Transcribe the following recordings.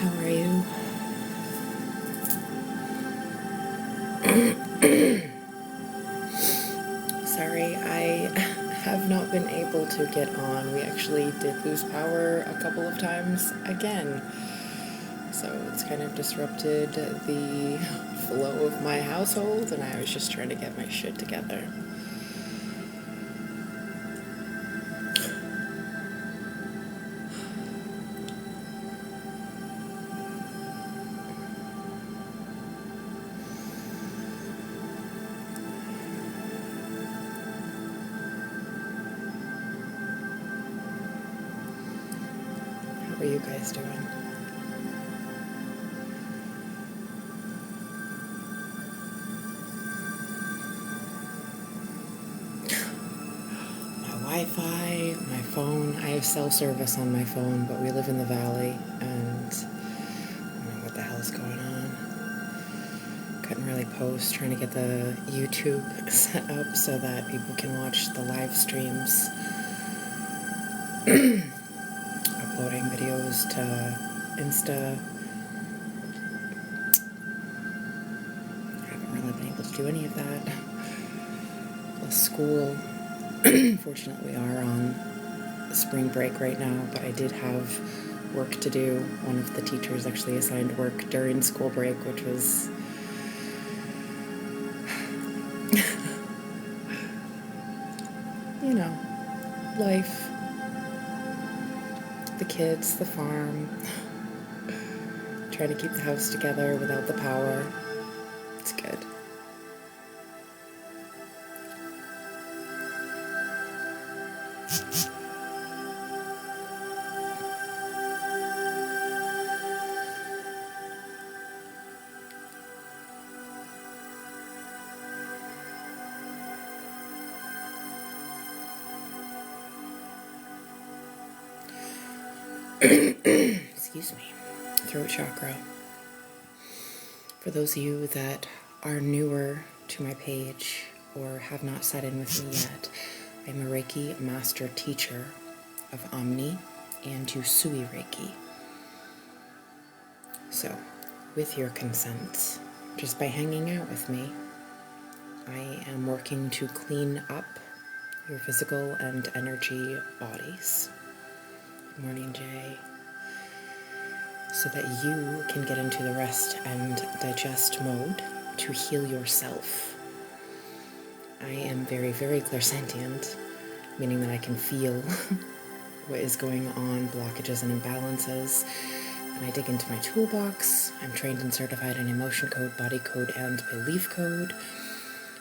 How are you? Sorry, I have not been able to get on. We actually did lose power a couple of times again. So it's kind of disrupted the flow of my household, and I was just trying to get my shit together. How are you guys doing? Wi-Fi, my phone. I have cell service on my phone, but we live in the valley, and I don't know what the hell's going on. Couldn't really post, trying to get the YouTube set up so that people can watch the live streams. Uploading videos to Insta. I haven't really been able to do any of that. Plus school. Fortunately, we are on spring break right now, but I did have work to do. One of the teachers actually assigned work during school break, which was you know, life, the kids, the farm, trying to keep the house together without the power. It's good. Excuse me. Throat chakra. For those of you that are newer to my page or have not sat in with me yet, I'm a Reiki master teacher of Omni and Usui Reiki. So, with your consent, just by hanging out with me, I am working to clean up your physical and energy bodies. Good morning, Jay. So that you can get into the rest and digest mode to heal yourself. I am very, very clairsentient, meaning that I can feel what is going on, blockages and imbalances. And I dig into my toolbox. I'm trained and certified in emotion code, body code, and belief code.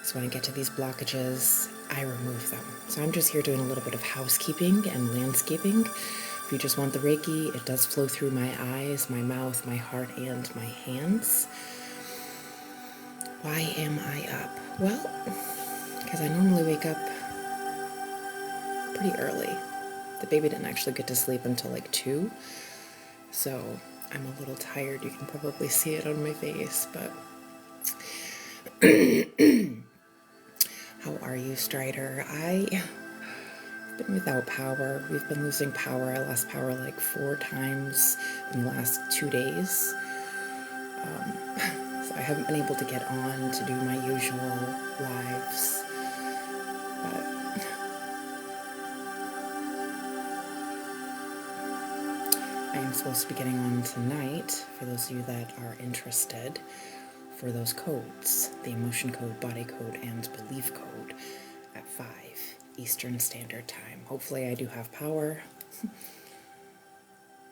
So when I get to these blockages, I remove them. So I'm just here doing a little bit of housekeeping and landscaping. If you just want the Reiki, it does flow through my eyes, my mouth, my heart, and my hands. Why am I up? Well, because I normally wake up pretty early. The baby didn't actually get to sleep until like 2, so I'm a little tired. You can probably see it on my face, but how are you, Strider? I've been without power. We've been losing power. I lost power like 4 times in the last 2 days. So I haven't been able to get on to do my usual lives. But I am supposed to be getting on tonight, for those of you that are interested, for those codes, the emotion code, body code, and belief code at 5 Eastern Standard Time. Hopefully I do have power.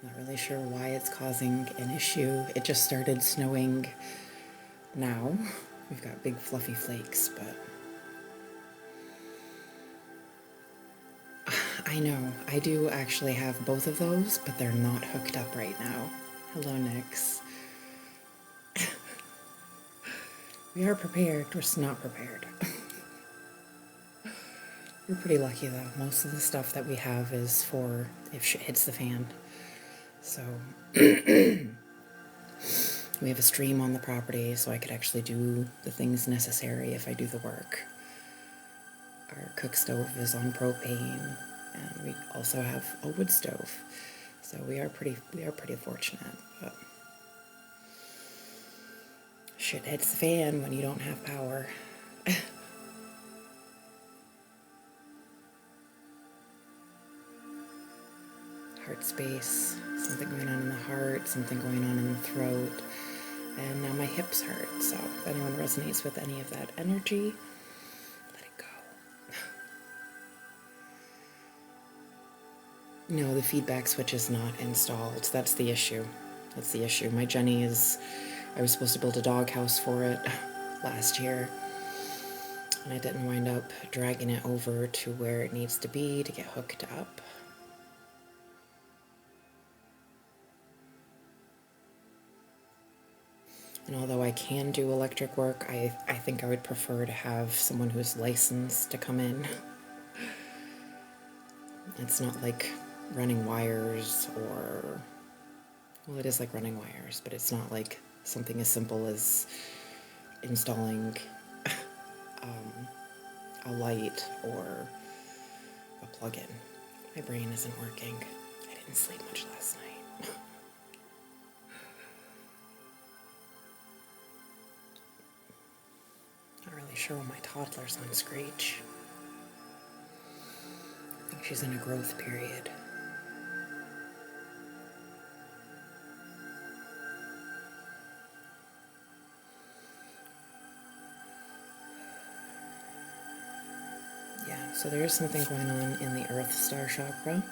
Not really sure why it's causing an issue. It just started snowing now. We've got big fluffy flakes, but I know, I do actually have both of those, but they're not hooked up right now. Hello, Nix. We are prepared, we're just not prepared. We're pretty lucky though. Most of the stuff that we have is for if shit hits the fan. So we have a stream on the property, so I could actually do the things necessary if I do the work. Our cook stove is on propane, and we also have a wood stove. So we are pretty fortunate. But Shit hits the fan when you don't have power. Heart space, something going on in the heart, something going on in the throat, and now my hips hurt. So if anyone resonates with any of that energy, let it go. No, the feedback switch is not installed. That's the issue. That's the issue. My Jenny is, I was supposed to build a doghouse for it last year, and I didn't wind up dragging it over to where it needs to be to get hooked up. And although I can do electric work, I think I would prefer to have someone who's licensed to come in. It's not like running wires or, well, it is like running wires, but it's not like something as simple as installing a light or a plug-in. My brain isn't working. I didn't sleep much last night. Not really sure why my toddler's on screech. I think she's in a growth period. Yeah, so there is something going on in the Earth Star Chakra.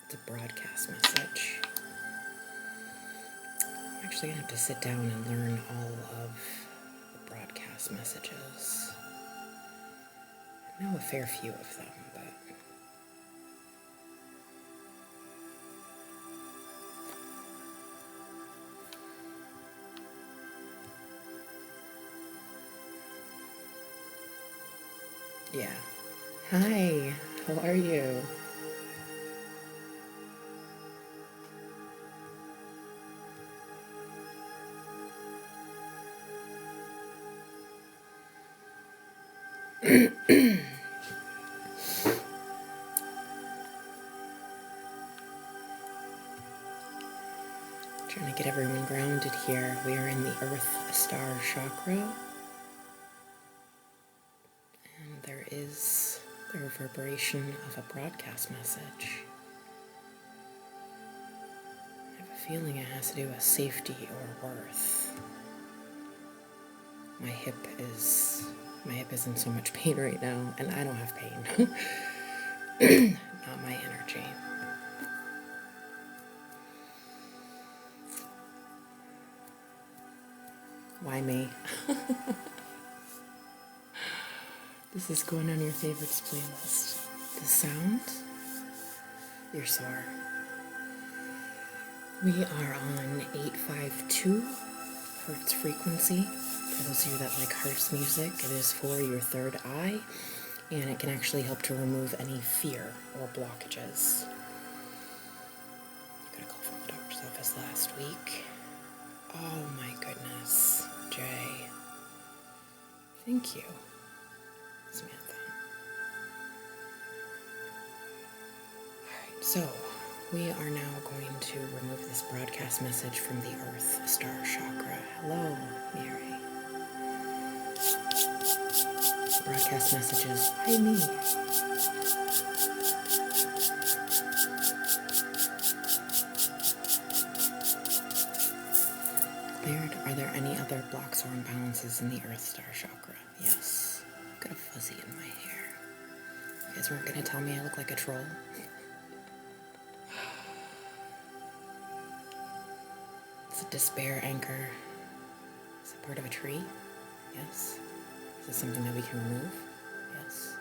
It's a broadcast message. I'm actually going to have to sit down and learn all of the broadcast messages. I know a fair few of them, but yeah. Hi, how are you? Trying to get everyone grounded here. We are in the Earth Star Chakra. And there is the reverberation of a broadcast message. I have a feeling it has to do with safety or worth. My hip is in so much pain right now, and I don't have pain. Not my energy. Why me? This is going on your favorites playlist. The sound? You're sore. We are on 852 hertz frequency. For those of you that like Hearts music, it is for your third eye, and it can actually help to remove any fear or blockages. I got a call from the doctor's office last week. Oh my goodness, Jay. Thank you, Samantha. Alright, so we are now going to remove this broadcast message from the Earth Star Chakra. Hello, Mary. Broadcast messages. Hi, me. Are there any other blocks or imbalances in the Earth Star Chakra? Yes. I've got a fuzzy in my hair. You guys weren't going to tell me I look like a troll? It's a despair anchor. Is it part of a tree? Yes. Is it something that we can remove? Yes.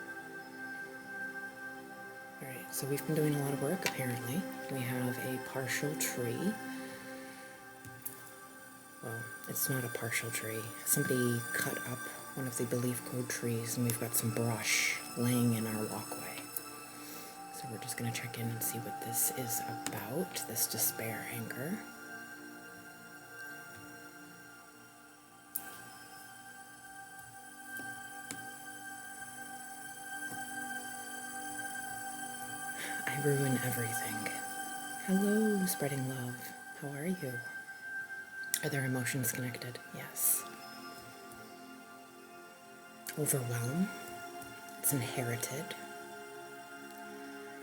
Alright, so we've been doing a lot of work apparently. We have a partial tree. Well, it's not a partial tree. Somebody cut up one of the belief code trees, and we've got some brush laying in our walkway. So we're just going to check in and see what this is about, this despair anchor. I ruin everything. Hello, spreading love. How are you? Are there emotions connected? Yes. Overwhelm. It's inherited.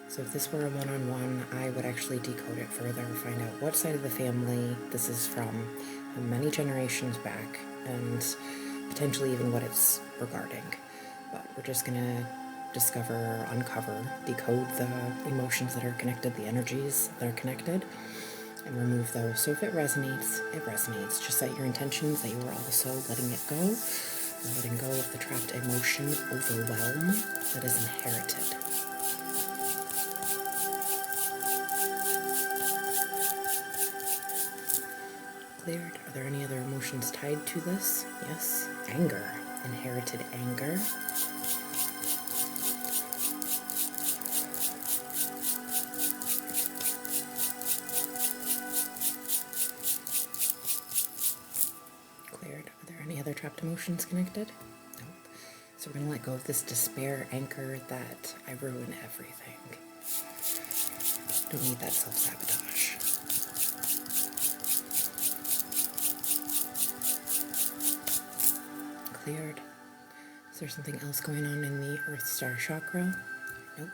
So if this were a one-on-one, I would actually decode it further, find out what side of the family this is from, how many generations back, and potentially even what it's regarding. But we're just gonna discover, uncover, decode the emotions that are connected, the energies that are connected, and remove those. So if it resonates, it resonates. Just set your intentions that you are also letting it go, and letting go of the trapped emotion, overwhelm, that is inherited. Cleared. Are there any other emotions tied to this? Yes. Anger. Inherited anger. Cleared. Are there any other trapped emotions connected? Nope. So we're going to let go of this despair anchor that I ruin everything. Don't need that self-sabotage. Cleared. Is there something else going on in the Earth Star chakra? Nope.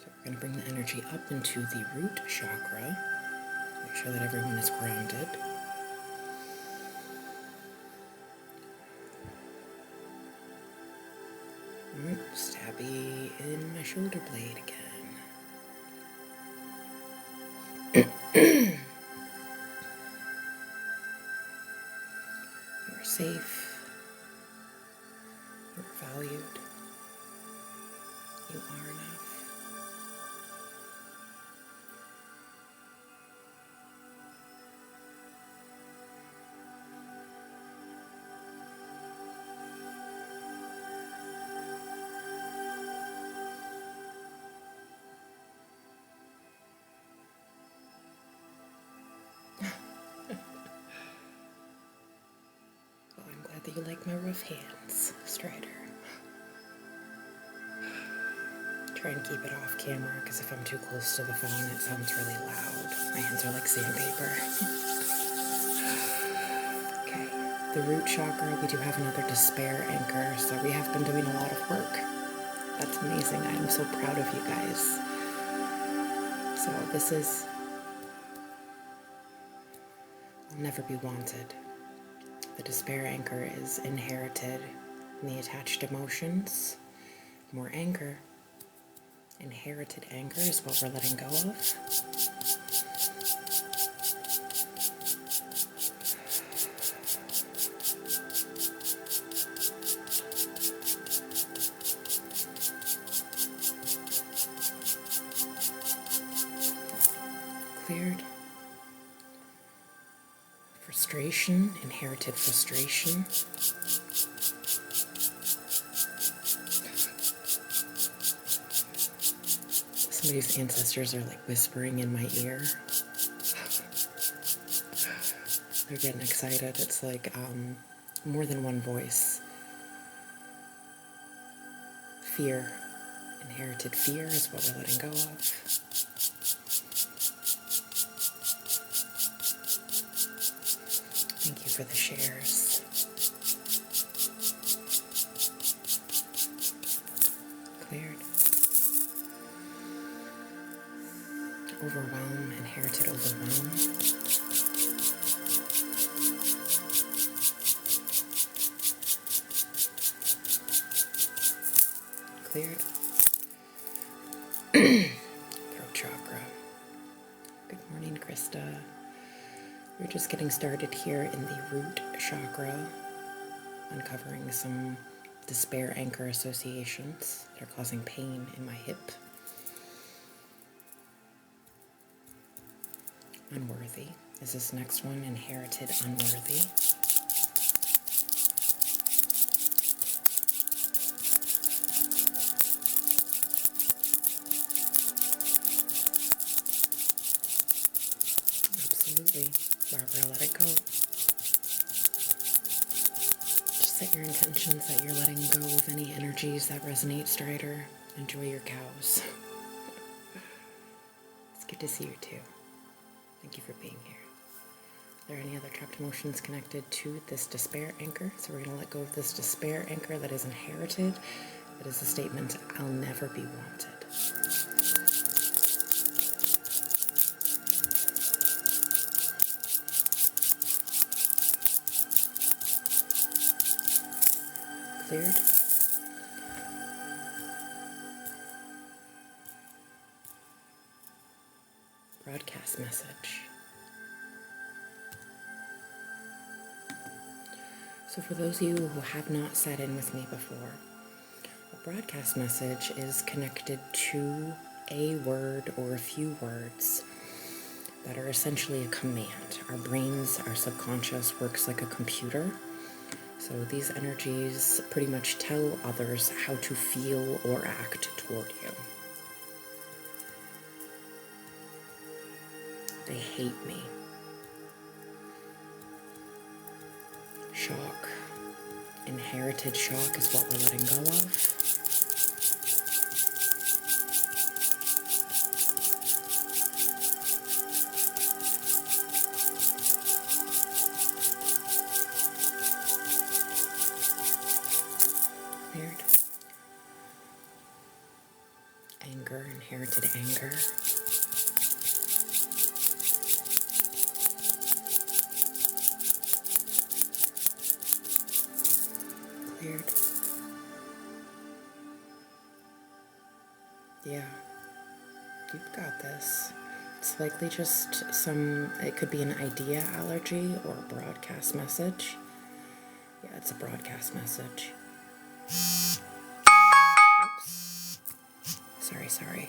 So we're going to bring the energy up into the root chakra. Make sure that everyone is grounded. Stabby in my shoulder blade again. You're safe. You're valued. You are enough. Well, I'm glad that you like my rough hands, Strider. Try and keep it off camera, because if I'm too close to the phone, it sounds really loud. My hands are like sandpaper. Okay, the root chakra, we do have another despair anchor, so we have been doing a lot of work. That's amazing. I am so proud of you guys. So this is, I'll never be wanted. The despair anchor is inherited in the attached emotions. More anger. Inherited anger is what we're letting go of. Cleared. Frustration, inherited frustration. Somebody's ancestors are like whispering in my ear. They're getting excited. It's like more than one voice. Fear. Inherited fear is what we're letting go of. Thank you for the shares. Cleared. Overwhelm, inherited overwhelm. Cleared. Throat chakra. Good morning, Krista. We're just getting started here in the root chakra, uncovering some despair anchor associations that are causing pain in my hip. Unworthy is this next one, inherited unworthy. Absolutely. Barbara, let it go. Just set your intentions that you're letting go of any energies that resonate, Strider. Enjoy your cows. It's good to see you too. Thank you for being here. Are there any other trapped emotions connected to this despair anchor? So we're going to let go of this despair anchor that is inherited. That is a statement, I'll never be wanted. Cleared. Broadcast message. So for those of you who have not sat in with me before, a broadcast message is connected to a word or a few words that are essentially a command. Our brains, our subconscious works like a computer. So these energies pretty much tell others how to feel or act toward you. They hate me. Shock. Inherited shock is what we're letting go of. Cleared. Anger, inherited anger. Cleared. Yeah, you've got this. It's likely just it could be an idea allergy or a broadcast message. Yeah, it's a broadcast message. Oops. Sorry.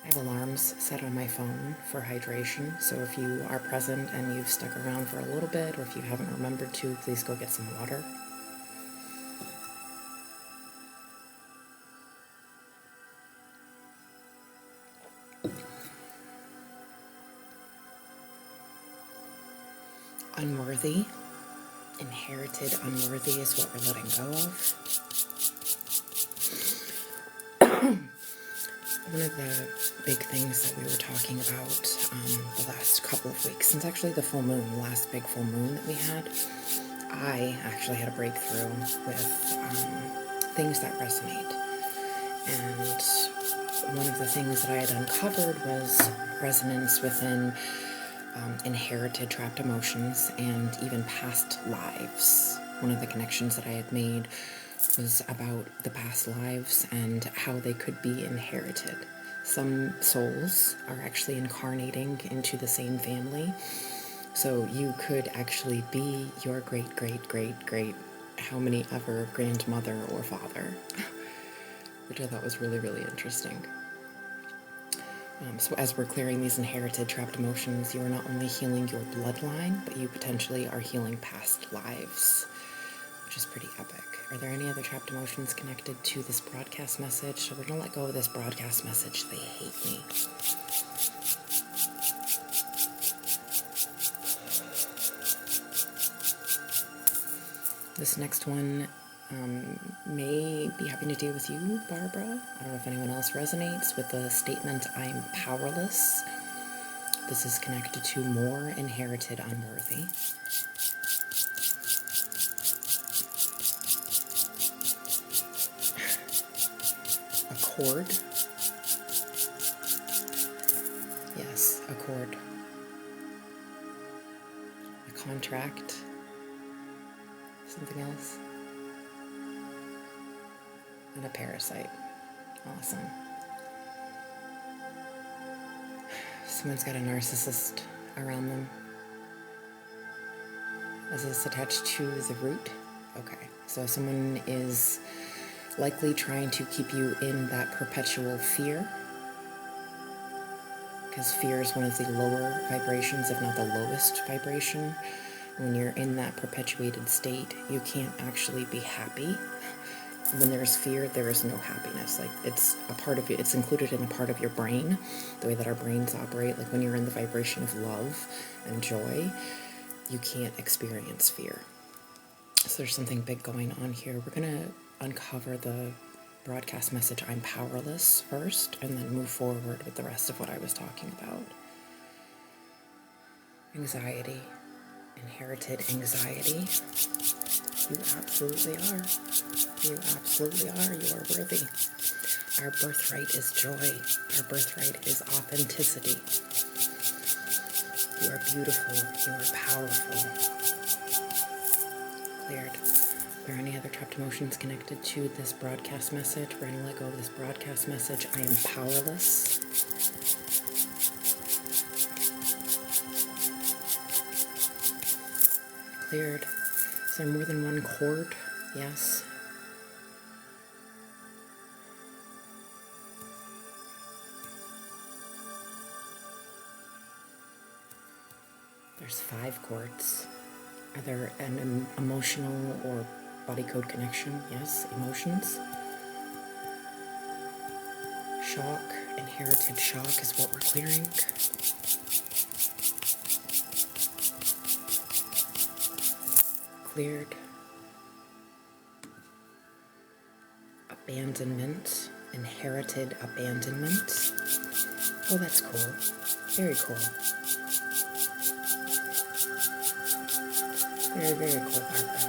I have alarms set on my phone for hydration, so if you are present and you've stuck around for a little bit, or if you haven't remembered to, please go get some water. Unworthy. Inherited unworthy is what we're letting go of. One of the big things that we were talking about the last couple of weeks, since actually the full moon, the last big full moon that we had, I actually had a breakthrough with things that resonate. And one of the things that I had uncovered was resonance within inherited trapped emotions and even past lives. One of the connections that I had made was about the past lives and how they could be inherited. Some souls are actually incarnating into the same family, so you could actually be your great how many ever grandmother or father, which I thought was really, really interesting. So as we're clearing these inherited trapped emotions, you are not only healing your bloodline, but you potentially are healing past lives, which is pretty epic. Are there any other trapped emotions connected to this broadcast message? So we're going to let go of this broadcast message. They hate me. This next one may be having to do with you, Barbara. I don't know if anyone else resonates with the statement, I'm powerless. This is connected to more inherited unworthy. Accord. Yes, accord. A contract. Something else. And a parasite. Awesome. Someone's got a narcissist around them. Is this attached to the root? Okay, so someone is likely trying to keep you in that perpetual fear, because fear is one of the lower vibrations, if not the lowest vibration. When you're in that perpetuated state, you can't actually be happy. When there's fear, there is no happiness. Like, it's a part of it, it's included in a part of your brain, the way that our brains operate. Like when you're in the vibration of love and joy, you can't experience fear. So there's something big going on here. We're going to uncover the broadcast message, I'm powerless, first, and then move forward with the rest of what I was talking about. anxiety, inherited anxiety. You absolutely are. You absolutely are. You are worthy. Our birthright is joy. Our birthright is authenticity. You are beautiful. You are powerful. Cleared. Are there any other trapped emotions connected to this broadcast message? We're going to let go of this broadcast message. I am powerless. Cleared. Is there more than one cord? Yes. There's 5 cords. Are there an emotional or body code connection? Yes. Emotions. Shock. Inherited shock is what we're clearing. Cleared. Abandonment. Inherited abandonment. Oh, that's cool. Very cool. Very, very cool, Barbara.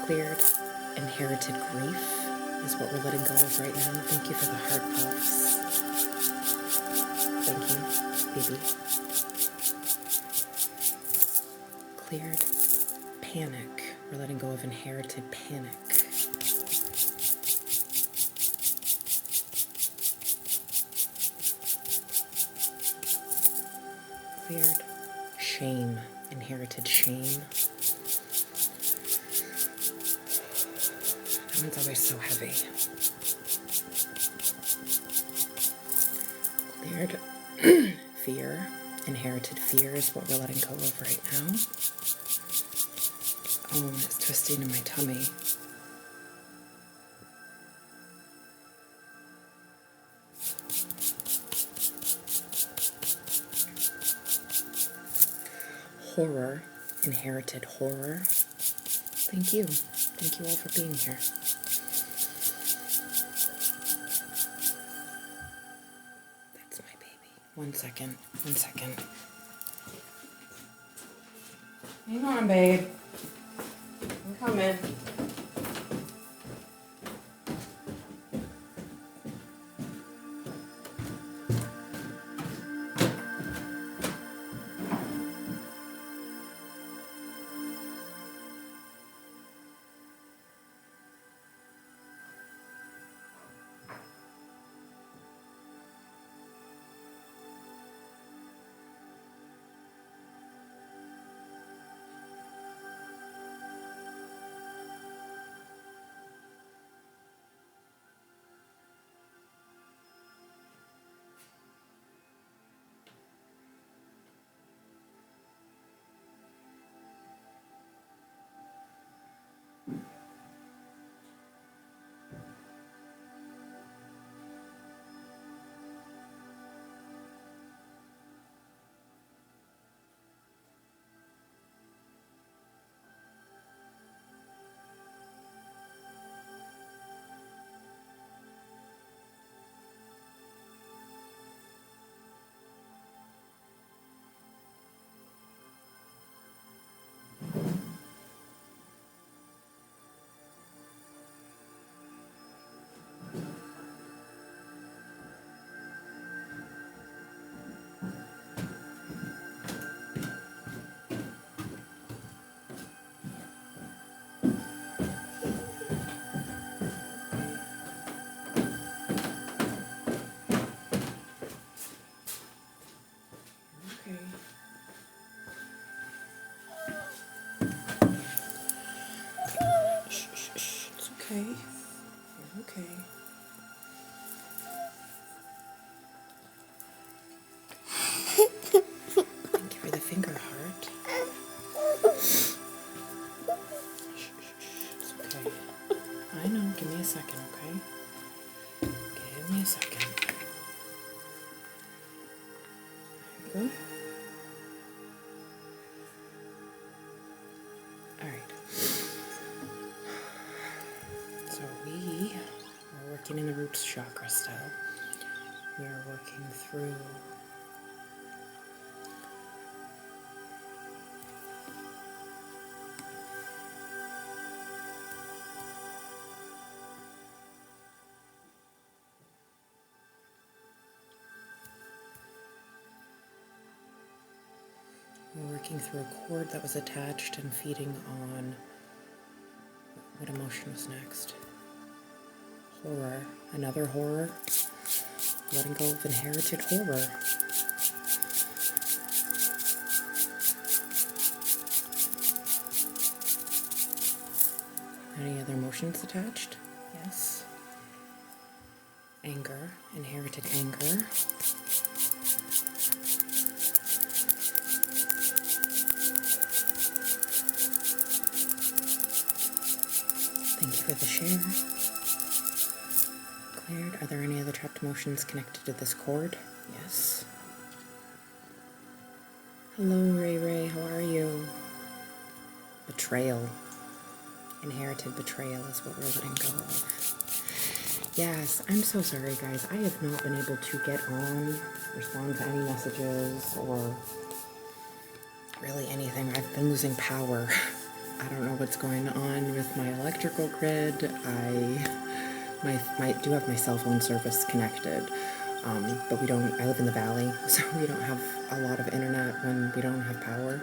Cleared. Inherited grief is what we're letting go of right now. Thank you for the heart puffs. Thank you, baby. Cleared. Panic. We're letting go of inherited panic. Cleared. Shame. Inherited shame. That one's always so heavy. Cleared. Fear. Inherited fear is what we're letting go of right now. Oh, it's twisting in my tummy. Horror. Inherited horror. Thank you. Thank you all for being here. That's my baby. 1 second. 1 second. Hang on, babe. I'm coming. Okay. You're okay. Thank you for the finger heart. It's okay. I know. Give me a second, okay? Give me a second. There you go. Alright. So we are working in the root chakra still. We are working through We're working through a cord that was attached and feeding on what emotion was next. Horror. Another horror. Letting go of inherited horror. Any other emotions attached? Yes. Anger. Inherited anger. Thank you for the share. Cleared. Are there any other trapped emotions connected to this cord? Yes. Hello, Ray Ray. How are you? Betrayal. Inherited betrayal is what we're letting go of. Yes, I'm so sorry, guys. I have not been able to get on, respond to any messages, or really anything. I've been losing power. I don't know what's going on with my electrical grid. I do have my cell phone service connected, but I live in the valley, so we don't have a lot of internet when we don't have power.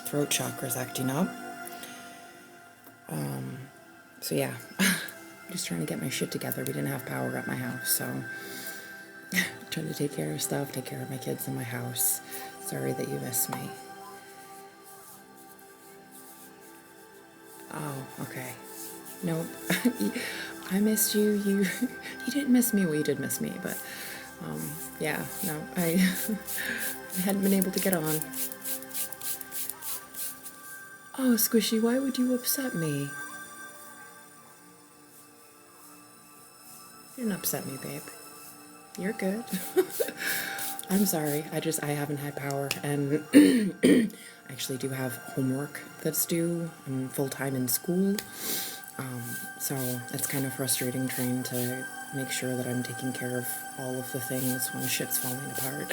Throat chakra's acting up. So yeah, I'm just trying to get my shit together. We didn't have power at my house, so trying to take care of stuff, take care of my kids in my house. Sorry that you missed me. Oh, okay. Nope. I missed you. You didn't miss me. Well, you did miss me, but yeah, no, I hadn't been able to get on. Oh, Squishy, why would you upset me? You didn't upset me, babe. You're good. I'm sorry. I haven't had power, and I actually do have homework that's due. I'm full-time in school, so it's kind of frustrating trying to make sure that I'm taking care of all of the things when shit's falling apart.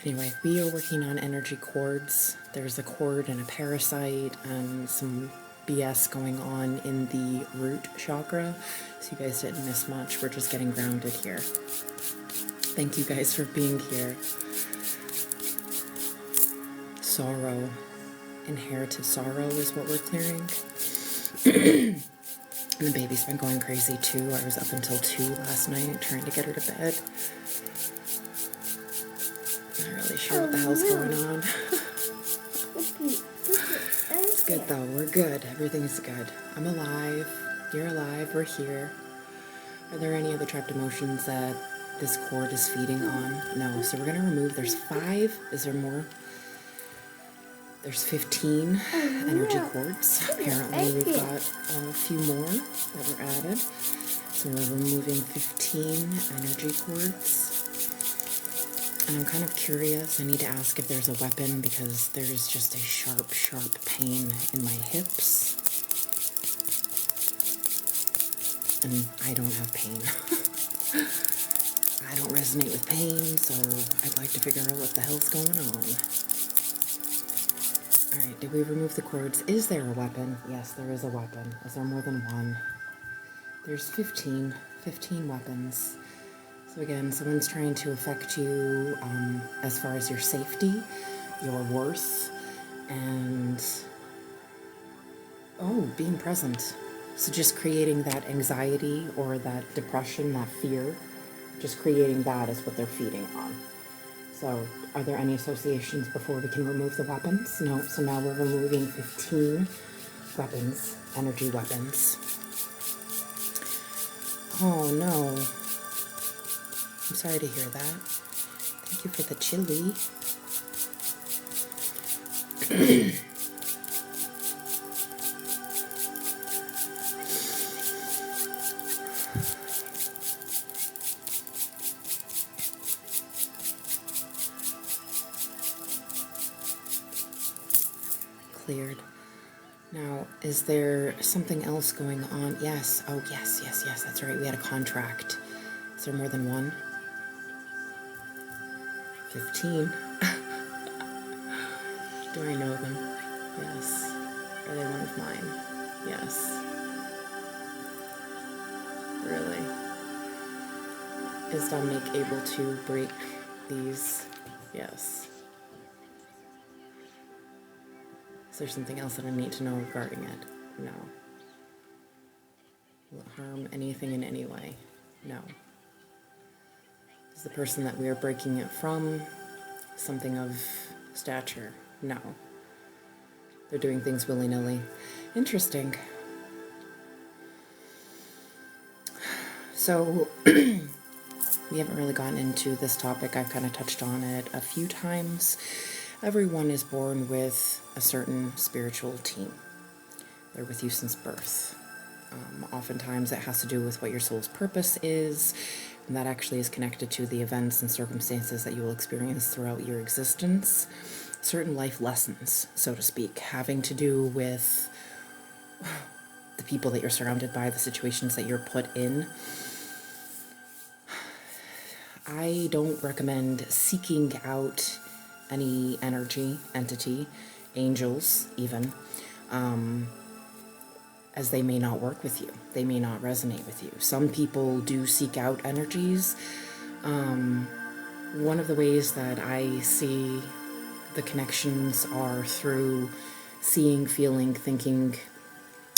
Anyway, we are working on energy cords. There's a cord and a parasite and some BS going on in the root chakra, so you guys didn't miss much. We're just getting grounded here. Thank you guys for being here. Sorrow. Inherited sorrow is what we're clearing. And the baby's been going crazy too. I was up until 2 last night trying to get her to bed. Not really sure what the hell's going on. It's good though. We're good. Everything's good. I'm alive. You're alive. We're here. Are there any other trapped emotions that this cord is feeding on? No. So we're going to remove. There's 5. Is there more? There's 15 energy cords. Apparently we've got a few more that were added. So we're removing 15 energy cords. And I'm kind of curious. I need to ask if there's a weapon because there's just a sharp, sharp pain in my hips. And I don't have pain. I don't resonate with pain, so I'd like to figure out what the hell's going on. Alright, did we remove the cords? Is there a weapon? Yes, there is a weapon. Is there more than one? There's 15 weapons. So again, someone's trying to affect you as far as your safety, your worth, and being present. So just creating that anxiety or that depression, that fear, just creating that is what they're feeding on. So are there any associations before we can remove the weapons? No, so now we're removing 15 weapons, energy weapons. Oh no. I'm sorry to hear that. Thank you for the chili. Cleared. Now, is there something else going on? Yes. Oh, yes, that's right. We had a contract. Is there more than one? 15. Do I know them? Yes. Are they one of mine? Yes. Really? Is Dominique able to break these? Yes. Is there something else that I need to know regarding it? No. Will it harm anything in any way? No. Is the person that we are breaking it from something of stature? No. They're doing things willy-nilly. Interesting. So, we haven't really gotten into this topic. I've kind of touched on it a few times. Everyone is born with a certain spiritual team. They're with you since birth. Oftentimes it has to do with what your soul's purpose is, and that actually is connected to the events and circumstances that you will experience throughout your existence. Certain life lessons, so to speak, having to do with the people that you're surrounded by, the situations that you're put in. I don't recommend seeking out any energy, entity, angels even, as they may not work with you. They may not resonate with you. Some people do seek out energies. One of the ways that I see the connections are through seeing, feeling, thinking,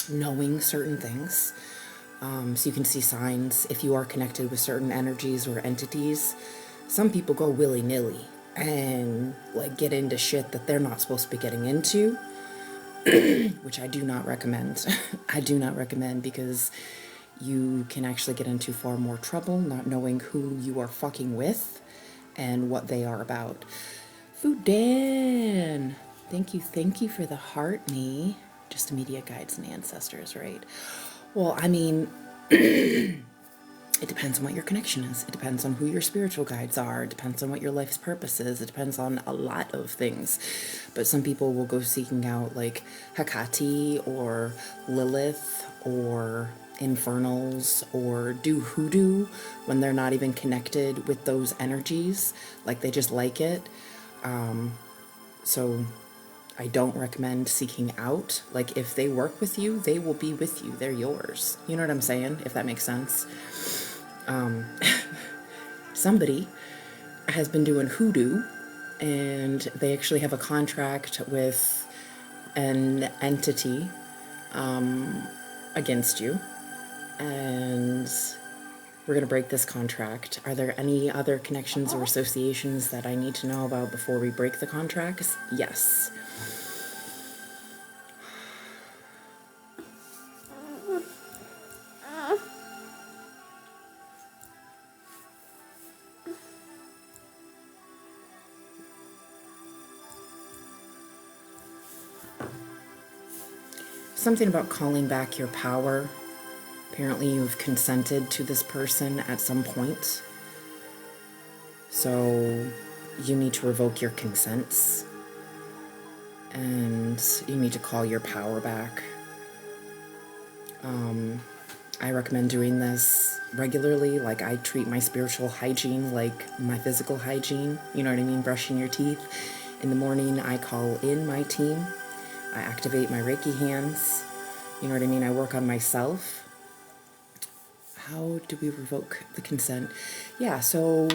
knowing certain things. So you can see signs if you are connected with certain energies or entities. Some people go willy-nilly and like get into shit that they're not supposed to be getting into, which I do not recommend. I do not recommend, because you can actually get into far more trouble not knowing who you are fucking with and what they are about. Food Dan, thank you for the heart, me. Just immediate guides and ancestors, right? Well, I mean, it depends on what your connection is. It depends on who your spiritual guides are. It depends on what your life's purpose is. It depends on a lot of things. But some people will go seeking out like Hecate or Lilith or infernals or do hoodoo when they're not even connected with those energies. Like they just like it. So I don't recommend seeking out. Like if they work with you, they will be with you. They're yours. You know what I'm saying? If that makes sense. Somebody has been doing hoodoo, and they actually have a contract with an entity against you, and we're going to break this contract. Are there any other connections or associations that I need to know about before we break the contracts? Yes. Something about calling back your power. Apparently you've consented to this person at some point. So you need to revoke your consents. And you need to call your power back. I recommend doing this regularly. Like I treat my spiritual hygiene like my physical hygiene. You know what I mean? Brushing your teeth. In the morning, I call in my team. I activate my Reiki hands. You know what I mean? I work on myself. How do we revoke the consent? Yeah, so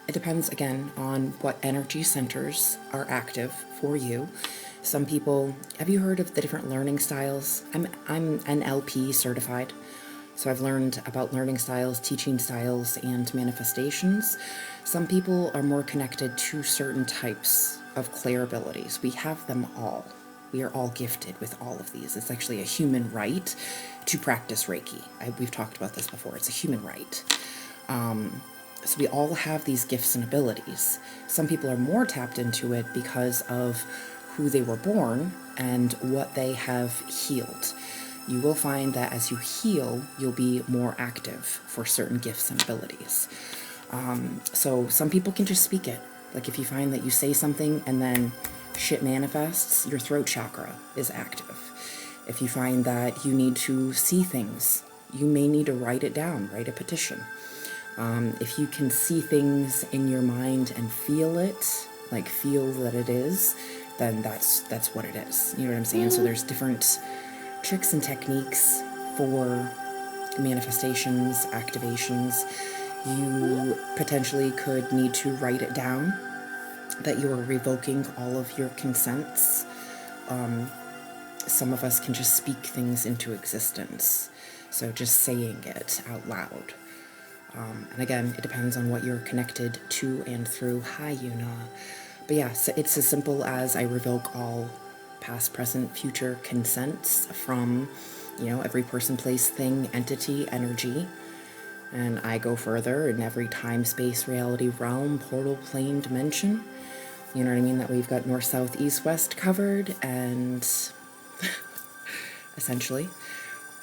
it depends, again, on what energy centers are active for you. Some people, have you heard of the different learning styles? I'm NLP certified. So I've learned about learning styles, teaching styles, and manifestations. Some people are more connected to certain types of clair abilities. We have them all. We are all gifted with all of these. It's actually a human right to practice Reiki. We've talked about this before. It's a human right. So we all have these gifts and abilities. Some people are more tapped into it because of who they were born and what they have healed. You will find that as you heal, you'll be more active for certain gifts and abilities. So some people can just speak it. Like if you find that you say something and then shit manifests, your throat chakra is active. If you find that you need to see things, you may need to write it down, write a petition. If you can see things in your mind and feel it, like feel that it is, then that's what it is. You know what I'm saying? So there's different tricks and techniques for manifestations, activations. You potentially could need to write it down that you are revoking all of your consents. Some of us can just speak things into existence. So just saying it out loud. And again, it depends on what you're connected to and through. Hi, Yuna. But yeah, so it's as simple as I revoke all past, present, future consents from, every person, place, thing, entity, energy. And I go further in every time, space, reality, realm, portal, plane, dimension. You know what I mean? That we've got north, south, east, west covered, and essentially,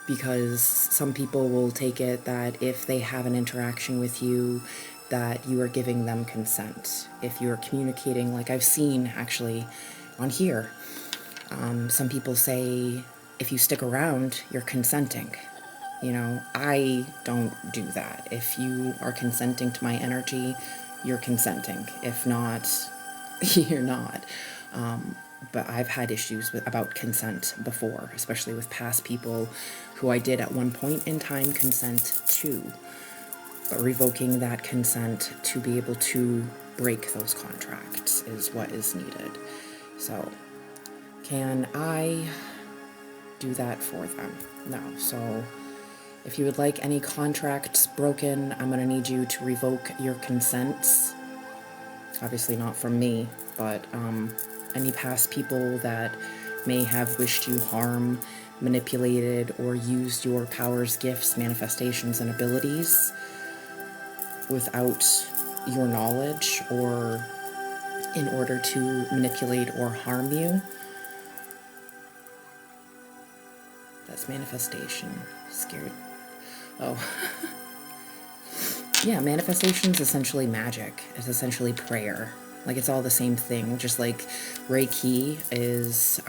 because some people will take it that if they have an interaction with you, that you are giving them consent. If you're communicating, like I've seen actually on here, some people say, if you stick around, you're consenting. I don't do that. If you are consenting to my energy, you're consenting. If not, you're not. But I've had issues about consent before, especially with past people who I did at one point in time consent to. But revoking that consent to be able to break those contracts is what is needed. So, can I do that for them? No. So, if you would like any contracts broken, I'm going to need you to revoke your consents. Obviously not from me, but any past people that may have wished you harm, manipulated, or used your powers, gifts, manifestations, and abilities without your knowledge or in order to manipulate or harm you. That's manifestation. Scared. Oh. Yeah, manifestation is essentially magic. It's essentially prayer. Like, it's all the same thing. Just like Reiki is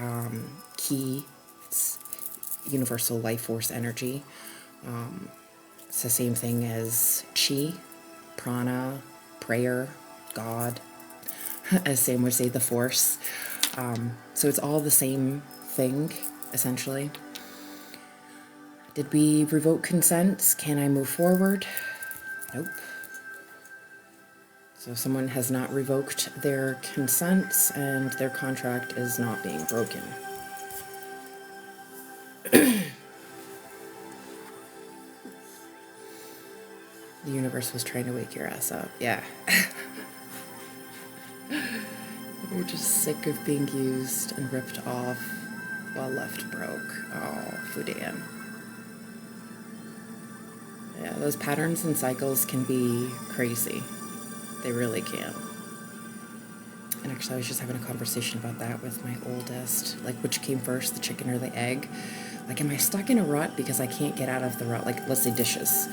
ki, it's universal life force energy. It's the same thing as chi, prana, prayer, God, as Sam would say, the force. So it's all the same thing, essentially. Did we revoke consents? Can I move forward? Nope. So someone has not revoked their consents and their contract is not being broken. The universe was trying to wake your ass up. Yeah. You're just sick of being used and ripped off while left broke. Oh, Fudan. Yeah, those patterns and cycles can be crazy. They really can. And actually, I was just having a conversation about that with my oldest. Like, which came first, the chicken or the egg? Like, am I stuck in a rut because I can't get out of the rut? Like, let's say dishes.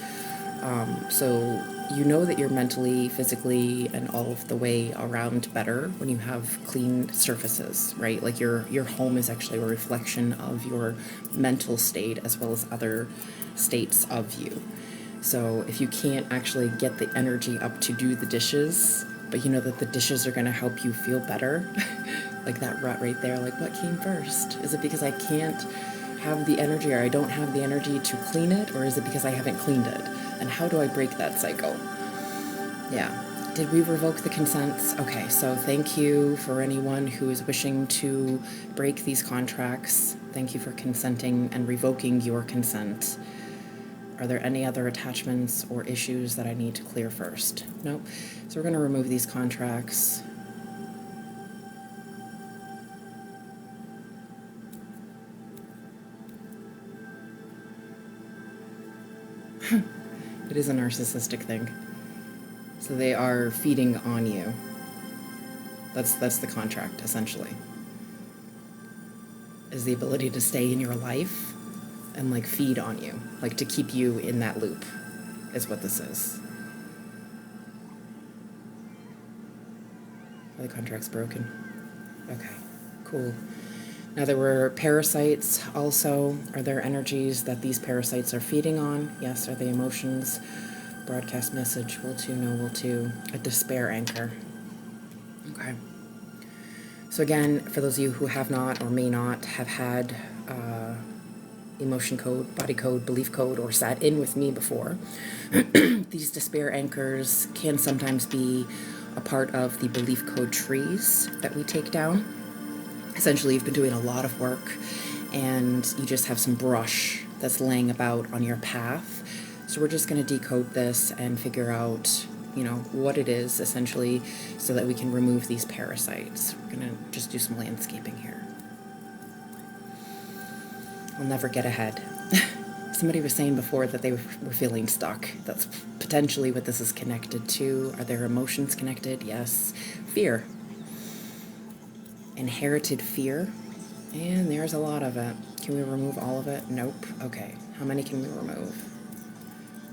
So you know that you're mentally, physically, and all of the way around better when you have clean surfaces, right? Like your home is actually a reflection of your mental state as well as other states of you. So if you can't actually get the energy up to do the dishes, but you know that the dishes are going to help you feel better, like that rut right there, like what came first? Is it because I can't have the energy, or I don't have the energy to clean it, or is it because I haven't cleaned it? And how do I break that cycle? Yeah. Did we revoke the consents? Okay, so thank you for anyone who is wishing to break these contracts. Thank you for consenting and revoking your consent. Are there any other attachments or issues that I need to clear first? Nope. So we're going to remove these contracts. It is a narcissistic thing. So they are feeding on you. That's the contract, essentially. Is the ability to stay in your life and like feed on you, like to keep you in that loop, is what this is. Are the contracts broken? Okay, cool. Now there were parasites also. Are there energies that these parasites are feeding on? Yes. Are they emotions? Broadcast message, will to, no will to. A despair anchor. Okay. So again, for those of you who have not or may not have had emotion code, body code, belief code, or sat in with me before, these despair anchors can sometimes be a part of the belief code trees that we take down. Essentially, you've been doing a lot of work and you just have some brush that's laying about on your path. So we're just going to decode this and figure out, you know, what it is essentially so that we can remove these parasites. We're going to just do some landscaping here. I'll never get ahead. Somebody was saying before that they were feeling stuck. That's potentially what this is connected to. Are their emotions connected? Yes. Fear. Inherited fear. And there's a lot of it. Can we remove all of it? Nope. Okay. How many can we remove?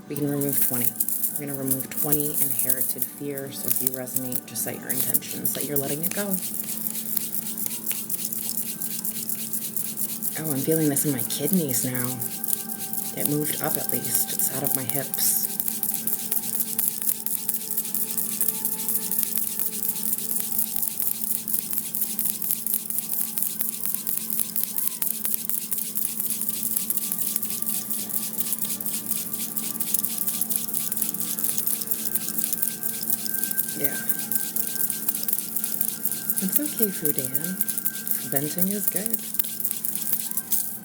We can remove 20. We're going to remove 20 inherited fear. So if you resonate, just set your intentions that you're letting it go. Oh, I'm feeling this in my kidneys now. It moved up at least. It's out of my hips. Yeah. It's okay, Fudan. Venting is good.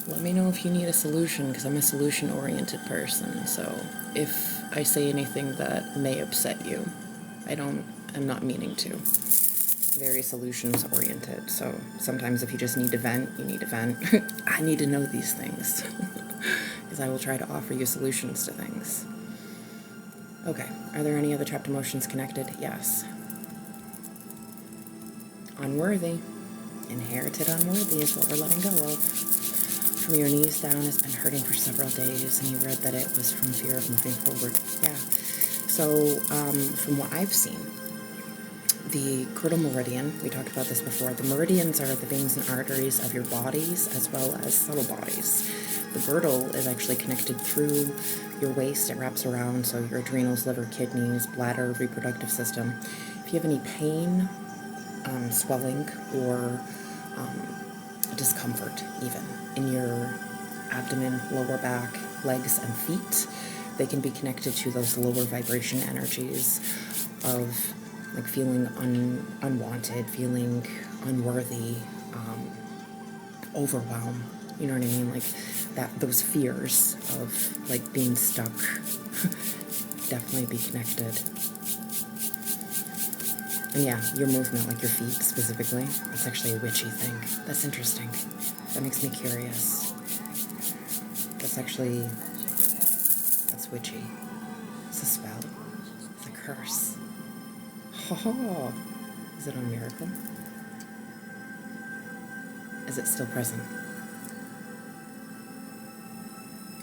Let me know if you need a solution, because I'm a solution-oriented person, so if I say anything that may upset you, I'm not meaning to. Very solutions-oriented, so sometimes if you just need to vent, you need to vent. I need to know these things, because I will try to offer you solutions to things. Okay, are there any other trapped emotions connected? Yes. Unworthy. Inherited unworthy is what we're letting go of. From your knees down has been hurting for several days, and you read that it was from fear of moving forward. Yeah. So, from what I've seen, the girdle meridian, we talked about this before, the meridians are the veins and arteries of your bodies as well as subtle bodies. The girdle is actually connected through your waist. It wraps around, so your adrenals, liver, kidneys, bladder, reproductive system. If you have any pain, swelling, or discomfort even in your abdomen, lower back, legs, and feet, they can be connected to those lower vibration energies of like feeling unwanted, feeling unworthy, overwhelm. You know what I mean? Like those fears of like being stuck definitely be connected. And yeah, your movement, like your feet specifically, it's actually a witchy thing. That's interesting. That makes me curious. That's witchy. It's a spell. It's a curse. Oh, is it on Miracle? Is it still present?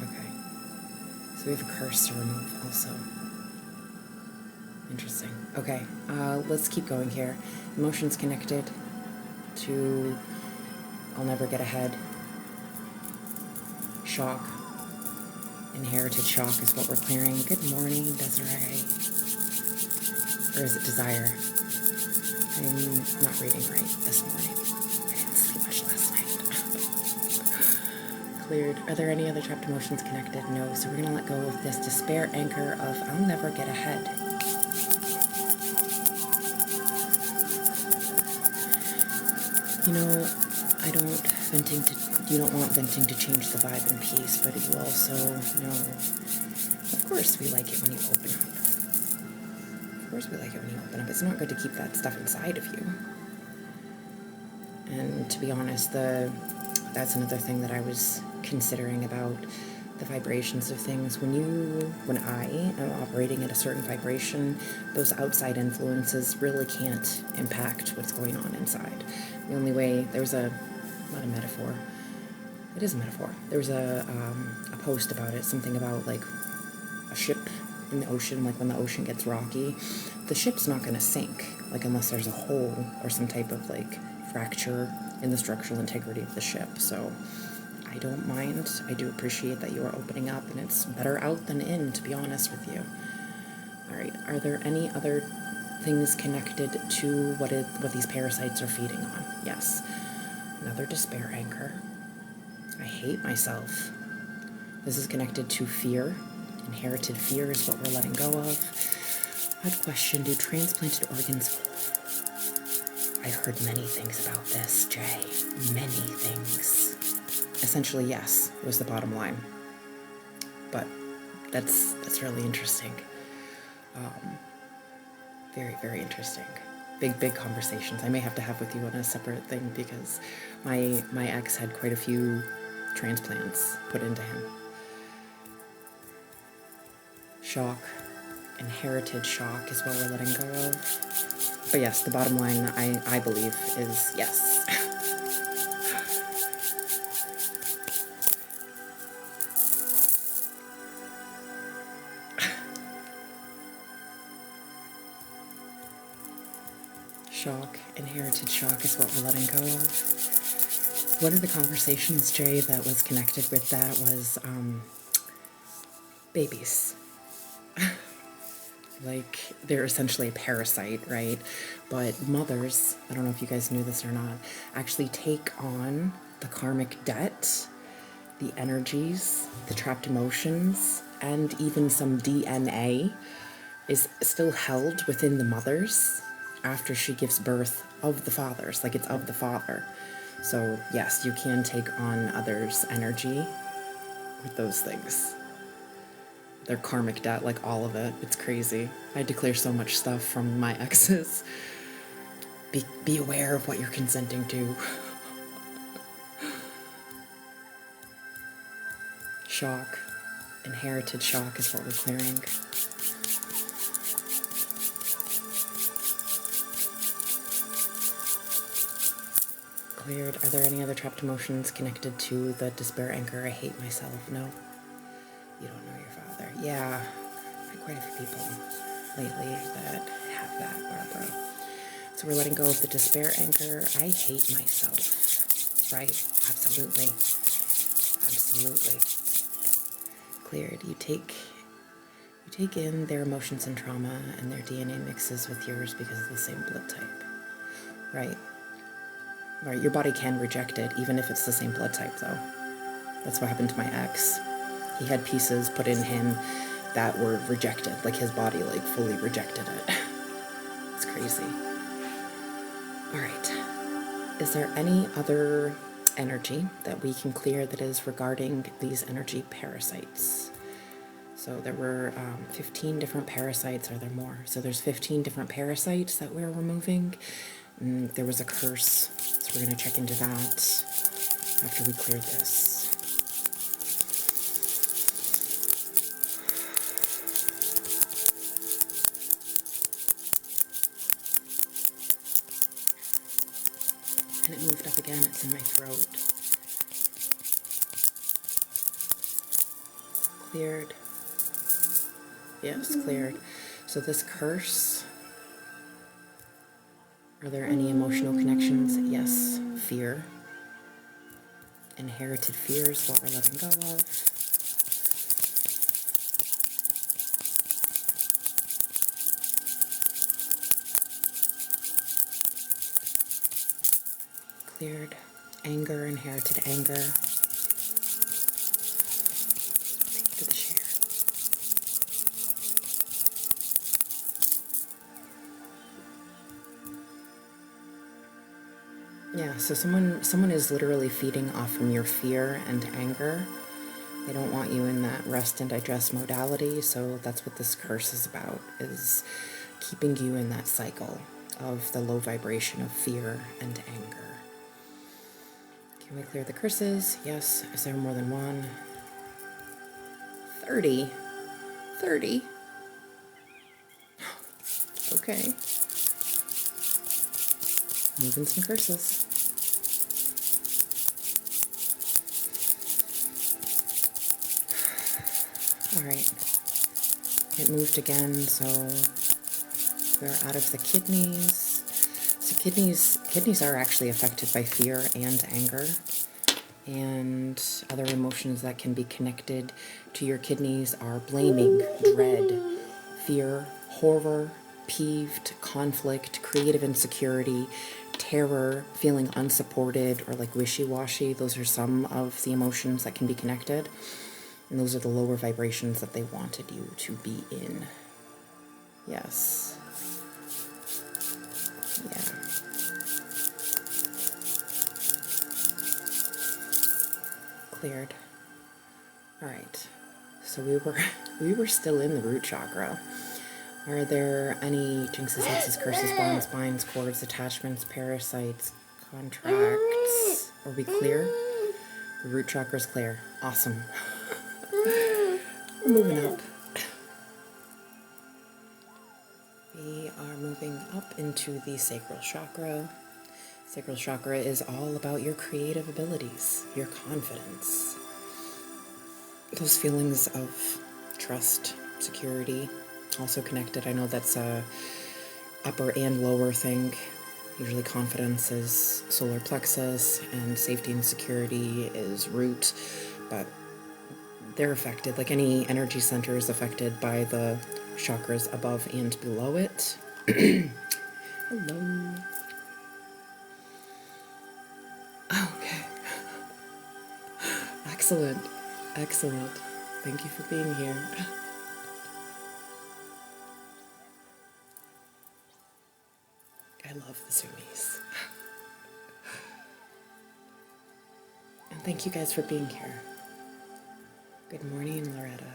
Okay. So we have a curse to remove also. Interesting. Okay, let's keep going here. Emotions connected to I'll never get ahead. Shock. Inherited shock is what we're clearing. Good morning, Desiree. Or is it desire? I'm not reading right this morning. I didn't sleep much last night. Cleared. Are there any other trapped emotions connected? No. So we're going to let go of this despair anchor of I'll never get ahead. You know, you don't want venting to change the vibe and peace, but you also know, of course we like it when you open up. Of course we like it when you open up. It's not good to keep that stuff inside of you. And to be honest, that's another thing that I was considering about the vibrations of things. When I am operating at a certain vibration, those outside influences really can't impact what's going on inside. The only way, not a metaphor, it is a metaphor. There was a post about it, something about like a ship in the ocean, like when the ocean gets rocky, the ship's not going to sink, like unless there's a hole or some type of like fracture in the structural integrity of the ship. So I don't mind. I do appreciate that you are opening up, and it's better out than in, to be honest with you. All right, are there any other things connected to what these parasites are feeding on? Yes. Another despair anchor. I hate myself. This is connected to fear. Inherited fear is what we're letting go of. Odd question, do transplanted organs... I heard many things about this, Jay. Many things. Essentially, yes, was the bottom line. But that's really interesting. Very, very interesting. Big conversations I may have to have with you on a separate thing, because my ex had quite a few transplants put into him. Shock, inherited shock is what we're letting go of. But yes, the bottom line, I believe, is yes. Shock, inherited shock is what we're letting go of. One of the conversations, Jay, that was connected with that was babies. Like, they're essentially a parasite, right? But mothers, I don't know if you guys knew this or not, actually take on the karmic debt, the energies, the trapped emotions, and even some DNA is still held within the mothers after she gives birth of the fathers, like it's of the father. So yes, you can take on others' energy with those things. Their karmic debt, like all of it. It's crazy. I declare so much stuff from my exes. Be aware of what you're consenting to. Shock. Inherited shock is what we're clearing. Cleared. Are there any other trapped emotions connected to the despair, anger? I hate myself. No. You don't know your father. Yeah, I've had quite a few people lately that have that, Barbara. So we're letting go of the despair, anger. I hate myself. Right? Absolutely. Absolutely. Cleared. You take in their emotions and trauma, and their DNA mixes with yours because of the same blood type. Right? Right. Your body can reject it, even if it's the same blood type, though. That's what happened to my ex. He had pieces put in him that were rejected, like his body like fully rejected it. It's crazy. All right. Is there any other energy that we can clear that is regarding these energy parasites? So there were 15 different parasites. Are there more? So there's 15 different parasites that we're removing. There was a curse, so we're going to check into that after we clear this. And it moved up again, it's in my throat. Cleared. Yes, cleared. So this curse, are there any emotional connections? Yes, fear. Inherited fears, what we're letting go of. Cleared. Anger, inherited anger. For the share. Yeah, so someone is literally feeding off from your fear and anger. They don't want you in that rest and digest modality, so that's what this curse is about, is keeping you in that cycle of the low vibration of fear and anger. Can we clear the curses? Yes. Is there more than one? 30. 30? Okay. Moving some curses. All right. It moved again, so we're out of the kidneys. So kidneys are actually affected by fear and anger and other emotions that can be connected to your kidneys are blaming, dread, fear, horror, peeved, conflict, creative insecurity, terror, feeling unsupported or like wishy-washy. Those are some of the emotions that can be connected. And those are the lower vibrations that they wanted you to be in. Yes. Yeah. Cleared. All right. So we were still in the root chakra. Are there any jinxes, hexes, curses, bonds, binds, cords, attachments, parasites, contracts? Are we clear? The root chakra is clear. Awesome. We're moving up. We are moving up into the sacral chakra. Sacral chakra is all about your creative abilities, your confidence, those feelings of trust, security, also connected. I know that's a upper and lower thing. Usually confidence is solar plexus and safety and security is root, but they're affected, like any energy center is affected by the chakras above and below it. Hello. Okay. Excellent. Excellent. Thank you for being here. I love the zoomies. And thank you guys for being here. Good morning, Loretta.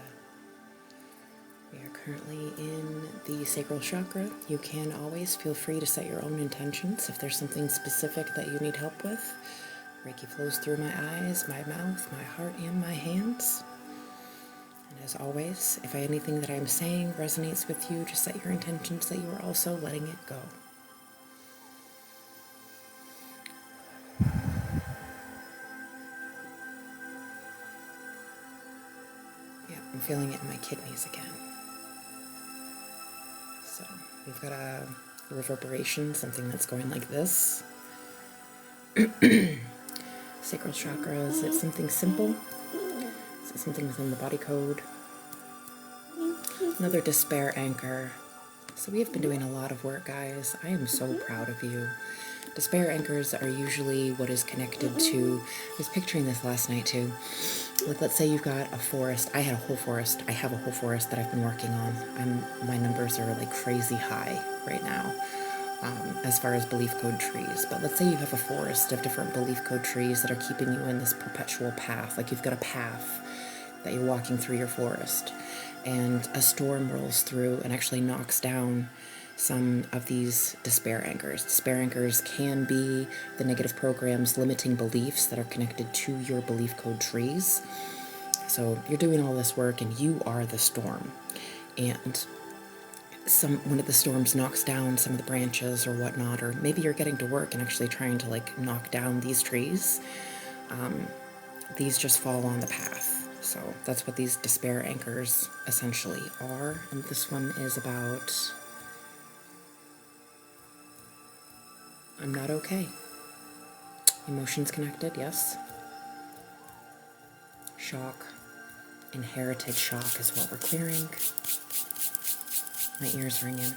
We are currently in the sacral chakra. You can always feel free to set your own intentions if there's something specific that you need help with. Reiki flows through my eyes, my mouth, my heart, and my hands. And as always, if anything that I'm saying resonates with you, just set your intentions that you are also letting it go. Yeah, I'm feeling it in my kidneys again. So we've got a reverberation, something that's going like this. Sacral chakra, is it something simple? Is it something within the body code? Another despair anchor. So we have been doing a lot of work, guys. I am so proud of you. Despair anchors are usually what is connected to, I was picturing this last night too. Like, let's say you've got a forest. I have a whole forest that I've been working on. My numbers are like crazy high right now, as far as belief code trees. But let's say you have a forest of different belief code trees that are keeping you in this perpetual path. Like, you've got a path that you're walking through your forest, and a storm rolls through and actually knocks down some of these despair anchors. Despair anchors can be the negative programs, limiting beliefs that are connected to your belief code trees. So you're doing all this work and you are the storm. And one of the storms knocks down some of the branches or whatnot, or maybe you're getting to work and actually trying to like knock down these trees. These just fall on the path. So that's what these despair anchors essentially are. And this one is about, I'm not okay. Emotions connected, yes. Shock. Inherited shock is what we're clearing. My ears ringing.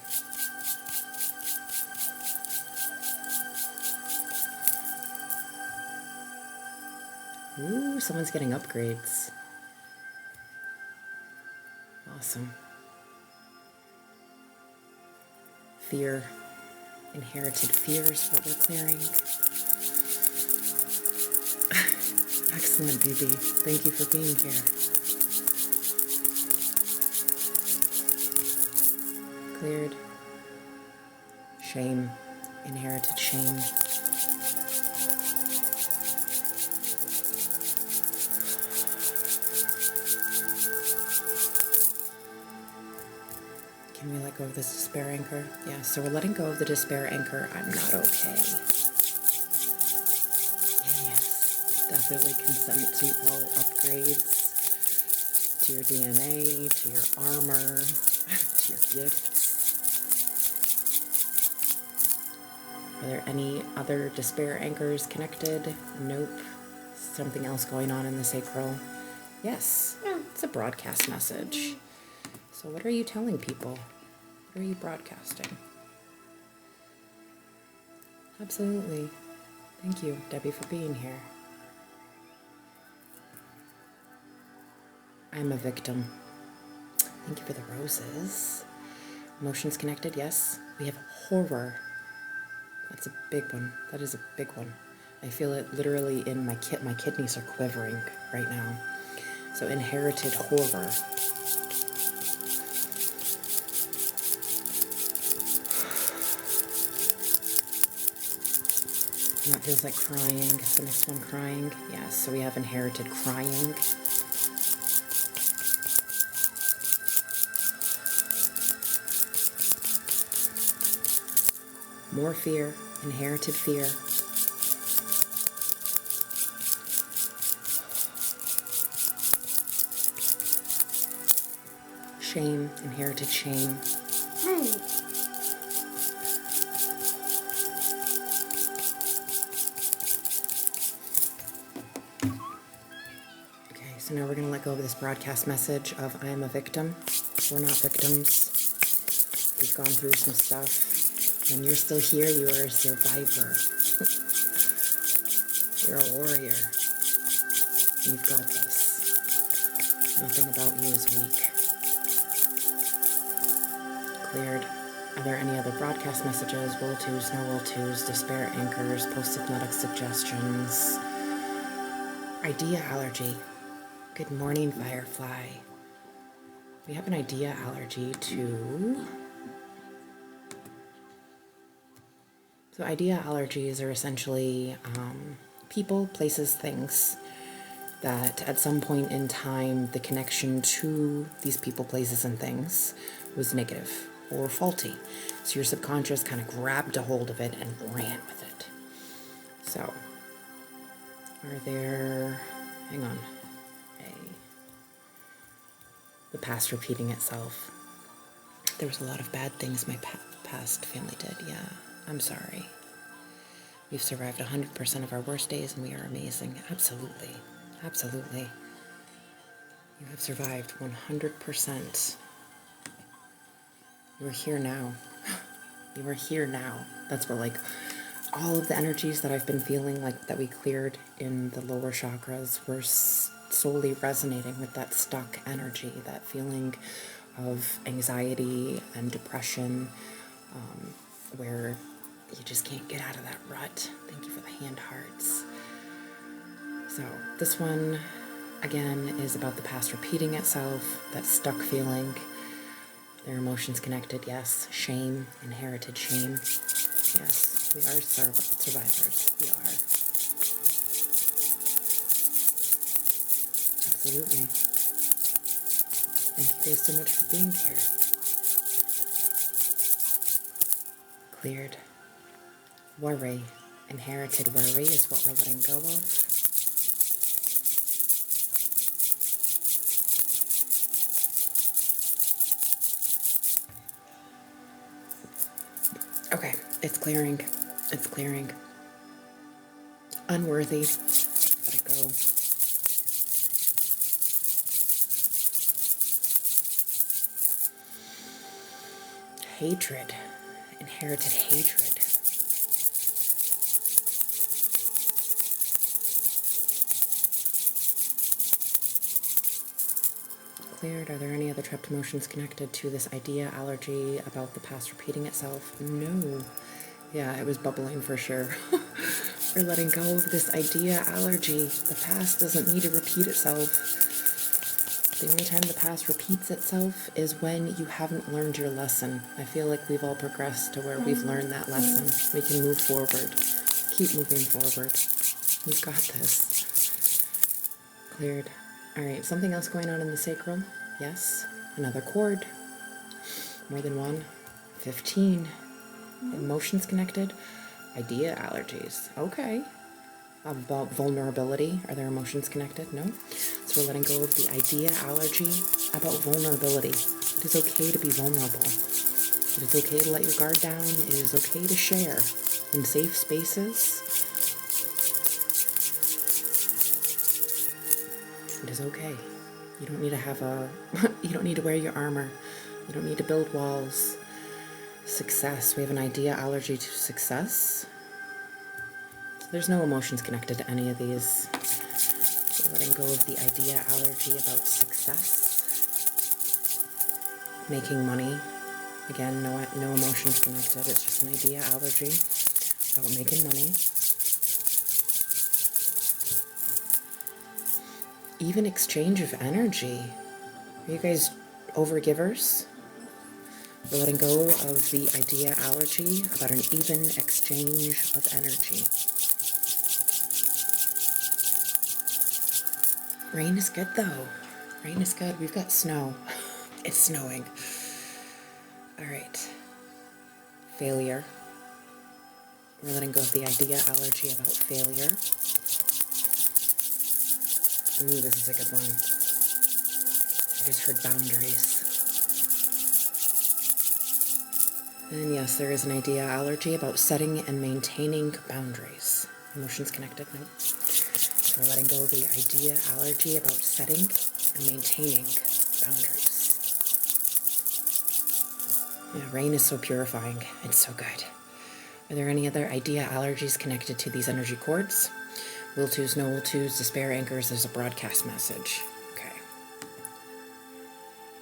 Ooh, someone's getting upgrades. Awesome. Fear. Inherited fear is what we're clearing. Excellent, BB. Thank you for being here. Cleared. Shame. Inherited shame. Can we let go of this despair anchor? Yeah, so we're letting go of the despair anchor. I'm not okay. Yes, definitely consent to all upgrades to your DNA, to your armor, to your gifts. Are there any other despair anchors connected? Nope. Something else going on in the sacral? Yes, it's a broadcast message. So what are you telling people? What are you broadcasting? Absolutely. Thank you, Debbie, for being here. I'm a victim. Thank you for the roses. Emotions connected, yes. We have horror. That's a big one. That is a big one. I feel it literally in my kidneys are quivering right now. So inherited horror. And that feels like crying. Is the next one crying? Yes, so we have inherited crying. More fear, inherited fear. Shame, inherited shame. Okay, so now we're going to let go of this broadcast message of I am a victim. We're not victims. We've gone through some stuff. And you're still here, you are a survivor. You're a warrior. You've got this. Nothing about you is weak. Cleared. Are there any other broadcast messages? Will tos, no will tos, despair anchors, post-hypnotic suggestions. Idea allergy. Good morning, Firefly. We have an idea allergy to... So idea allergies are essentially people, places, things that at some point in time, the connection to these people, places, and things was negative or faulty. So your subconscious kind of grabbed a hold of it and ran with it. So, are there, hang on, the past repeating itself. There was a lot of bad things my past family did, yeah. I'm sorry. We've survived 100% of our worst days and we are amazing. Absolutely. Absolutely. You have survived 100%. You are here now. You are here now. That's what, like, all of the energies that I've been feeling, like, that we cleared in the lower chakras were solely resonating with that stuck energy, that feeling of anxiety and depression, where you just can't get out of that rut. Thank you for the hand hearts. So this one, again, is about the past repeating itself, that stuck feeling. Their emotions connected, yes. Shame, inherited shame. Yes, we are survivors. We are. Absolutely. Thank you guys so much for being here. Cleared. Worry. Inherited worry is what we're letting go of. Okay, it's clearing. It's clearing. Unworthy. Let it go. Hatred. Inherited hatred. Cleared. Are there any other trapped emotions connected to this idea allergy about the past repeating itself? No. Yeah, it was bubbling for sure. We're letting go of this idea allergy. The past doesn't need to repeat itself. The only time the past repeats itself is when you haven't learned your lesson. I feel like we've all progressed to where we've learned that lesson. We can move forward. Keep moving forward. We've got this. Cleared. All right, something else going on in the sacral? Yes. Another cord. More than one. 15. Emotions connected. Idea allergies. Okay. About vulnerability. Are there emotions connected? No. So we're letting go of the idea allergy about vulnerability. It is okay to be vulnerable. It is okay to let your guard down. It is okay to share in safe spaces. It is okay. You don't need to have you don't need to wear your armor. You don't need to build walls. Success. We have an idea allergy to success. So there's no emotions connected to any of these. Letting go of the idea allergy about success, making money. Again, no emotions connected. It's just an idea allergy about making money. Even exchange of energy. Are you guys overgivers? We're letting go of the idea allergy about an even exchange of energy. Rain is good though. Rain is good. We've got snow. It's snowing. All right. Failure. We're letting go of the idea allergy about failure. Ooh, this is a good one. I just heard boundaries. And yes, there is an idea allergy about setting and maintaining boundaries. Emotions connected? Nope. So we're letting go of the idea allergy about setting and maintaining boundaries. Yeah, rain is so purifying. It's so good. Are there any other idea allergies connected to these energy cords? Will twos, no will twos, despair anchors, there's a broadcast message. Okay.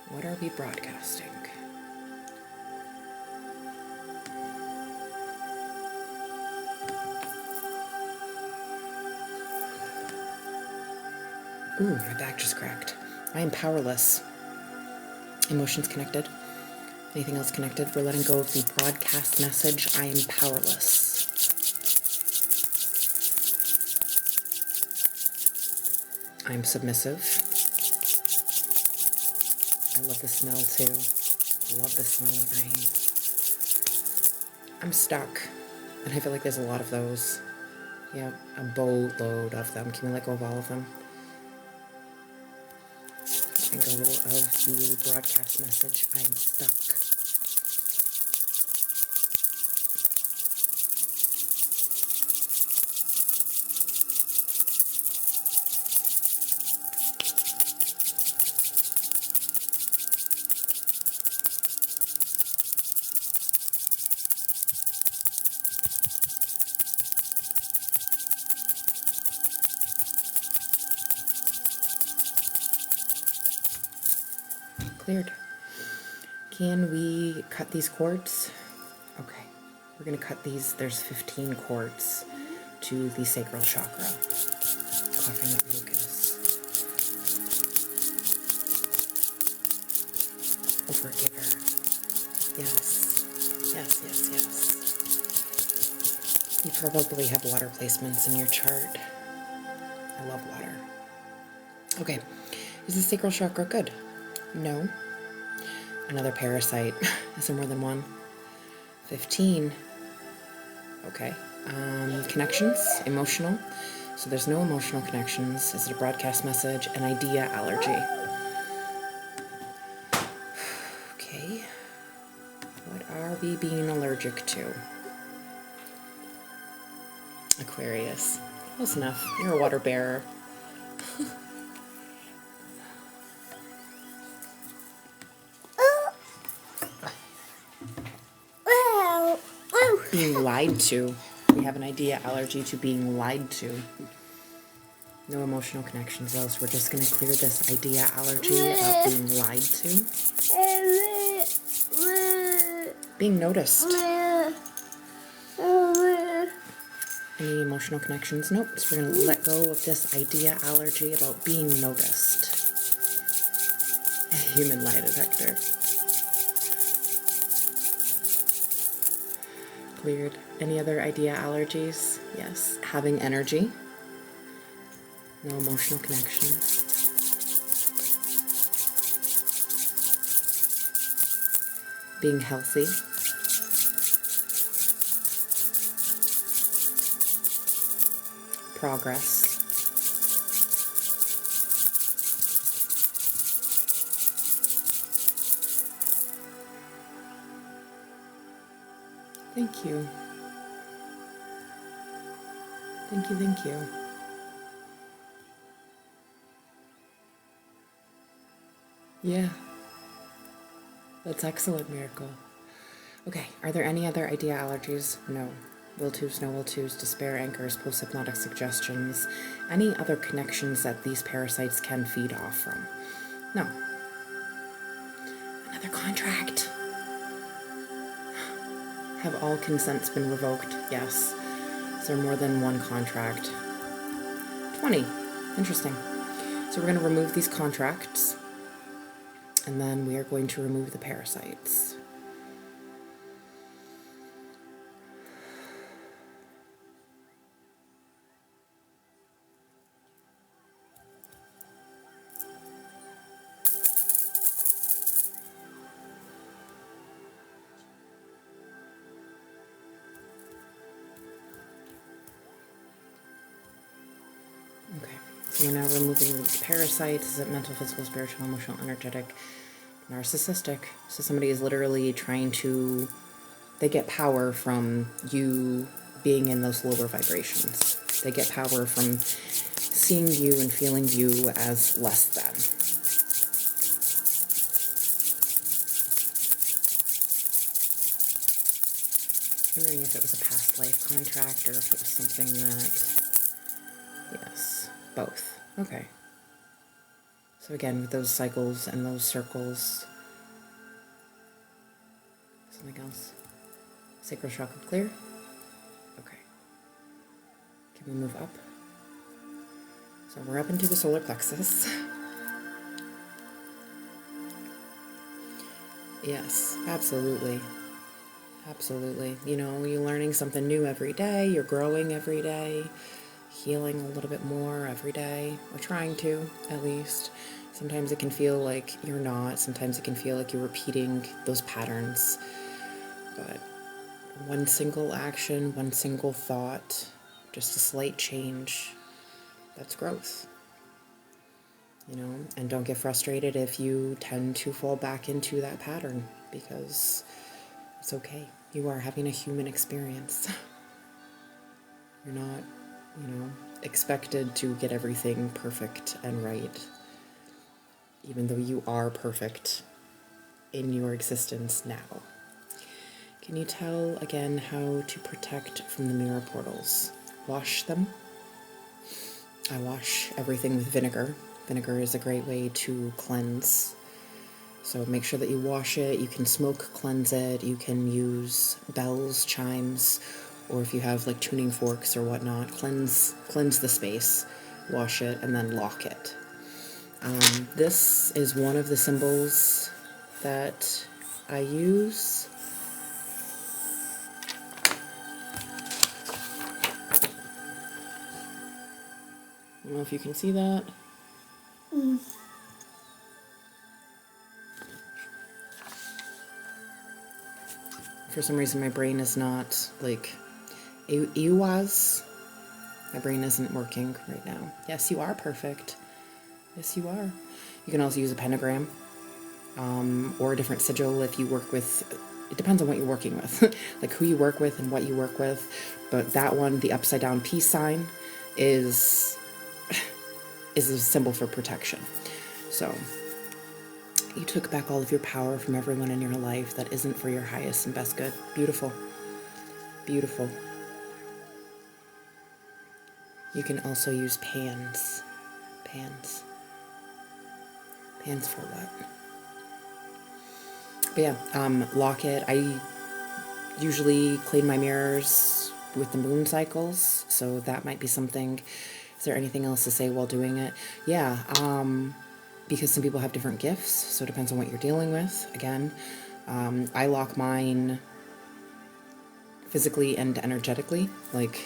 What are we broadcasting? Ooh, my back just cracked. I am powerless. Emotions connected. Anything else connected? We're letting go of the broadcast message. I am powerless. I'm submissive. I love the smell too. Love the smell of rain. I'm stuck. And I feel like there's a lot of those. Yeah, a boatload of them. Can we let go of all of them? And go of the broadcast message. I'm stuck. Cleared. Can we cut these cords? Okay, we're gonna cut these. There's 15 cords to the sacral chakra. Coughing up mucus. Overgiver. Yes. Yes, yes, yes. You probably have water placements in your chart. I love water. Okay, is the sacral chakra good? No. Another parasite. Is there more than one? 15. Okay. Connections, emotional. So there's no emotional connections. Is it a broadcast message? An idea allergy. Okay. What are we being allergic to? Aquarius. Close enough. You're a water bearer. Being lied to. We have an idea allergy to being lied to. No emotional connections though, so we're just going to clear this idea allergy about being lied to. Being noticed. Any emotional connections? Nope. So we're going to let go of this idea allergy about being noticed. A human lie detector. Cleared. Any other idea allergies? Yes. Having energy. No emotional connections. Being healthy. Progress. Thank you. Thank you, thank you. Yeah. That's excellent, Miracle. Okay, are there any other idea allergies? No. will tos, no will tos, despair, anchors, post-hypnotic suggestions, any other connections that these parasites can feed off from. No. Another contract. Have all consents been revoked? Yes. Is there more than one contract? 20. Interesting. So we're going to remove these contracts, and then we are going to remove the parasites. Okay, so we're now removing these parasites. Is it mental, physical, spiritual, emotional, energetic, narcissistic? So somebody is literally trying to, they get power from you being in those lower vibrations. They get power from seeing you and feeling you as less than. Wondering if it was a past life contract or if it was something that, yes, both. Okay. So again, with those cycles and those circles, something else. Sacral chakra clear? Okay. Can we move up? So we're up into the solar plexus. Yes, absolutely. Absolutely. You know, you're learning something new every day. You're growing every day. Healing a little bit more every day. Or trying to, at least. Sometimes it can feel like you're not. Sometimes it can feel like you're repeating those patterns. But one single action, one single thought, just a slight change, that's growth. You know, and don't get frustrated if you tend to fall back into that pattern, because it's okay. You are having a human experience. You're not, you know, expected to get everything perfect and right, even though you are perfect in your existence now. Can you tell again how to protect from the mirror portals? Wash them. I wash everything with vinegar. Vinegar is a great way to cleanse. So make sure that you wash it. You can smoke cleanse it. You can use bells, chimes, or if you have like tuning forks or whatnot, cleanse the space, wash it, and then lock it. This is one of the symbols that I use. I don't know if you can see that. For some reason, my brain is not like you was. My brain isn't working right now. Yes, you are perfect. Yes, you are. You can also use a pentagram or a different sigil if you work with. It depends on what you're working with, like who you work with and what you work with. But that one, the upside down peace sign, is a symbol for protection. So you took back all of your power from everyone in your life that isn't for your highest and best good. Beautiful. Beautiful. You can also use pans. Pans. Pans for what? But yeah, lock it. I usually clean my mirrors with the moon cycles, so that might be something. Is there anything else to say while doing it? Yeah, because some people have different gifts, so it depends on what you're dealing with. Again, I lock mine physically and energetically, like,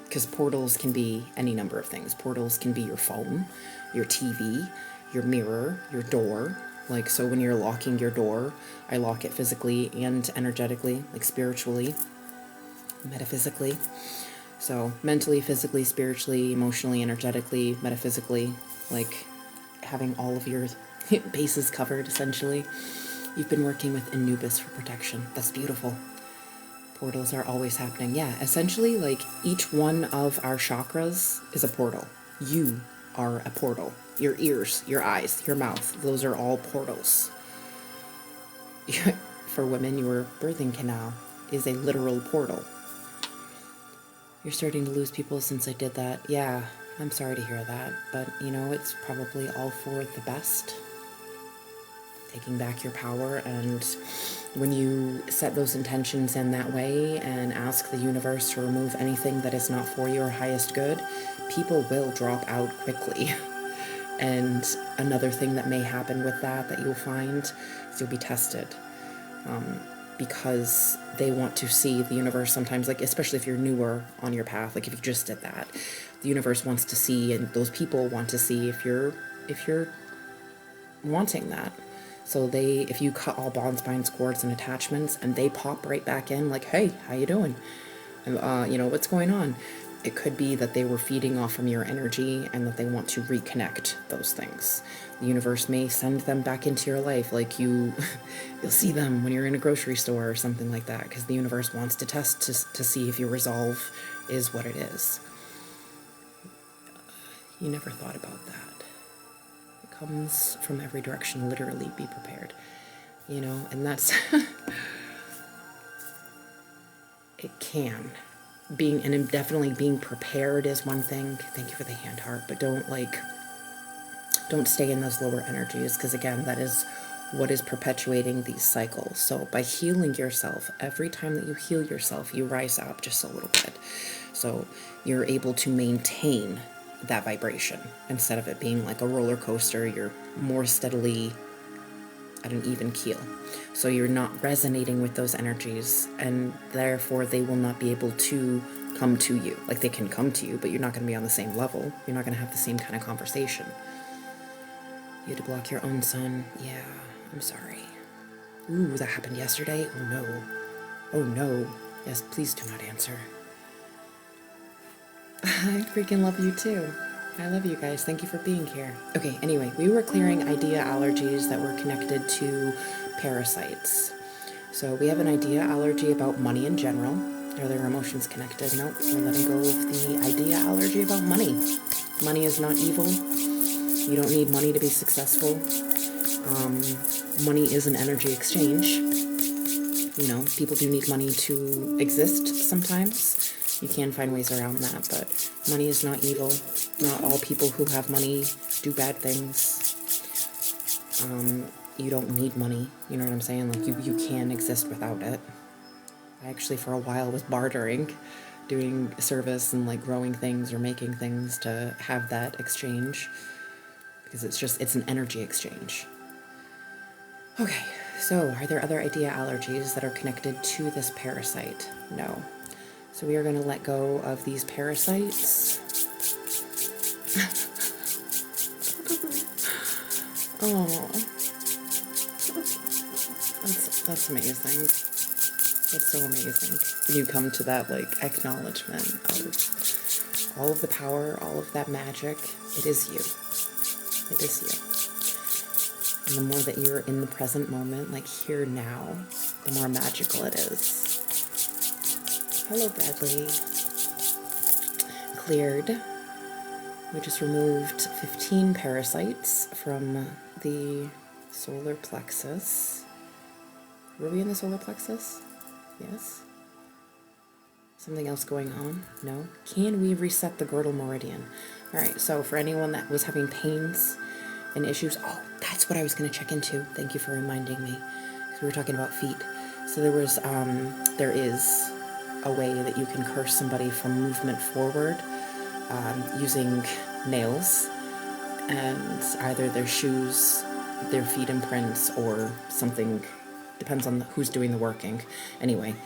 because portals can be any number of things. Portals can be your phone, your TV, your mirror, your door. Like, so when you're locking your door, I lock it physically and energetically, like spiritually, metaphysically. So mentally, physically, spiritually, emotionally, energetically, metaphysically, like having all of your bases covered, essentially. You've been working with Anubis for protection. That's beautiful. Portals are always happening. Yeah, essentially, like, each one of our chakras is a portal. You are a portal. Your ears, your eyes, your mouth, those are all portals. For women, your birthing canal is a literal portal. You're starting to lose people since I did that. Yeah, I'm sorry to hear that, but you know, it's probably all for the best. Taking back your power, and when you set those intentions in that way and ask the universe to remove anything that is not for your highest good, people will drop out quickly. And another thing that may happen with that you'll find is you'll be tested. Because they want to see the universe sometimes, like especially if you're newer on your path, like if you just did that, the universe wants to see, and those people want to see if you're wanting that. So if you cut all bonds, binds, cords, and attachments, and they pop right back in, like, hey, how you doing? You know, what's going on? It could be that they were feeding off from your energy and that they want to reconnect those things. The universe may send them back into your life, like you'll see them when you're in a grocery store or something like that, because the universe wants to test to see if your resolve is what it is. You never thought about that. It comes from every direction, literally. Be prepared. You know, and that's it can. Definitely being prepared is one thing. Thank you for the hand heart, but don't stay in those lower energies, because again, that is what is perpetuating these cycles. So by healing yourself, every time that you heal yourself, you rise up just a little bit. So you're able to maintain that vibration instead of it being like a roller coaster. You're more steadily at an even keel. So you're not resonating with those energies, and therefore they will not be able to come to you. Like, they can come to you, but you're not going to be on the same level. You're not going to have the same kind of conversation. You had to block your own son. Yeah, I'm sorry. Ooh, that happened yesterday? Oh no. Oh no. Yes, please do not answer. I freaking love you too. I love you guys. Thank you for being here. Okay, anyway, we were clearing idea allergies that were connected to parasites. So we have an idea allergy about money in general. Are there emotions connected? Nope, we're letting go of the idea allergy about money. Money is not evil. You don't need money to be successful. Money is an energy exchange. You know, people do need money to exist sometimes. You can find ways around that, but money is not evil. Not all people who have money do bad things. You don't need money. You know what I'm saying? Like, you can exist without it. I actually, for a while, was bartering, doing service and, like, growing things or making things to have that exchange. Because it's an energy exchange. Okay, so are there other idea allergies that are connected to this parasite? No. So we are going to let go of these parasites. Oh, that's amazing. That's so amazing. You come to that, like, acknowledgement of all of the power, all of that magic. It is you. It is you. And the more that you're in the present moment, like here now, the more magical it is. Hello, Bradley. Cleared. We just removed 15 parasites from the solar plexus. Were we in the solar plexus? Yes. Something else going on? No. Can we reset the girdle meridian? All right, so for anyone that was having pains and issues, oh, that's what I was going to check into. Thank you for reminding me, because we were talking about feet. So there is a way that you can curse somebody from movement forward using nails and either their shoes, their feet imprints, or something. Depends on who's doing the working. Anyway,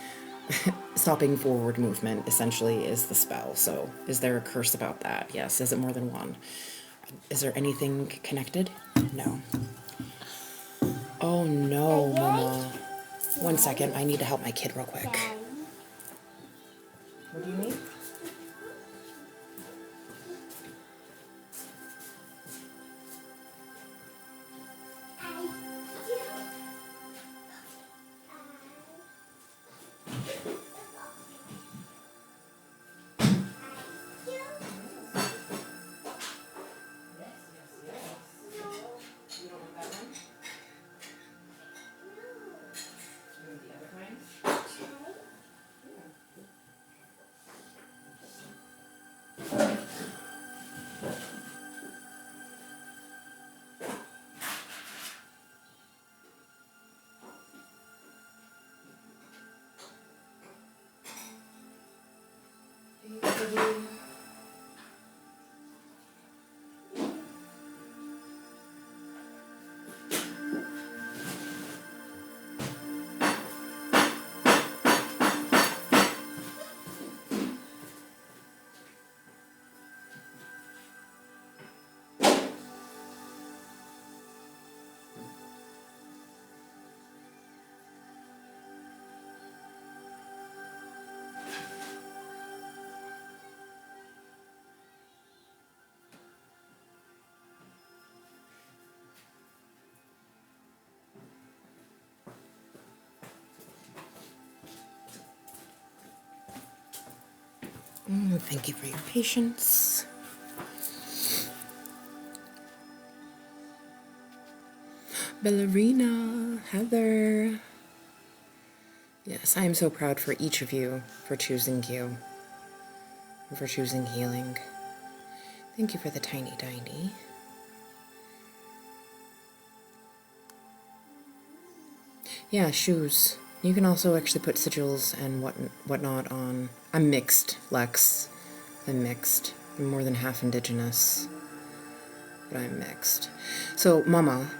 stopping forward movement essentially is the spell. So is there a curse about that? Yes. Is it more than one? Is there anything connected? No. Oh no, Mama. 1 second, I need to help my kid real quick. What do you need? Thank you for your patience. Ballerina, Heather. Yes, I am so proud for each of you for choosing you, for choosing healing. Thank you for the tiny tiny. Yeah, shoes. You can also actually put sigils and whatnot on. I'm mixed, Lex. I'm mixed. I'm more than half indigenous, but I'm mixed. So, Mama,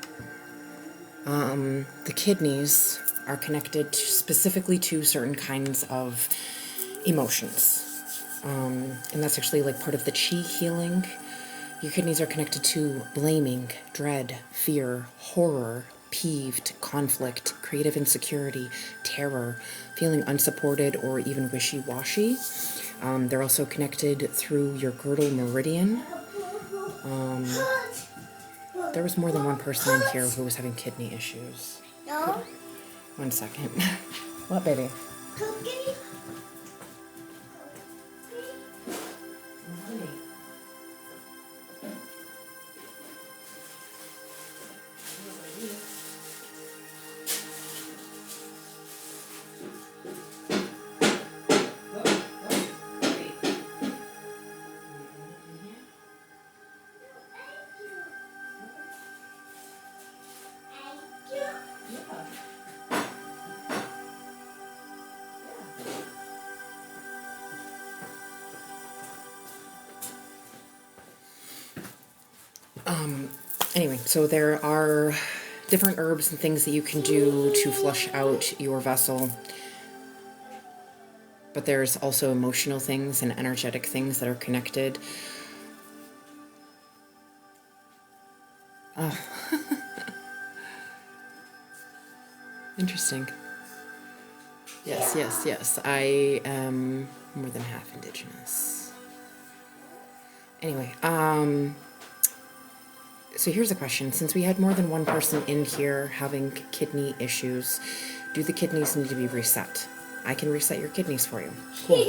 the kidneys are connected specifically to certain kinds of emotions. And that's actually like part of the chi healing. Your kidneys are connected to blaming, dread, fear, horror, peeved, conflict, creative insecurity, terror, feeling unsupported or even wishy-washy. They're also connected through your girdle meridian. There was more than one person in here who was having kidney issues. No. 1 second. What, baby? Cookie. Anyway, so there are different herbs and things that you can do to flush out your vessel. But there's also emotional things and energetic things that are connected. Oh. Interesting. Yes, yes, yes. I am more than half indigenous. Anyway, so here's a question. Since we had more than one person in here having kidney issues, do the kidneys need to be reset? I can reset your kidneys for you. Cool.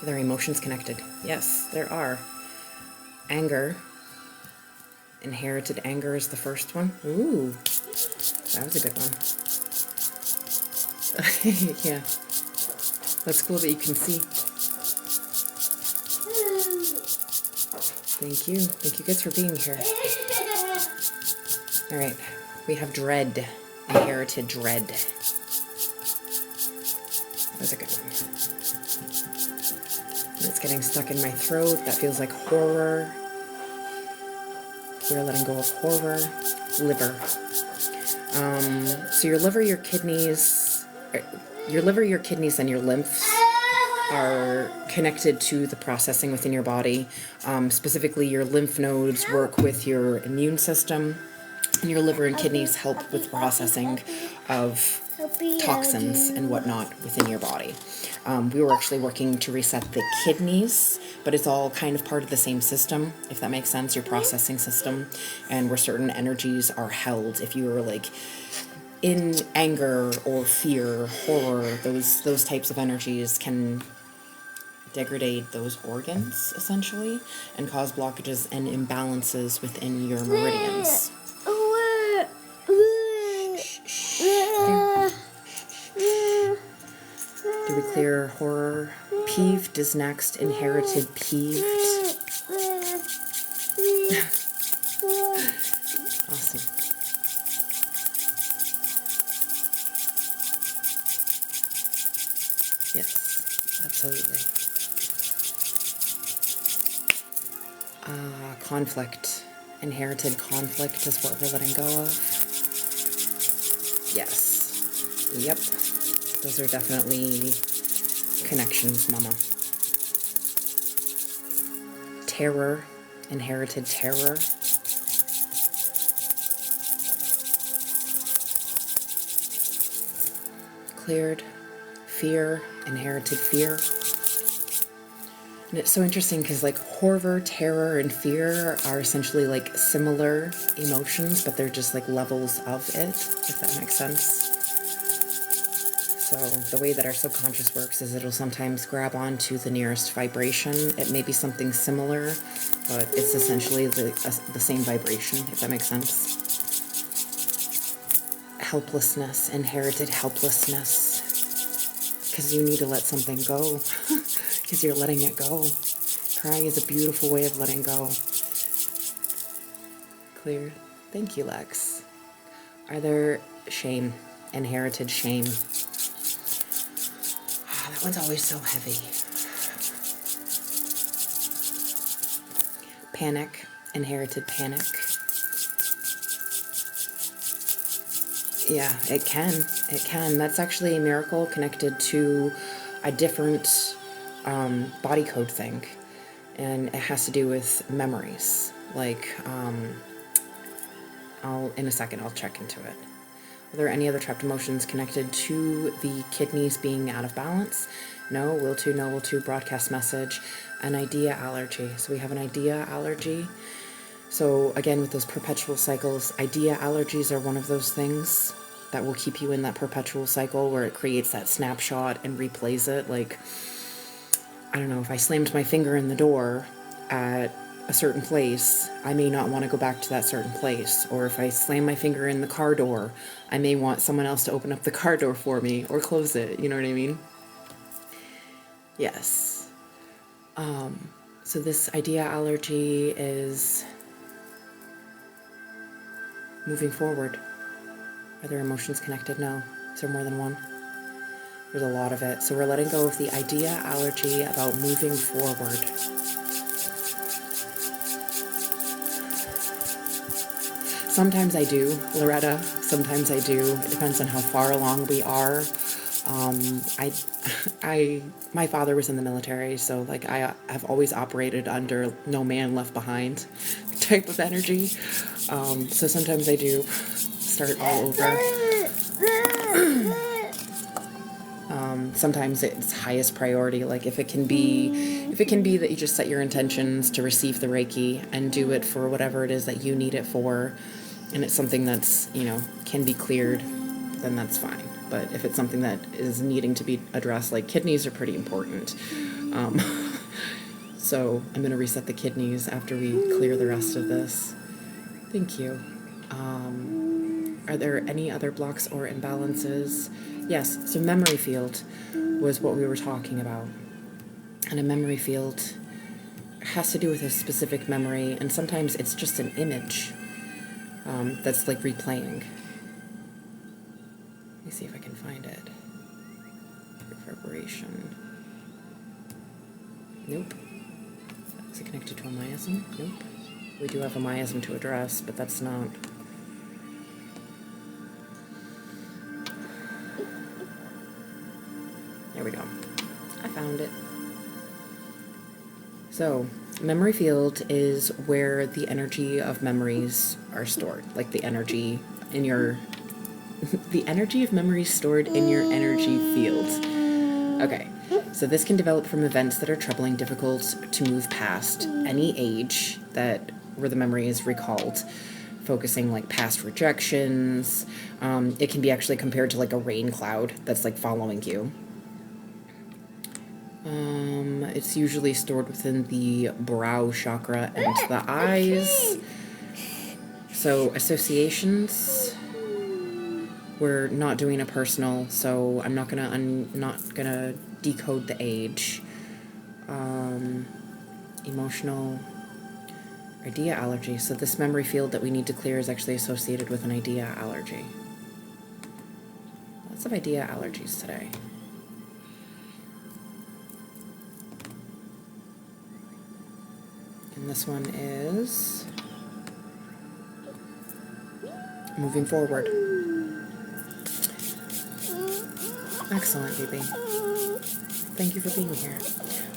Are there emotions connected? Yes, there are. Anger. Inherited anger is the first one. Ooh, that was a good one. Yeah. That's cool that you can see. Thank you. Thank you guys for being here. All right. We have dread. Inherited dread. That was a good one. It's getting stuck in my throat. That feels like horror. We're letting go of horror. Liver. So your liver, your kidneys, and your lymphs are connected to the processing within your body. Specifically, your lymph nodes work with your immune system, and your liver and kidneys help with processing of toxins and whatnot within your body. We were actually working to reset the kidneys, but it's all kind of part of the same system, if that makes sense, your processing system, and where certain energies are held. If you were like in anger or fear, horror, those types of energies can degrade those organs, essentially, and cause blockages and imbalances within your meridians. Do we clear horror? Peeved is next. Inherited peeved. Awesome. Yes, absolutely. Conflict. Inherited conflict is what we're letting go of. Yes. Yep. Those are definitely connections, Mama. Terror. Inherited terror. Cleared. Fear. Inherited fear. And it's so interesting because like horror, terror, and fear are essentially like similar emotions, but they're just like levels of it, if that makes sense. So So the way that our subconscious works is it'll sometimes grab onto the nearest vibration. It may be something similar, but it's essentially the same vibration, if that makes sense. Helplessness, inherited helplessness, because you need to let something go, because you're letting it go. Crying is a beautiful way of letting go. Clear. Thank you, Lex. Are there shame, inherited shame? That one's always so heavy. Panic, inherited panic. Yeah, it can. It can. That's actually a miracle connected to a different body code thing. And it has to do with memories. Like, in a second, I'll check into it. Are there any other trapped emotions connected to the kidneys being out of balance? No, will to, broadcast message, an idea allergy. So we have an idea allergy. So again, with those perpetual cycles, idea allergies are one of those things that will keep you in that perpetual cycle where it creates that snapshot and replays it. Like, I don't know, if I slammed my finger in the door at a certain place, I may not want to go back to that certain place. Or if I slam my finger in the car door, I may want someone else to open up the car door for me or close it. You know what I mean? Yes. So this idea allergy is moving forward. Are there emotions connected? No. Is there more than one? There's a lot of it. So we're letting go of the idea allergy about moving forward. Sometimes I do, Loretta. Sometimes I do. It depends on how far along we are. My father was in the military, so like I have always operated under no man left behind type of energy. So sometimes I do start all over. Sometimes it's highest priority. Like if it can be that you just set your intentions to receive the Reiki and do it for whatever it is that you need it for, and it's something that's, can be cleared, then that's fine. But if it's something that is needing to be addressed, like kidneys are pretty important. So I'm going to reset the kidneys after we clear the rest of this. Thank you. Are there any other blocks or imbalances? Yes, so memory field was what we were talking about. And a memory field has to do with a specific memory, and sometimes it's just an image that's like replaying. Let me see if I can find it. Reverberation. Nope. Is it connected to a miasm? Nope. We do have a miasm to address, but that's not... There we go. I found it. So, memory field is where the energy of memories are stored. Like the energy in your... the energy of memories stored in your energy field. Okay. So this can develop from events that are troubling, difficult to move past, any age that where the memory is recalled, focusing like past rejections. It can be actually compared to like a rain cloud that's like following you. It's usually stored within the brow chakra and the eyes. So associations, we're not doing a personal, so I'm not gonna decode the age. Emotional idea allergy. So this memory field that we need to clear is actually associated with an idea allergy. Lots of idea allergies today. And this one is moving forward. Excellent, baby. Thank you for being here.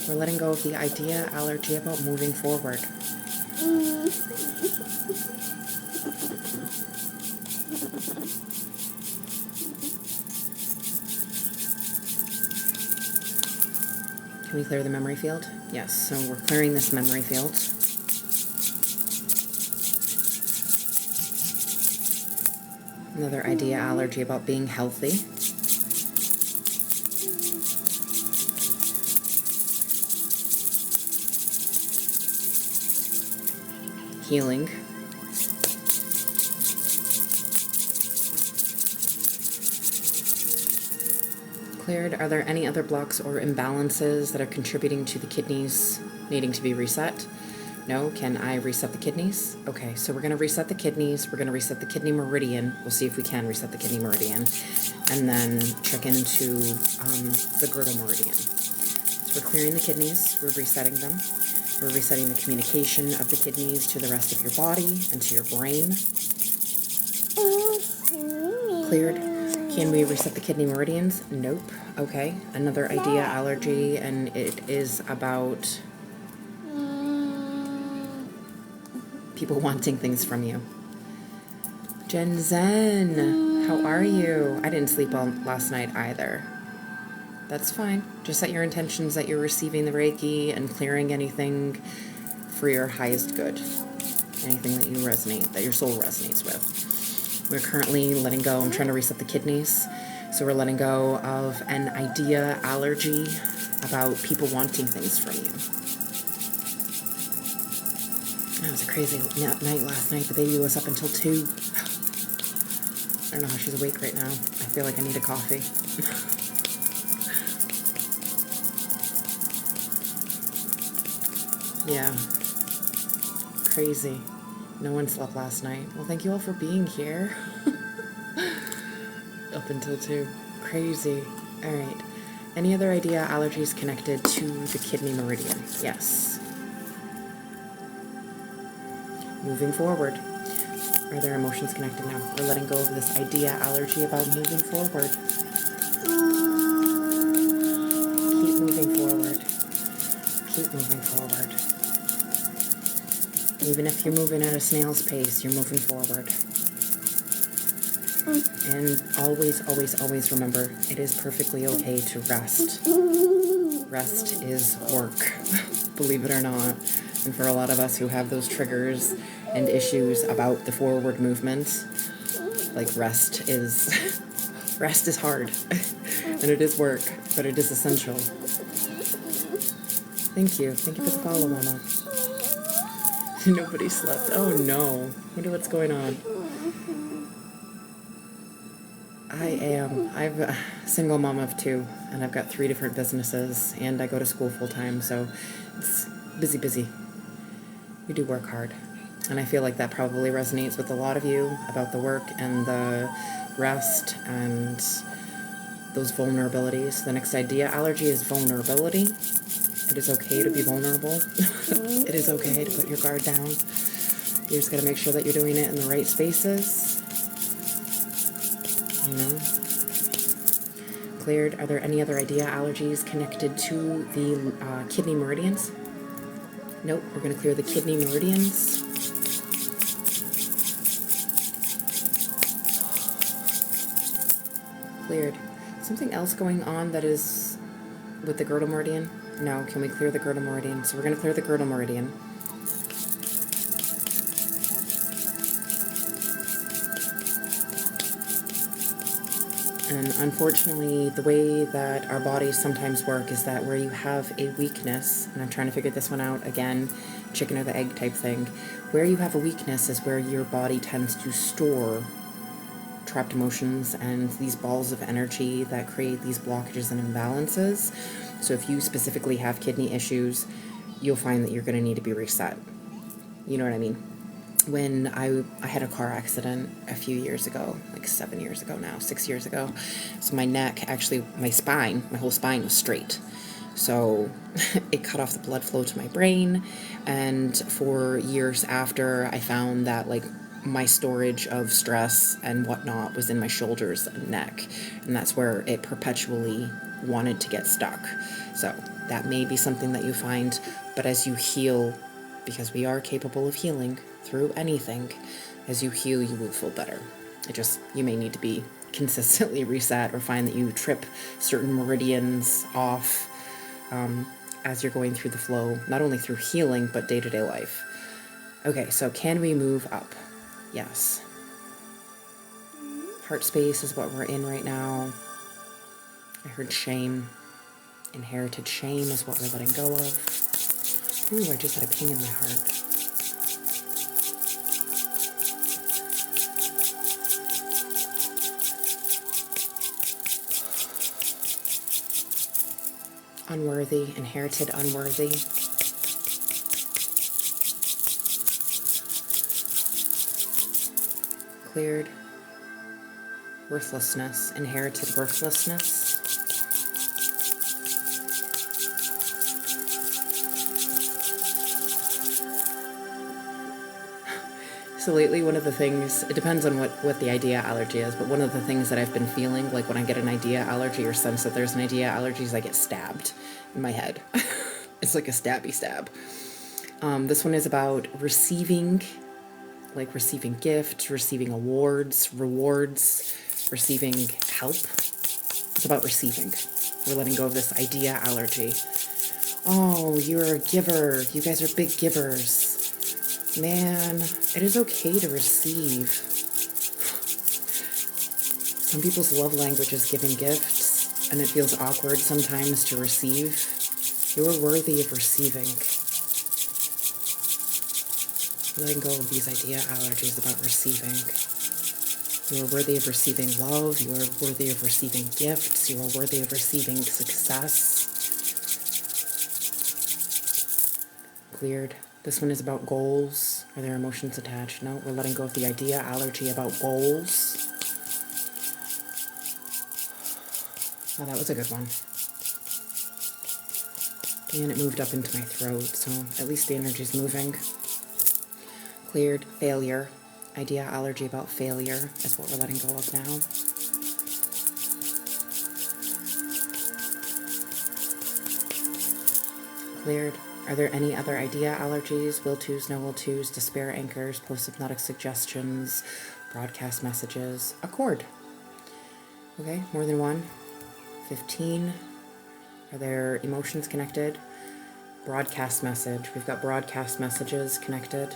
We're letting go of the idea allergy about moving forward. Can we clear the memory field? Yes, so we're clearing this memory field. Another idea allergy about being healthy. healing. Cleared. Are there any other blocks or imbalances that are contributing to the kidneys needing to be reset? No? Can I reset the kidneys? Okay, so we're going to reset the kidneys. We're going to reset the kidney meridian. We'll see if we can reset the kidney meridian. And then check into the girdle meridian. So we're clearing the kidneys. We're resetting them. We're resetting the communication of the kidneys to the rest of your body and to your brain. Cleared. Can we reset the kidney meridians? Nope. Okay. Another idea, allergy, and it is about people wanting things from you. Jen Zen, how are you? I didn't sleep well last night either. That's fine. Just set your intentions that you're receiving the Reiki and clearing anything for your highest good. Anything that you resonate, that your soul resonates with. We're currently letting go. I'm trying to reset the kidneys. So we're letting go of an idea, allergy about people wanting things from you. That was a crazy night last night. The baby was up until 2. I don't know how she's awake right now. I feel like I need a coffee. Yeah. Crazy. No one slept last night. Well, thank you all for being here. Up until 2. Crazy. All right. Any other idea, allergies connected to the kidney meridian? Yes. Moving forward. Are there emotions connected now? We're letting go of this idea, allergy about moving forward. Keep moving forward. Keep moving forward. Even if you're moving at a snail's pace, you're moving forward. And always, always, always remember, it is perfectly okay to rest. Rest is work, believe it or not. And for a lot of us who have those triggers and issues about the forward movement, like rest is hard. And it is work, but it is essential. Thank you. Thank you for the follow, Mama. Nobody slept. Oh no. Wonder what's going on. I'm a single mom of 2, and I've got 3 different businesses, and I go to school full time, so it's busy. We do work hard. And I feel like that probably resonates with a lot of you about the work and the rest and those vulnerabilities. The next idea, allergy, is vulnerability. It is okay to be vulnerable. It is okay to put your guard down. You just got to make sure that you're doing it in the right spaces. You know? Cleared. Are there any other idea, allergies connected to the kidney meridians? Nope. We're going to clear the kidney meridians. Cleared. Something else going on that is with the girdle meridian? No. Can we clear the girdle meridian? So we're going to clear the girdle meridian. And unfortunately, the way that our bodies sometimes work is that where you have a weakness, and I'm trying to figure this one out again, chicken or the egg type thing, where you have a weakness is where your body tends to store trapped emotions and these balls of energy that create these blockages and imbalances. So if you specifically have kidney issues, you'll find that you're going to need to be reset. You know what I mean? When I had a car accident a few years ago, like 7 years ago now, 6 years ago. So my neck, actually my spine, my whole spine was straight. So it cut off the blood flow to my brain. And for years after, I found that like my storage of stress and whatnot was in my shoulders and neck. And that's where it perpetually wanted to get stuck. So that may be something that you find, but as you heal, because we are capable of healing through anything, as you heal, you will feel better. You may need to be consistently reset or find that you trip certain meridians off as you're going through the flow, not only through healing, but day-to-day life. Okay, so can we move up? Yes. Heart space is what we're in right now. I heard shame. Inherited shame is what we're letting go of. Ooh, I just had a ping in my heart. unworthy, inherited unworthy. Cleared. Worthlessness, inherited worthlessness. So lately, one of the things, it depends on what the idea allergy is, but one of the things that I've been feeling, like when I get an idea allergy or sense that there's an idea allergy, is I get stabbed in my head. It's like a stabby stab. This one is about receiving, like receiving gifts, receiving awards, rewards, receiving help. It's about receiving. We're letting go of this idea allergy. Oh, you're a giver. You guys are big givers. Man, it is okay to receive. Some people's love language is giving gifts, and it feels awkward sometimes to receive. You are worthy of receiving. Letting go of these idea allergies about receiving. You are worthy of receiving love. You are worthy of receiving gifts. You are worthy of receiving success. Cleared. This one is about goals. Are there emotions attached? No, we're letting go of the idea allergy about goals. Oh, that was a good one. And it moved up into my throat, so at least the energy's moving. Cleared. Failure. Idea allergy about failure is what we're letting go of now. Cleared. Are there any other idea allergies? Will tos, no will tos, despair anchors, post-hypnotic suggestions, broadcast messages, a cord. Okay, more than one. 15. Are there emotions connected? Broadcast message. We've got broadcast messages connected.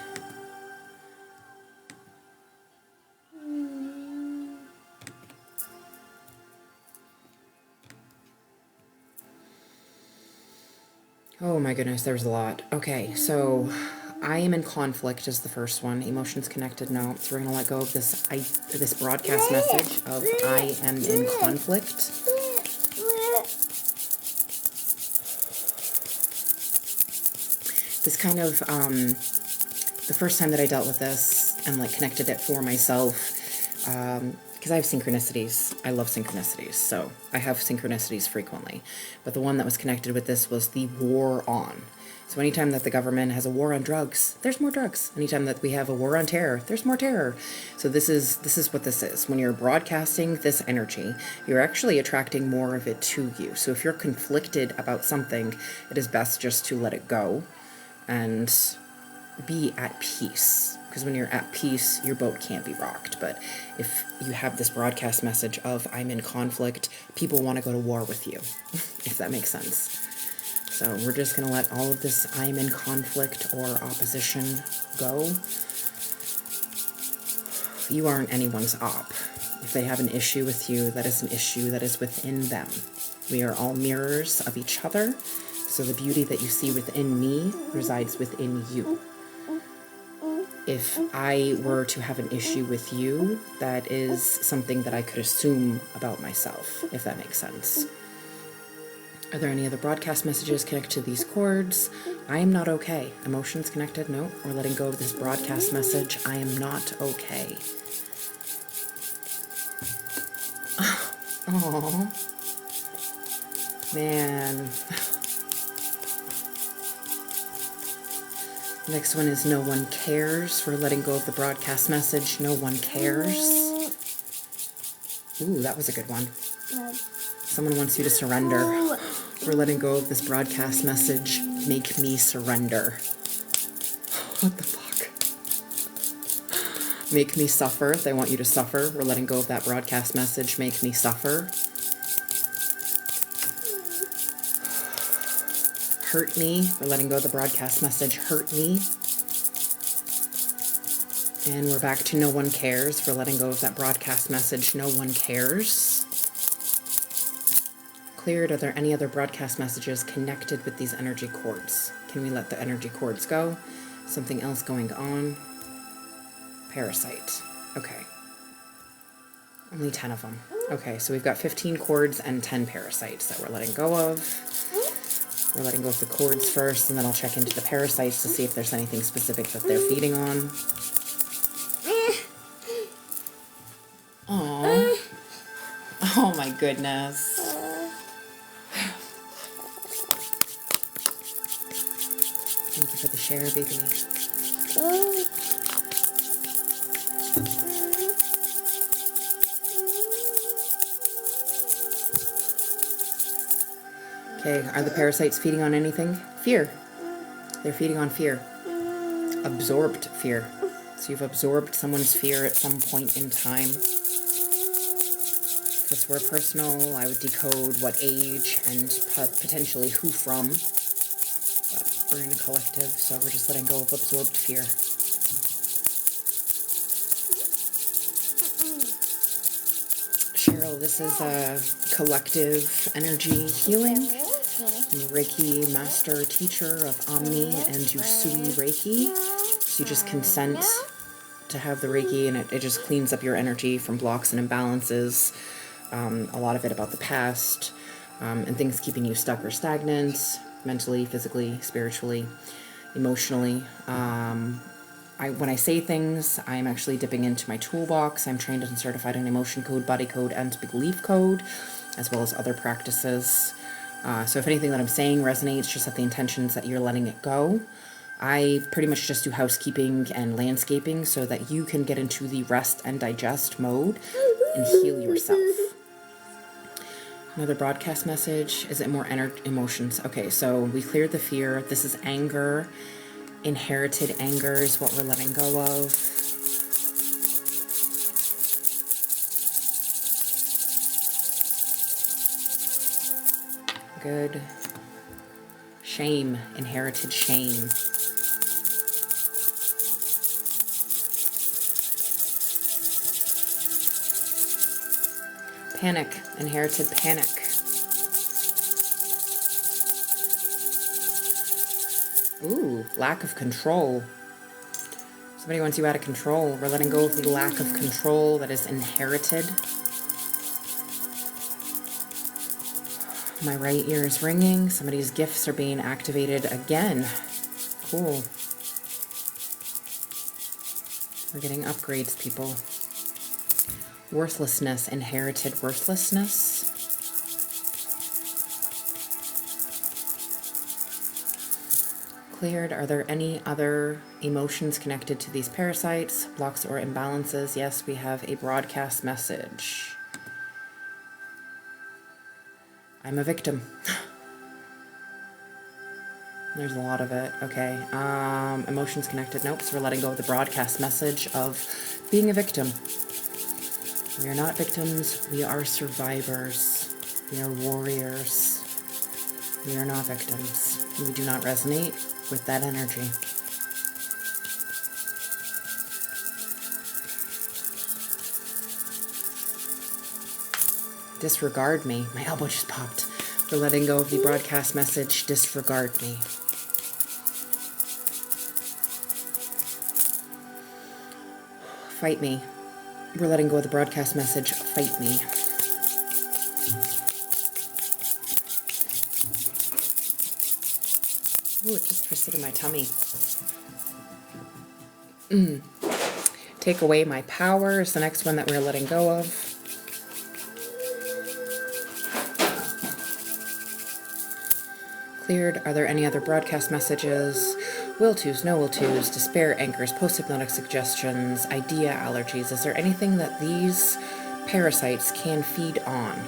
Oh my goodness, there's a lot. Okay, so I am in conflict is the first one. Emotions connected, no. So we're going to let go of this broadcast message of I am in conflict. This kind of, the first time that I dealt with this and like connected it for myself, because I have synchronicities. I love synchronicities, so I have synchronicities frequently. But the one that was connected with this was the war on. So anytime that the government has a war on drugs, there's more drugs. Anytime that we have a war on terror, there's more terror. So this is what this is. When you're broadcasting this energy, you're actually attracting more of it to you. So if you're conflicted about something, it is best just to let it go and be at peace. Because when you're at peace, your boat can't be rocked. But if you have this broadcast message of I'm in conflict, people want to go to war with you, if that makes sense. So we're just going to let all of this I'm in conflict or opposition go. You aren't anyone's op. If they have an issue with you, that is an issue that is within them. We are all mirrors of each other. So the beauty that you see within me resides within you. If I were to have an issue with you, that is something that I could assume about myself, if that makes sense. Are there any other broadcast messages connected to these cords? I am not okay. Emotions connected? No. We're letting go of this broadcast message. I am not okay. Oh, man. Next one is no one cares. We're letting go of the broadcast message. No one cares. Ooh, that was a good one. Someone wants you to surrender. We're letting go of this broadcast message. Make me surrender. What the fuck? Make me suffer. They want you to suffer. We're letting go of that broadcast message. Make me suffer. Hurt me. We're letting go of the broadcast message. Hurt me. And we're back to no one cares. We're letting go of that broadcast message. No one cares. Cleared. Are there any other broadcast messages connected with these energy cords? Can we let the energy cords go? Something else going on? Parasite. Okay. Only 10 of them. Okay, so we've got 15 cords and 10 parasites that we're letting go of. We're letting go of the cords first, and then I'll check into the parasites to see if there's anything specific that they're feeding on. Aww. Oh my goodness. Thank you for the share, baby. Okay, are the parasites feeding on anything? Fear. They're feeding on fear. Absorbed fear. So you've absorbed someone's fear at some point in time. If this were personal, I would decode what age and potentially who from. But we're in a collective, so we're just letting go of absorbed fear. Cheryl, this is a collective energy healing. I'm a Reiki master teacher of Omni and Usui Reiki. So you just consent to have the Reiki, and it just cleans up your energy from blocks and imbalances. A lot of it about the past, and things keeping you stuck or stagnant, mentally, physically, spiritually, emotionally. When I say things, I'm actually dipping into my toolbox. I'm trained and certified in emotion code, body code, and belief code, as well as other practices. So if anything that I'm saying resonates, just set the intentions that you're letting it go. I pretty much just do housekeeping and landscaping so that you can get into the rest and digest mode and heal yourself. Another broadcast message. Is it more emotions? Okay, so we cleared the fear. This is anger. Inherited anger is what we're letting go of. Good. Shame. Inherited shame. Panic. Inherited panic. Ooh, lack of control. Somebody wants you out of control. We're letting go of the lack of control that is inherited. My right ear is ringing. Somebody's gifts are being activated again. Cool. We're getting upgrades, people. Worthlessness, inherited worthlessness. Cleared. Are there any other emotions connected to these parasites, blocks or imbalances? Yes, we have a broadcast message. I'm a victim. There's a lot of it. Okay. Emotions connected. Nope. So we're letting go of the broadcast message of being a victim. We are not victims. We are survivors. We are warriors. We are not victims. We do not resonate with that energy. Disregard me. My elbow just popped. We're letting go of the broadcast message, disregard me. Fight me. We're letting go of the broadcast message, fight me. Ooh, it just twisted in my tummy. Take away my power is the next one that we're letting go of. Cleared. Are there any other broadcast messages? Will tos, no will tos, despair, anchors, post-hypnotic suggestions, idea allergies. Is there anything that these parasites can feed on?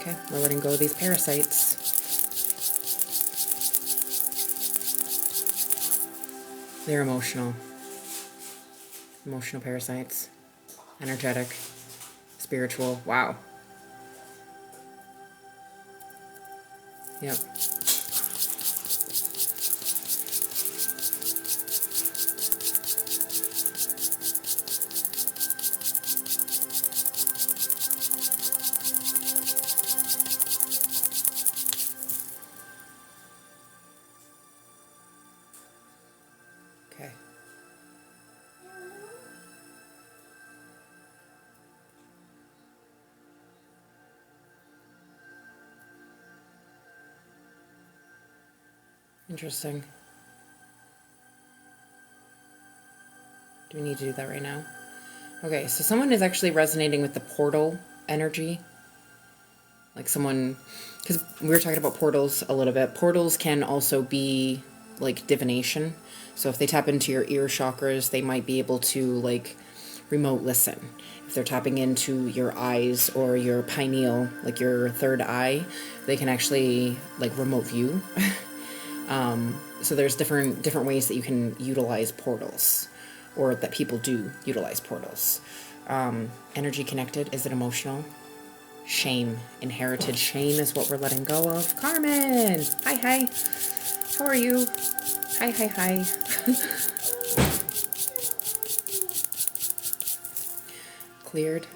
Okay, we're letting go of these parasites. They're emotional. Emotional parasites. Energetic. Spiritual. Wow. Yep. Okay. Interesting. Do we need to do that right now? Okay, so someone is actually resonating with the portal energy. Like someone, because we were talking about portals a little bit. Portals can also be like divination. So if they tap into your ear chakras, they might be able to like remote listen. If they're tapping into your eyes or your pineal, like your third eye, they can actually like remote view. So there's different ways that you can utilize portals, or that people do utilize portals. Energy connected, is it emotional? Shame, inherited shame is what we're letting go of. Carmen, hi. How are you? Hi. Cleared.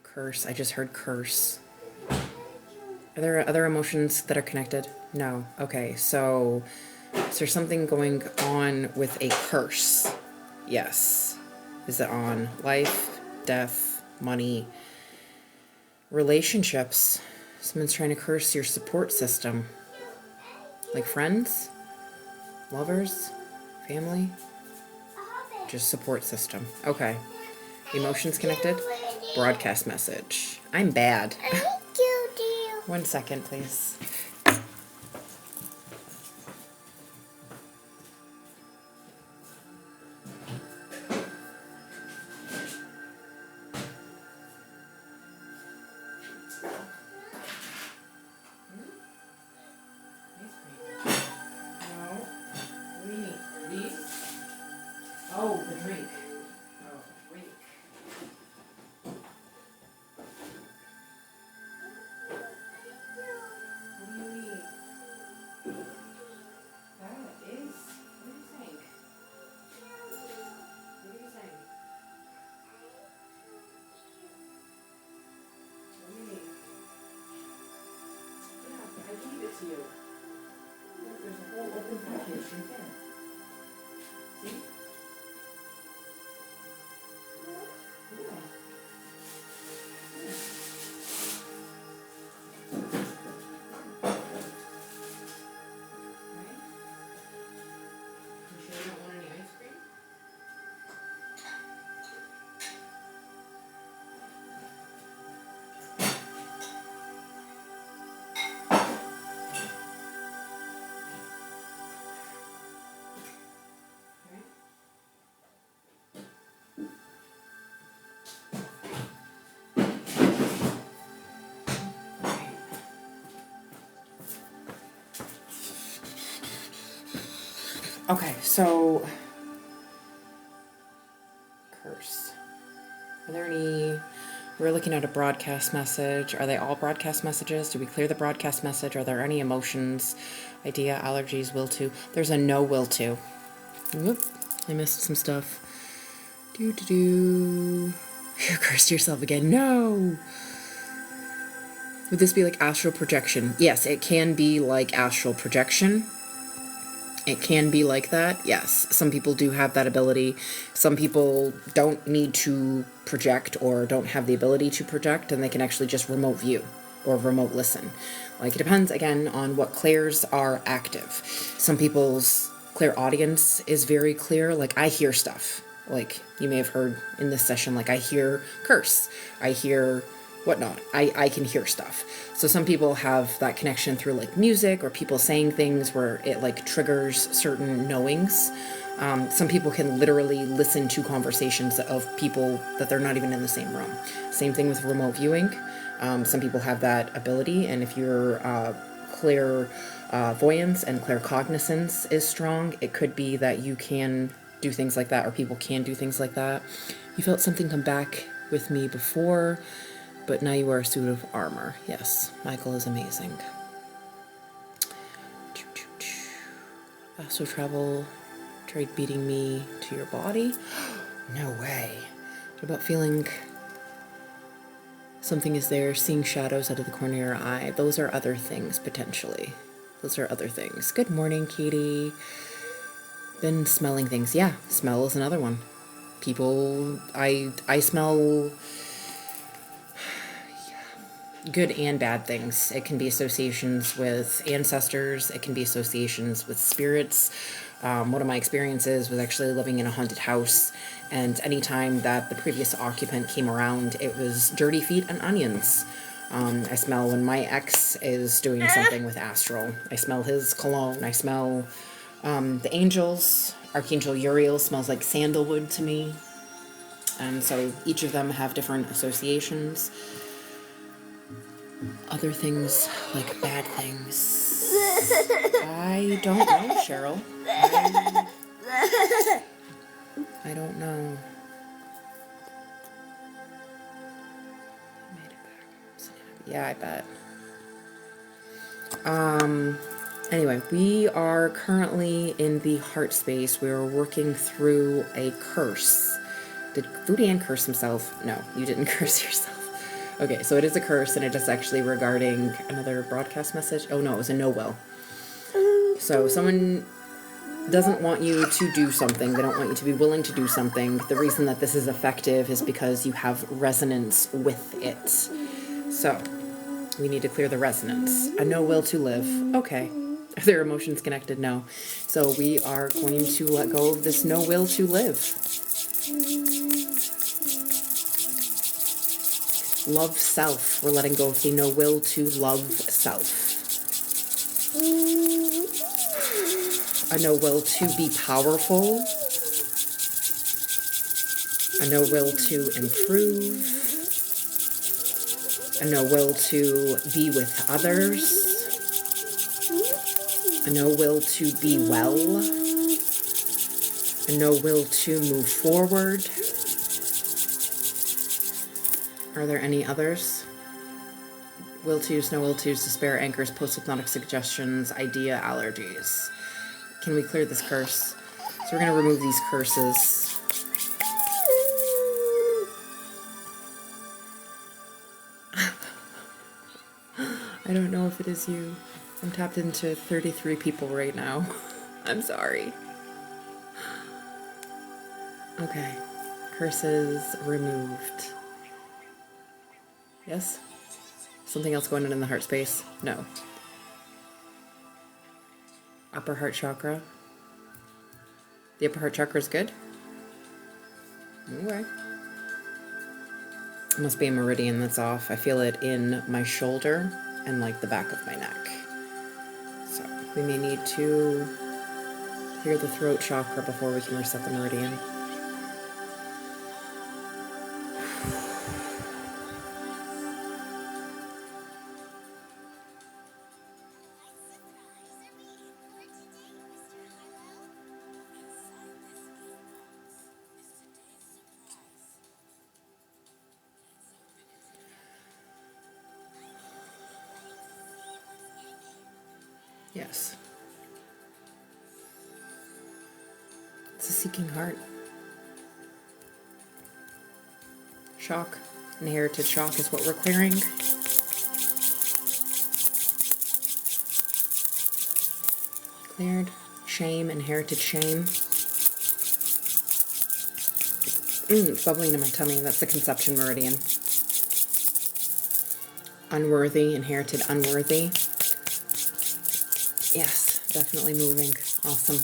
Curse. I just heard curse. Are there other emotions that are connected? No. Okay, so is there something going on with a curse? Yes. Is it on life, death, money, relationships? Someone's trying to curse your support system. Like friends, lovers, family, just support system. Okay. Emotions connected. Broadcast message. I'm bad. 1 second, please. Oh, the drink. Oh, drink. What do you need? That is. What are you saying? What are you saying? What do you need? Yeah, I gave it to you. Look, there's a whole open package right there. See? Okay, so curse. Are there any? We're looking at a broadcast message. Are they all broadcast messages? Do we clear the broadcast message? Are there any emotions, idea, allergies, will to? There's a no will to. Whoop, I missed some stuff. You cursed yourself again. No. Would this be like astral projection? Yes, it can be like astral projection. It can be like that, yes. Some people do have that ability. Some people don't need to project or don't have the ability to project, and they can actually just remote view or remote listen. Like, it depends, again, on what clairs are active. Some people's clairaudience is very clear. Like, I hear stuff. Like, you may have heard in this session, like, I hear curse. I hear whatnot. I can hear stuff. So some people have that connection through like music or people saying things where it like triggers certain knowings. Some people can literally listen to conversations of people that they're not even in the same room. Same thing with remote viewing. Some people have that ability, and if your clairvoyance and claircognizance is strong, it could be that you can do things like that, or people can do things like that. You felt something come back with me before, but now you wear a suit of armor. Yes, Michael is amazing. Astral travel tried beating me to your body? No way. What about feeling something is there, seeing shadows out of the corner of your eye? Those are other things, potentially. Those are other things. Good morning, Katie. Been smelling things. Yeah, smell is another one. People, I smell... good and bad things. It can be associations with ancestors. It can be associations with spirits. One of my experiences was actually living in a haunted house, and anytime that the previous occupant came around, it was dirty feet and onions. I smell when my ex is doing something with astral. I smell his cologne. I smell the angels. Archangel Uriel smells like sandalwood to me. And so each of them have different associations. Other things, like bad things, I don't know, Cheryl. I don't know. Made it back. Yeah, I bet. Anyway, we are currently in the heart space. We are working through a curse. Did Fudian curse himself? No, you didn't curse yourself. Okay, so it is a curse, and it is actually regarding another broadcast message. Oh no, it was a no-will. So someone doesn't want you to do something. They don't want you to be willing to do something. The reason that this is effective is because you have resonance with it. So we need to clear the resonance. A no will to live. Okay. Are there emotions connected? No. So we are going to let go of this no will to live. Love self. We're letting go of the no will to love self. A no will to be powerful. A no will to improve. A no will to be with others. A no will to be well. A no will to move forward. Are there any others? Will tos, no will tos, despair, anchors, post-hypnotic suggestions, idea, allergies. Can we clear this curse? So we're going to remove these curses. I don't know if it is you. I'm tapped into 33 people right now. I'm sorry. Okay. Curses removed. Yes? Something else going on in the heart space? No. Upper heart chakra. The upper heart chakra is good? Okay. It must be a meridian that's off. I feel it in my shoulder and like the back of my neck. So we may need to clear the throat chakra before we can reset the meridian. Yes. It's a seeking heart. Shock. Inherited shock is what we're clearing. Cleared. Shame. Inherited shame. It's bubbling in my tummy. That's the conception meridian. Unworthy. Inherited unworthy. Yes, definitely moving. Awesome.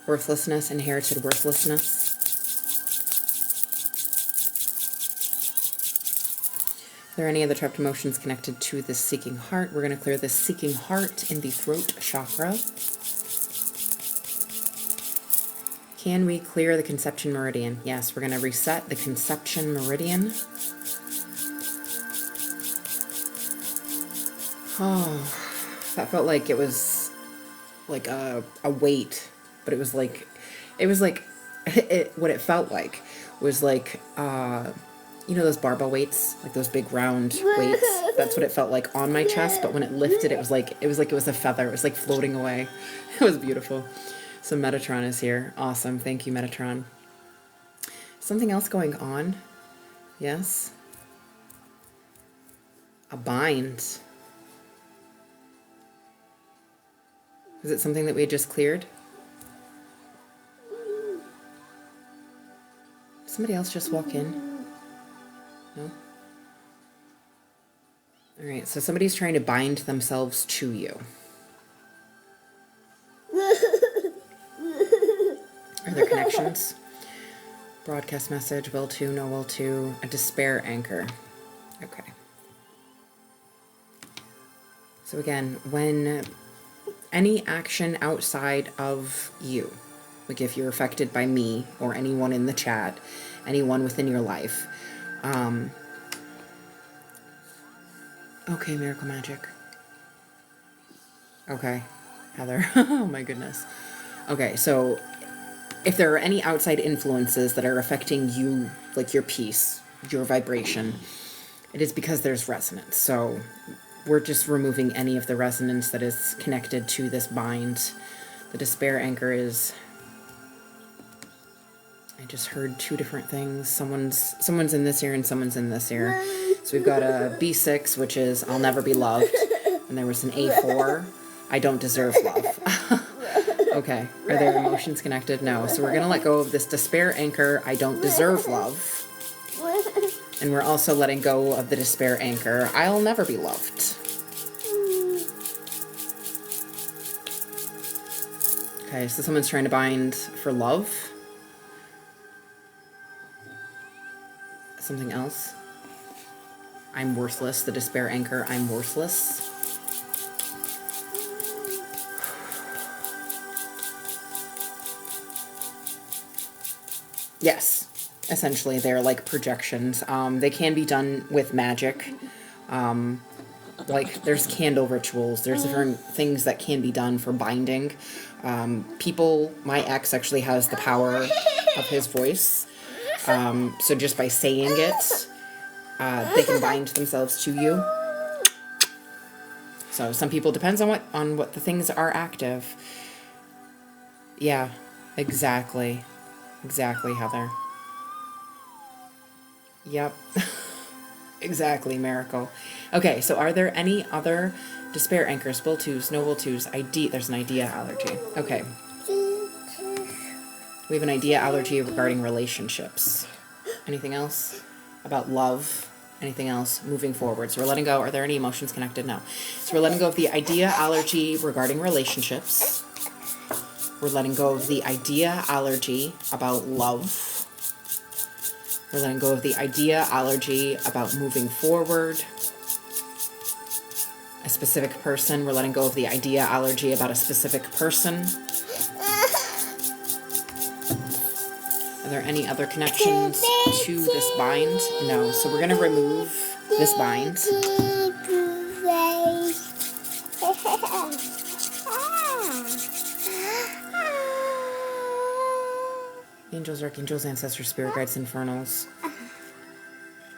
Worthlessness, inherited worthlessness. Are there any other trapped emotions connected to this seeking heart? We're going to clear this seeking heart in the throat chakra. Can we clear the conception meridian? Yes, we're going to reset the conception meridian. Oh, that felt like it was like a weight, but it was like what it felt like was like, you know those barbell weights, like those big round weights? That's what it felt like on my chest, but when it lifted, it was like it was a feather. It was like floating away. It was beautiful. So Metatron is here. Awesome. Thank you, Metatron. Something else going on? Yes. A bind. Is it something that we had just cleared? Somebody else just walk in? No? All right, so somebody's trying to bind themselves to you. Are there connections? Broadcast message, will to, no will to, a despair anchor. Okay. So again, when any action outside of you, like if you're affected by me or anyone in the chat, anyone within your life, okay, Miracle Magic. Okay, Heather. Oh my goodness. Okay, so if there are any outside influences that are affecting you, like your peace, your vibration, it is because there's resonance. So we're just removing any of the resonance that is connected to this bind. The despair anchor is... I just heard two different things. Someone's in this ear and someone's in this ear. So we've got a B6, which is I'll never be loved. And there was an A4, I don't deserve love. Okay, are there emotions connected? No. So we're going to let go of this despair anchor, I don't deserve love. And we're also letting go of the despair anchor, I'll never be loved. Okay, so someone's trying to bind for love. Something else. I'm worthless, the despair anchor, I'm worthless. Yes, essentially they're like projections. They can be done with magic. Like there's candle rituals, there's different things that can be done for binding. My ex actually has the power of his voice. So just by saying it, they can bind themselves to you. So some people, depends on what the things are active. Yeah, exactly. Exactly, Heather. Yep. Exactly, Miracle. Okay, so are there any other despair anchors, will tos, no will tos, there's an idea allergy. Okay. We have an idea allergy regarding relationships. Anything else about love? Anything else moving forward? So we're letting go. Are there any emotions connected? No. So we're letting go of the idea allergy regarding relationships. We're letting go of the idea allergy about love. We're letting go of the idea allergy about moving forward. A specific person. We're letting go of the idea allergy about a specific person. Are there any other connections to this bind? No. So we're going to remove this bind. Angels, archangels, ancestors, spirit guides, infernals.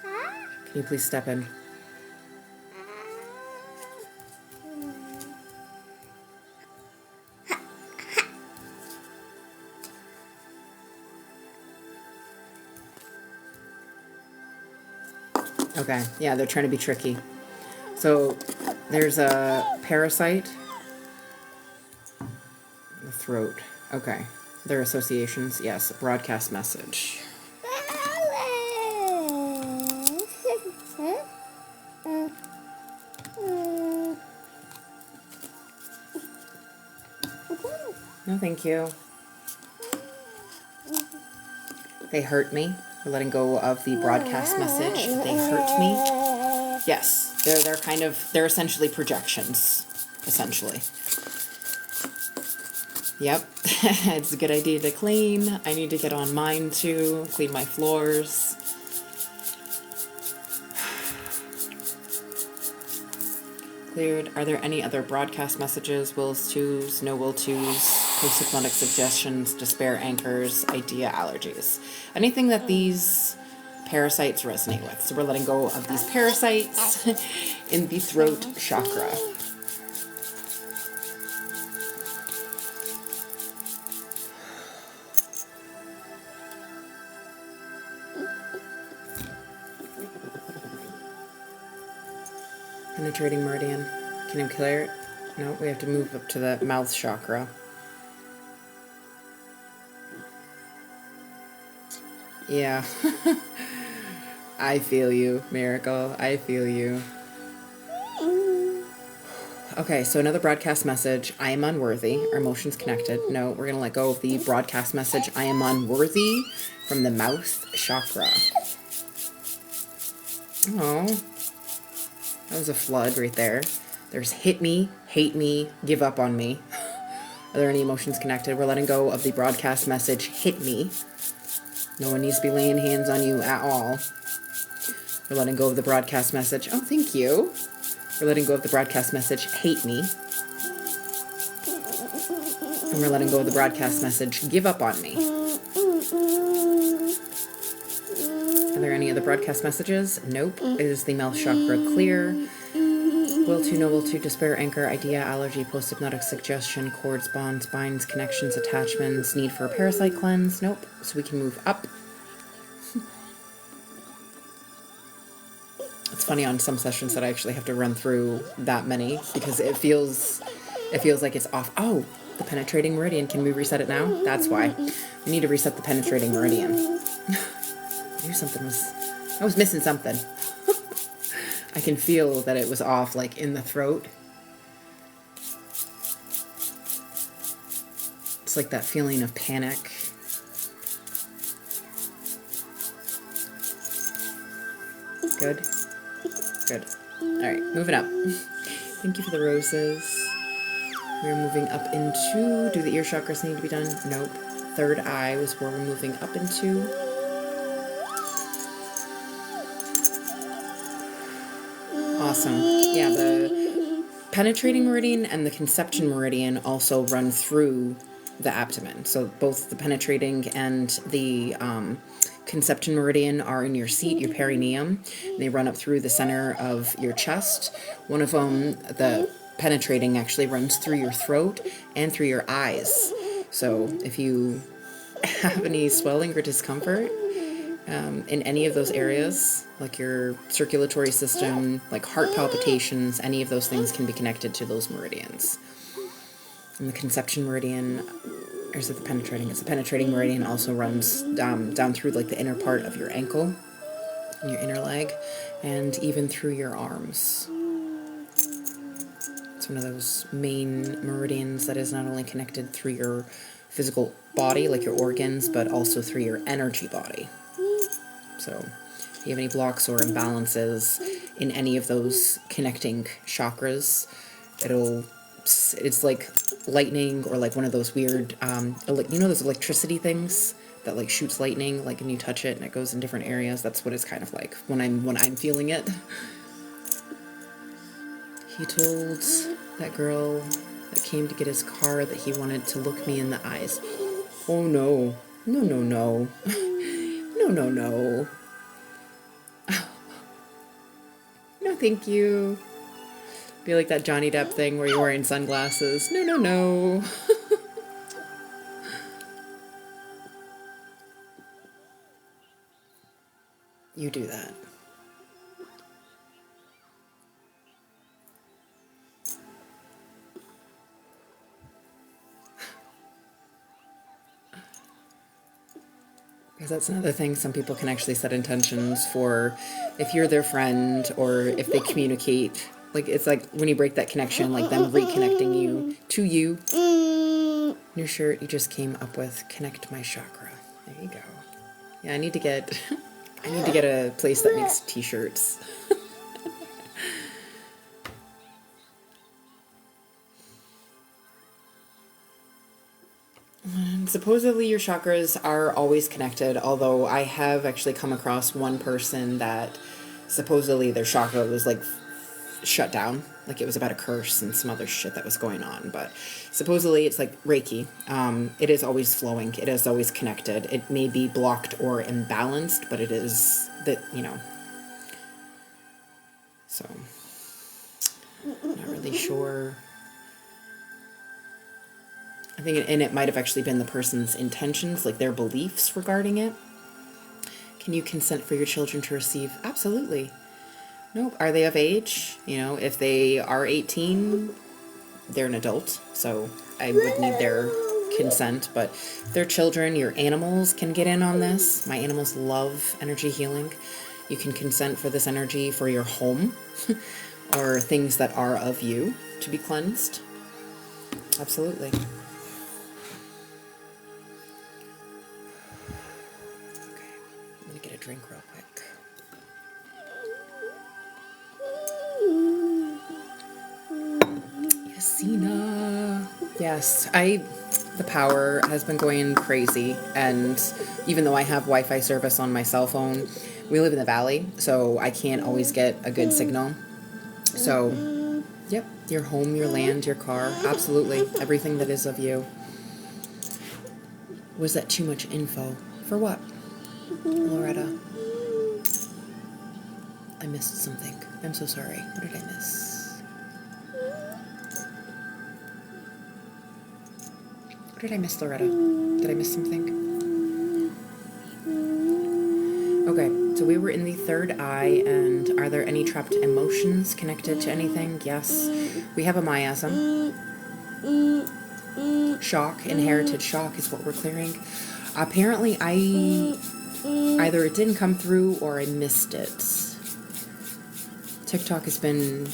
Can you please step in? Okay, yeah, they're trying to be tricky. So there's a parasite. The throat. Okay. Their associations, yes. Broadcast message. No, thank you. They hurt me. We're letting go of the broadcast message. They hurt me. Yes, they're essentially projections, essentially. Yep, it's a good idea to clean. I need to get on mine too, clean my floors. Cleared. Are there any other broadcast messages, wills twos, no will twos, post-hypnotic suggestions, despair anchors, idea allergies? Anything that these parasites resonate with. So we're letting go of these parasites in the throat chakra. Penetrating meridian. Can you clear it? No, we have to move up to the mouth chakra. Yeah. I feel you, Miracle. I feel you. Okay, so another broadcast message. I am unworthy. Our emotions connected. No, we're going to let go of the broadcast message. I am unworthy from the mouth chakra. Oh, that was a flood right there. There's hit me, hate me, give up on me. Are there any emotions connected? We're letting go of the broadcast message, hit me. No one needs to be laying hands on you at all. We're letting go of the broadcast message. Oh, thank you. We're letting go of the broadcast message, hate me. And we're letting go of the broadcast message, give up on me. Are there any other broadcast messages? Nope. Is the mouth chakra clear? Will to, no will to, despair, anchor, idea, allergy, post-hypnotic suggestion, cords, bonds, binds, connections, attachments, need for a parasite cleanse? Nope. So we can move up. It's funny on some sessions that I actually have to run through that many because it feels like it's off. Oh, the penetrating meridian. Can we reset it now? That's why. We need to reset the penetrating meridian. I knew I was missing something. I can feel that it was off, like in the throat. It's like that feeling of panic. Good. Good. All right, moving up. Thank you for the roses. We're moving up into, do the ear chakras need to be done? Nope. Third eye was where we're moving up into. Awesome. Yeah, the penetrating meridian and the conception meridian also run through the abdomen. So both the penetrating and the conception meridian are in your seat, your perineum. They run up through the center of your chest. One of them, the penetrating, actually runs through your throat and through your eyes. So if you have any swelling or discomfort in any of those areas, like your circulatory system, like heart palpitations, any of those things can be connected to those meridians. And the conception meridian, or is it the penetrating? It's the penetrating meridian, also runs down through like the inner part of your ankle and your inner leg, and even through your arms. It's one of those main meridians that is not only connected through your physical body, like your organs, but also through your energy body. So if you have any blocks or imbalances in any of those connecting chakras, it's like lightning, or like one of those weird, those electricity things that like shoots lightning, like, and you touch it and it goes in different areas. That's what it's kind of like when I'm feeling it. He told that girl that came to get his car that he wanted to look me in the eyes. Oh no. No, no, no. No, no, no. No, thank you. Be like that Johnny Depp thing where you're wearing sunglasses. No, no, no. You do that. Because that's another thing, some people can actually set intentions for if you're their friend or if they communicate. Like, it's like when you break that connection, like them reconnecting you to you. New shirt you just came up with, connect my chakra. There you go. Yeah, I need to get a place that makes t-shirts. Supposedly your chakras are always connected, although I have actually come across one person that supposedly their chakra was like shut down, like it was about a curse and some other shit that was going on. But supposedly it's like Reiki. It is always flowing. It is always connected. It may be blocked or imbalanced, but it is that, so not really sure. I think, and it might have actually been the person's intentions, like their beliefs regarding it. Can you consent for your children to receive? Absolutely. Nope. Are they of age? If they are 18, they're an adult, so I would need their consent. But their children, your animals can get in on this. My animals love energy healing. You can consent for this energy for your home or things that are of you to be cleansed. Absolutely. Okay, I'm gonna get a drink real quick. Yasina. Yes, the power has been going crazy, and even though I have Wi-Fi service on my cell phone, we live in the valley, so I can't always get a good signal. So, yep, your home, your land, your car, absolutely, everything that is of you. Was that too much info? For what, Loretta? I missed something. I'm so sorry. What did I miss? What did I miss, Loretta? Did I miss something? Okay, so we were in the third eye, and are there any trapped emotions connected to anything? Yes. We have a miasm. Shock, inherited shock is what we're clearing. Apparently, either it didn't come through or I missed it. TikTok has been,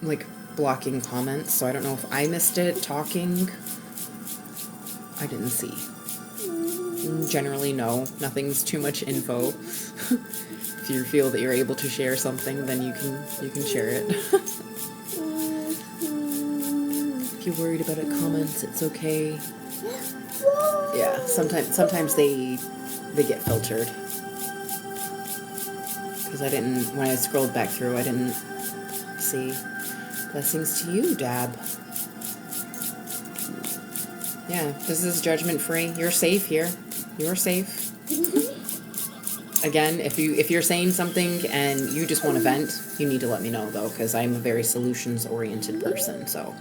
like, blocking comments, so I don't know if I missed it. Talking, I didn't see. Generally, no. Nothing's too much info. If you feel that you're able to share something, then you can share it. If you're worried about it, comments, it's okay. Yeah, sometimes they get filtered. Because when I scrolled back through, I didn't see. Blessings to you, Dab. Yeah, this is judgment free. You're safe here. You're safe. Again, if you're saying something and you just want to vent, you need to let me know, though, because I'm a very solutions-oriented person, so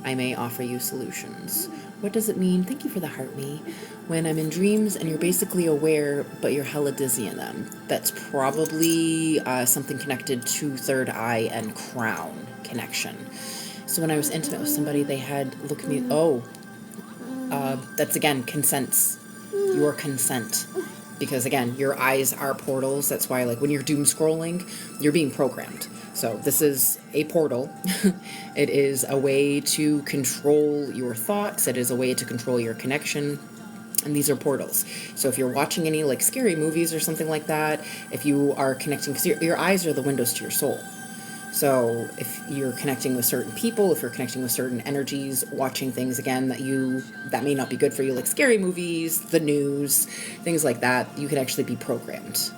I may offer you solutions. What does it mean? Thank you for the heart me. When I'm in dreams and you're basically aware, but you're hella dizzy in them. That's probably something connected to third eye and crown connection. So when I was intimate with somebody, they had look at me. Oh, that's again consents. Your consent. Because again, your eyes are portals. That's why, like, when you're doom scrolling, you're being programmed. So this is a portal. It is a way to control your thoughts. It is a way to control your connection. And these are portals. So if you're watching any, like, scary movies or something like that, if you are connecting, because your eyes are the windows to your soul. So if you're connecting with certain people, if you're connecting with certain energies, watching things again that may not be good for you, like scary movies, the news, things like that, you could actually be programmed.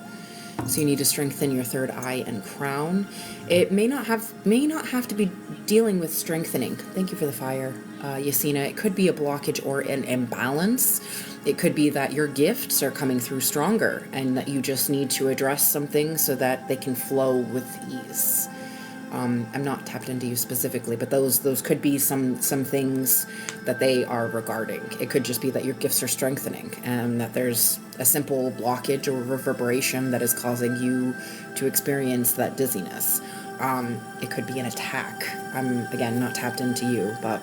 So you need to strengthen your third eye and crown. It may not have to be dealing with strengthening. Thank you for the fire, Yasina. It could be a blockage or an imbalance. It could be that your gifts are coming through stronger and that you just need to address something so that they can flow with ease. I'm not tapped into you specifically, but those could be some things that they are regarding. It could just be that your gifts are strengthening and that there's a simple blockage or reverberation that is causing you to experience that dizziness. It could be an attack. I'm, again, not tapped into you, but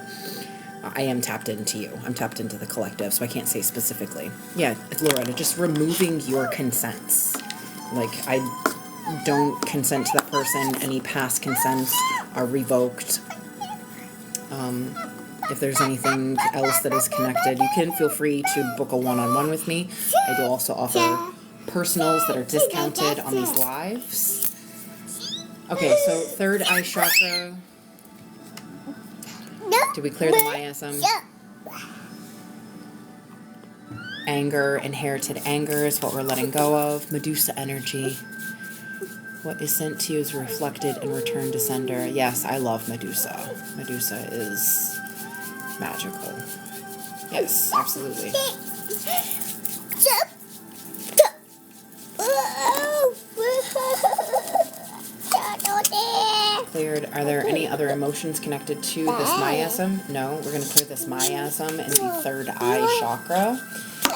I am tapped into you. I'm tapped into the collective, so I can't say specifically. Yeah, Loretta, just removing your consents. Like, I don't consent to that person. Any past consents are revoked. If there's anything else that is connected, you can feel free to book a one-on-one with me. I do also offer personals that are discounted on these lives. Okay, so third eye chakra. Did we clear the miasm? Anger, inherited anger is what we're letting go of. Medusa energy. What is sent to you is reflected and returned to sender. Yes, I love Medusa. Medusa is magical. Yes, absolutely. Cleared. Are there any other emotions connected to this miasm? No, we're going to clear this miasm in the third eye chakra.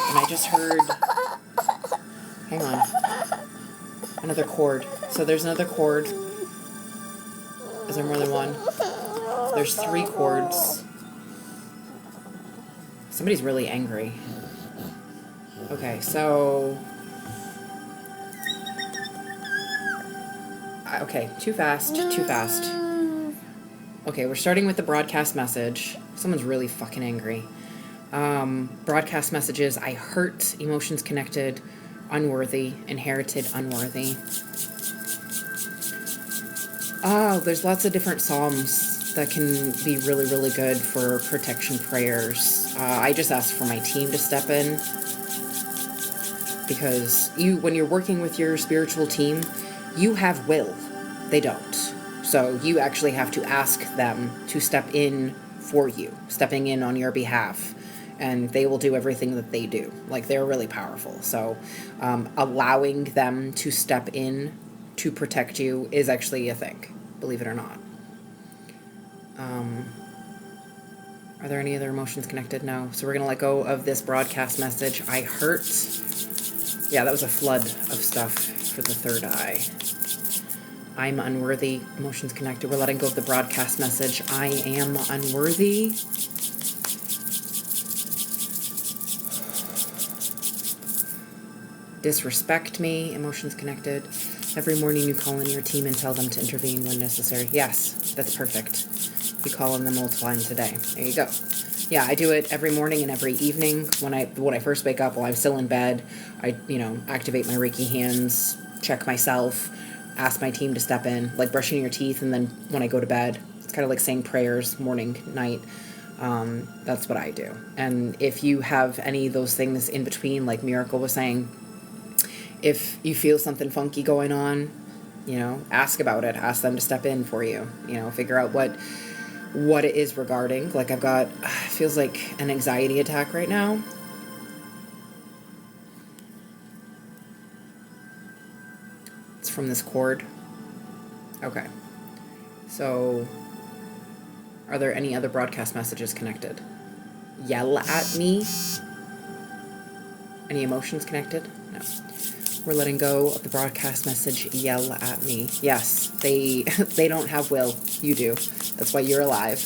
And I just heard... Hang on. Another chord. So there's another chord. Is there more than one? There's 3 chords. Somebody's really angry. Okay, so... Okay, too fast, too fast. Okay, we're starting with the broadcast message. Someone's really fucking angry. Broadcast messages: I hurt, emotions connected, unworthy, inherited, unworthy. Oh, there's lots of different psalms that can be really, really good for protection prayers. I just asked for my team to step in, because when you're working with your spiritual team, you have will. They don't. So you actually have to ask them to step in for you, stepping in on your behalf. And they will do everything that they do. Like, they're really powerful. So allowing them to step in to protect you is actually a thing, believe it or not. Are there any other emotions connected? No. So we're going to let go of this broadcast message. I hurt. Yeah, that was a flood of stuff for the third eye. I'm unworthy. Emotions connected. We're letting go of the broadcast message. I am unworthy. Disrespect me. Emotions connected. Every morning you call in your team and tell them to intervene when necessary. Yes, that's perfect. You call in them multiple times a day. There you go. Yeah, I do it every morning and every evening. When I first wake up, while I'm still in bed, I activate my Reiki hands, check myself, ask my team to step in, like brushing your teeth, and then when I go to bed, it's kind of like saying prayers morning, night. That's what I do. And if you have any of those things in between, like Miracle was saying, if you feel something funky going on, ask about it. Ask them to step in for you. Figure out what it is regarding. Like, I've got, feels like an anxiety attack right now. It's from this cord. Okay. So, are there any other broadcast messages connected? Yell at me. Any emotions connected? No. We're letting go of the broadcast message, yell at me. Yes, they don't have will. You do. That's why you're alive.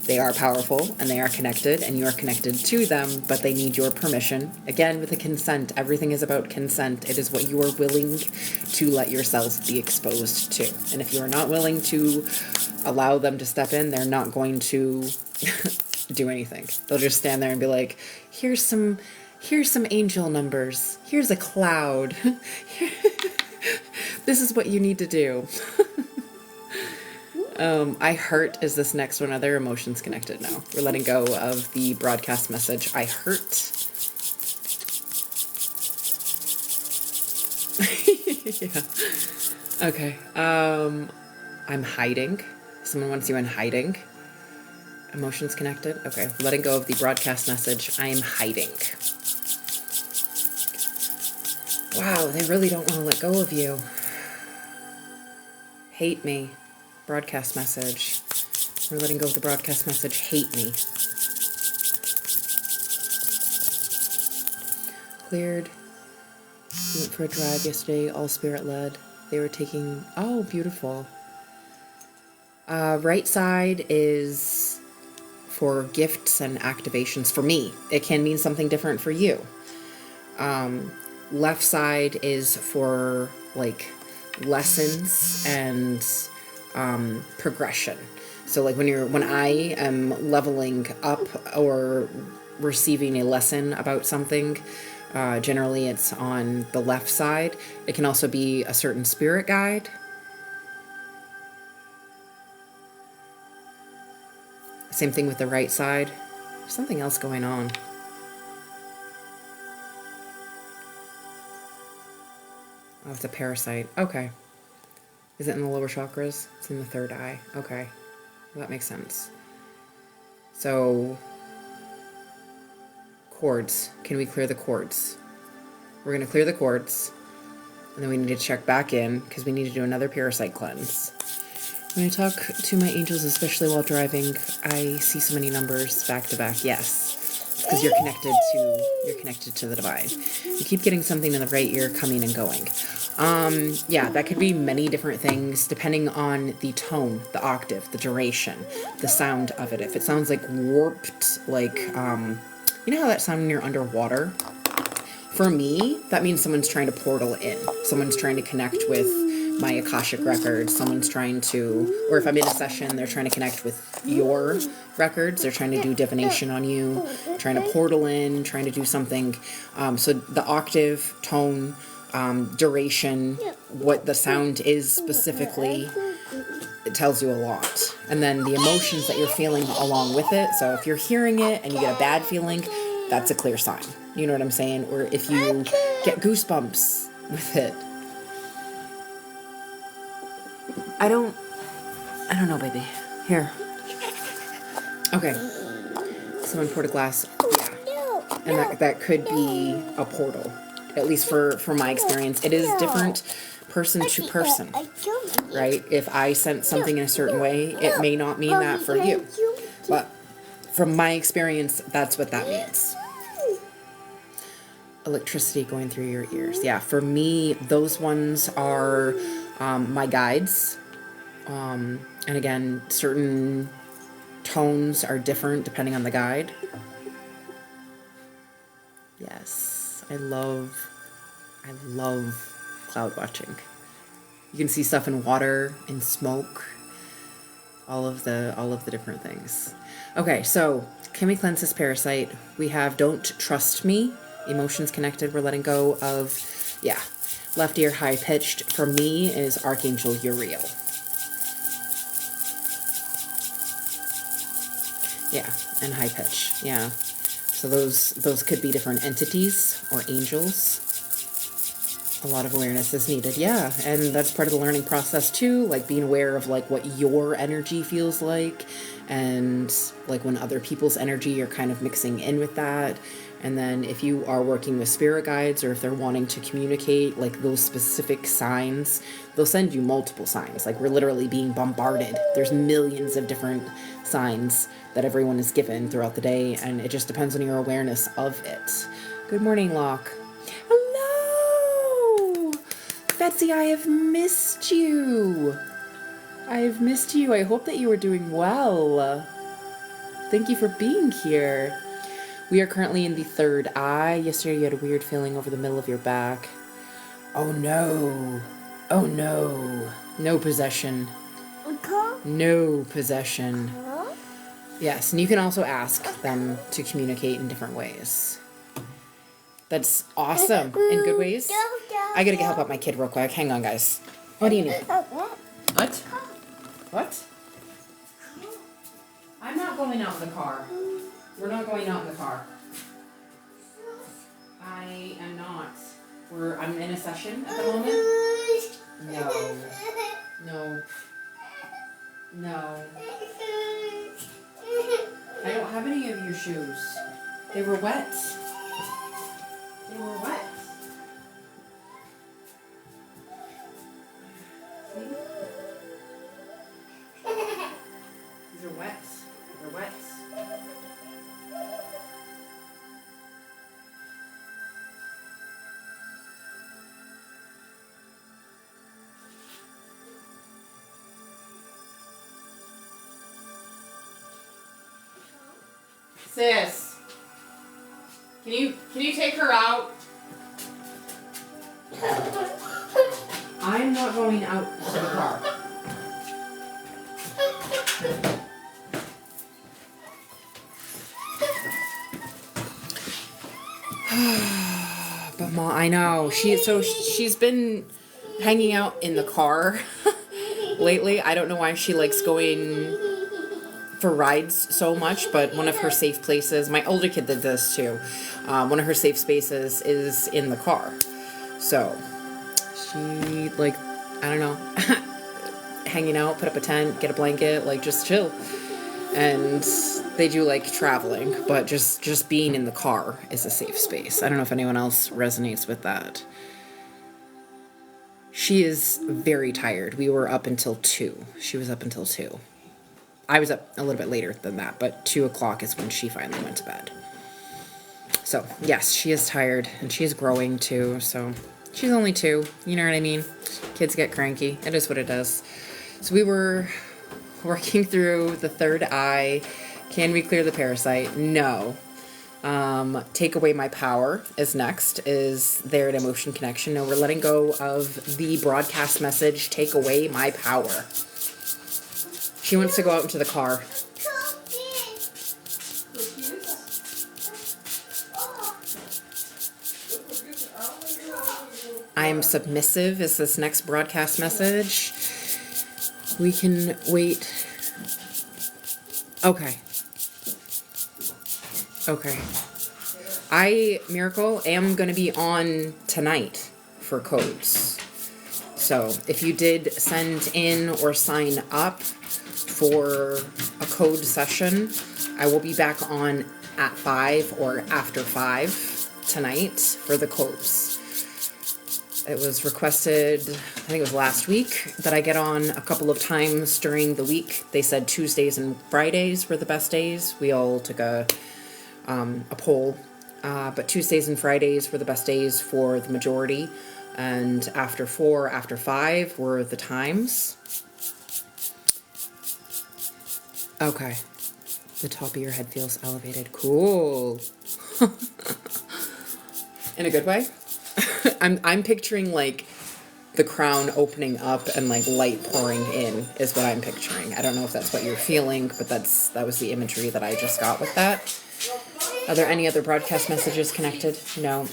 They are powerful and they are connected and you are connected to them, but they need your permission. Again, with the consent, everything is about consent. It is what you are willing to let yourself be exposed to. And if you are not willing to allow them to step in, they're not going to do anything. They'll just stand there and be like, here's some angel numbers. Here's a cloud. This is what you need to do. I hurt is this next one. Other emotions connected now. We're letting go of the broadcast message. I hurt. Yeah. Okay. I'm hiding. Someone wants you in hiding. Emotions connected. Okay. We're letting go of the broadcast message. I am hiding. Wow, they really don't want to let go of you. Hate me. Broadcast message. We're letting go of the broadcast message. Hate me. Cleared. We went for a drive yesterday, all spirit led. They were taking... Oh, beautiful. Right side is for gifts and activations. For me, it can mean something different for you. Left side is for like lessons and progression. So like when I am leveling up or receiving a lesson about something, generally it's on the left side. It can also be a certain spirit guide. Same thing with the right side. There's something else going on. Oh, it's a parasite. Okay. Is it in the lower chakras? It's in the third eye. Okay. Well, that makes sense. So, cords. Can we clear the cords? We're going to clear the cords. And then we need to check back in because we need to do another parasite cleanse. When I talk to my angels, especially while driving, I see so many numbers back to back. Yes. Because you're connected to the divine. You keep getting something in the right ear coming and going. Yeah, that could be many different things depending on the tone, the octave, the duration, the sound of it. If it sounds like warped, like, you know how that sound when you're underwater? For me, that means someone's trying to portal in. Someone's trying to connect with my Akashic records. Someone's trying to, or if I'm in a session, they're trying to connect with your records. They're trying to do divination on you, trying to portal in, trying to do something. So the octave, tone, duration, what the sound is specifically, it tells you a lot. And then the emotions that you're feeling along with it. So if you're hearing it and you get a bad feeling, that's a clear sign. You know what I'm saying? Or if you get goosebumps with it. I don't know, baby. Here. Okay. Someone poured a glass. Yeah. And that could be a portal. At least for my experience. It is different person to person, right? If I sense something in a certain way, it may not mean that for you. But from my experience, that's what that means. Electricity going through your ears. Yeah, for me, those ones are my guides. And again, certain tones are different depending on the guide. Yes, I love cloud watching. You can see stuff in water, in smoke, all of the different things. Okay, so can we cleanse this parasite? We have don't trust me, emotions connected, we're letting go of, yeah. Left ear high pitched for me is Archangel Uriel. Yeah, and high pitch, yeah. So those could be different entities or angels. A lot of awareness is needed, yeah, and that's part of the learning process too, like being aware of like what your energy feels like, and like when other people's energy are kind of mixing in with that. And then if you are working with spirit guides, or if they're wanting to communicate like those specific signs, they'll send you multiple signs. Like we're literally being bombarded. There's millions of different signs that everyone is given throughout the day, and it just depends on your awareness of it. Good morning, Locke. Hello! Betsy, I have missed you. I have missed you. I hope that you are doing well. Thank you for being here. We are currently in the third eye. Yesterday you had a weird feeling over the middle of your back. Oh no. Oh no. No possession. No possession. Yes, and you can also ask them to communicate in different ways. That's awesome. In good ways. I gotta get help out my kid real quick. Hang on, guys. What do you need? What? What? I'm not going out in the car. We're not going out in the car. I am not. I'm in a session at the moment. No. No. No. I don't have any of your shoes. They were wet. They were wet. See? These are wet. They're wet. Sis, can you take her out? I'm not going out to the car. But Mom, I know she's been hanging out in the car lately. I don't know why she likes going for rides so much, but one of her safe places, my older kid did this too, one of her safe spaces is in the car. So she, like, I don't know, hanging out, put up a tent, get a blanket, like just chill. And they do like traveling, but just being in the car is a safe space. I don't know if anyone else resonates with that. She is very tired. We were up until 2. She was up until 2. I was up a little bit later than that, but 2 o'clock is when she finally went to bed. So, yes, she is tired, and she is growing too, so she's only 2, you know what I mean? Kids get cranky. It is what it is. So we were working through the third eye. Can we clear the parasite? No. Take Away My Power is next, is there an emotion connection? No, we're letting go of the broadcast message, take away my power. She wants to go out into the car. I am submissive is this next broadcast message. We can wait. Okay. Okay. I, Miracle, am going to be on tonight for codes. So if you did send in or sign up for a code session, I will be back on at 5 or after 5 tonight for the codes. It was requested, I think it was last week, that I get on a couple of times during the week. They said Tuesdays and Fridays were the best days. We all took a poll, but Tuesdays and Fridays were the best days for the majority, and after 4, after 5 were the times. Okay, the top of your head feels elevated. Cool. In a good way. I'm picturing like the crown opening up and like light pouring in is what I'm picturing. I don't know if that's what you're feeling, but that was the imagery that I just got with that. Are there any other broadcast messages connected? No.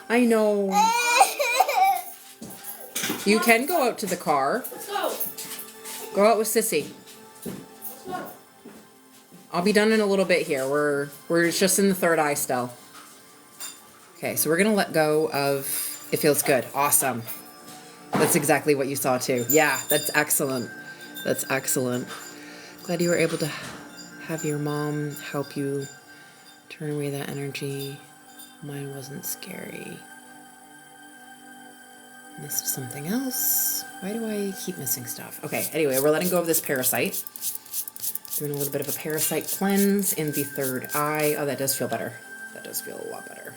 I know. You can go out to the car. Let's go. Go out with Sissy. Let's go. I'll be done in a little bit here. We're just in the third eye still. Okay, so we're gonna let go of it feels good. Awesome. That's exactly what you saw too. Yeah, that's excellent. That's excellent. Glad you were able to have your mom help you turn away that energy. Mine wasn't scary. Missed something else. Why do I keep missing stuff? Okay, anyway, we're letting go of this parasite. Doing a little bit of a parasite cleanse in the third eye. Oh, that does feel better. That does feel a lot better.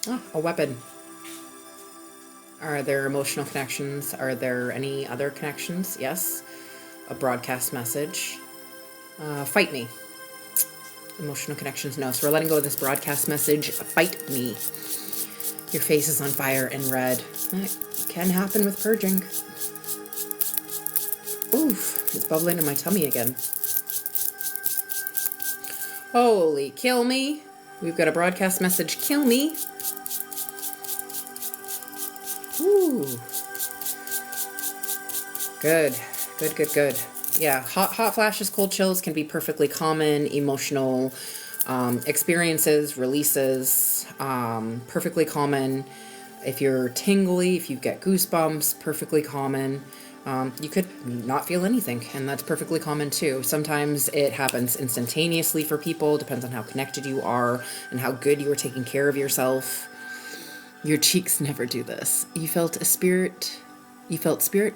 Oh, a weapon. Are there emotional connections? Are there any other connections? Yes. A broadcast message. Fight me. Emotional connections, no. So we're letting go of this broadcast message. Fight me. Your face is on fire and red. That can happen with purging. Oof, it's bubbling in my tummy again. Holy, kill me. We've got a broadcast message, kill me. Ooh. Good. Good, good, good. Yeah, hot flashes, cold chills can be perfectly common emotional experiences, releases, perfectly common. If you're tingly, if you get goosebumps, perfectly common. You could not feel anything, and that's perfectly common too. Sometimes it happens instantaneously for people, depends on how connected you are and how good you are taking care of yourself. Your cheeks never do this. You felt spirit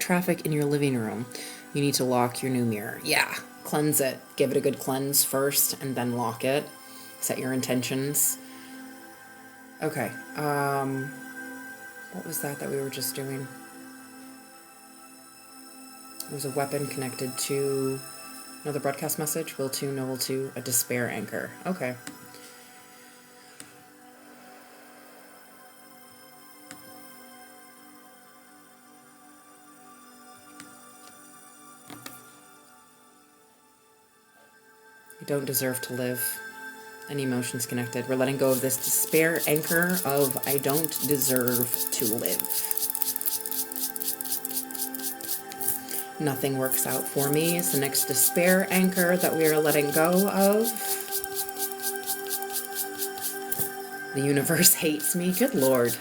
traffic in your living room. You need to lock your new mirror. Yeah, cleanse it. Give it a good cleanse first and then lock it. Set your intentions. Okay. What was that we were just doing? It was a weapon connected to another broadcast message. Will to, no will to, a despair anchor. Okay. You don't deserve to live. Any emotions connected. We're letting go of this despair anchor of I don't deserve to live. Nothing works out for me is the next despair anchor that we are letting go of. The universe hates me. Good Lord.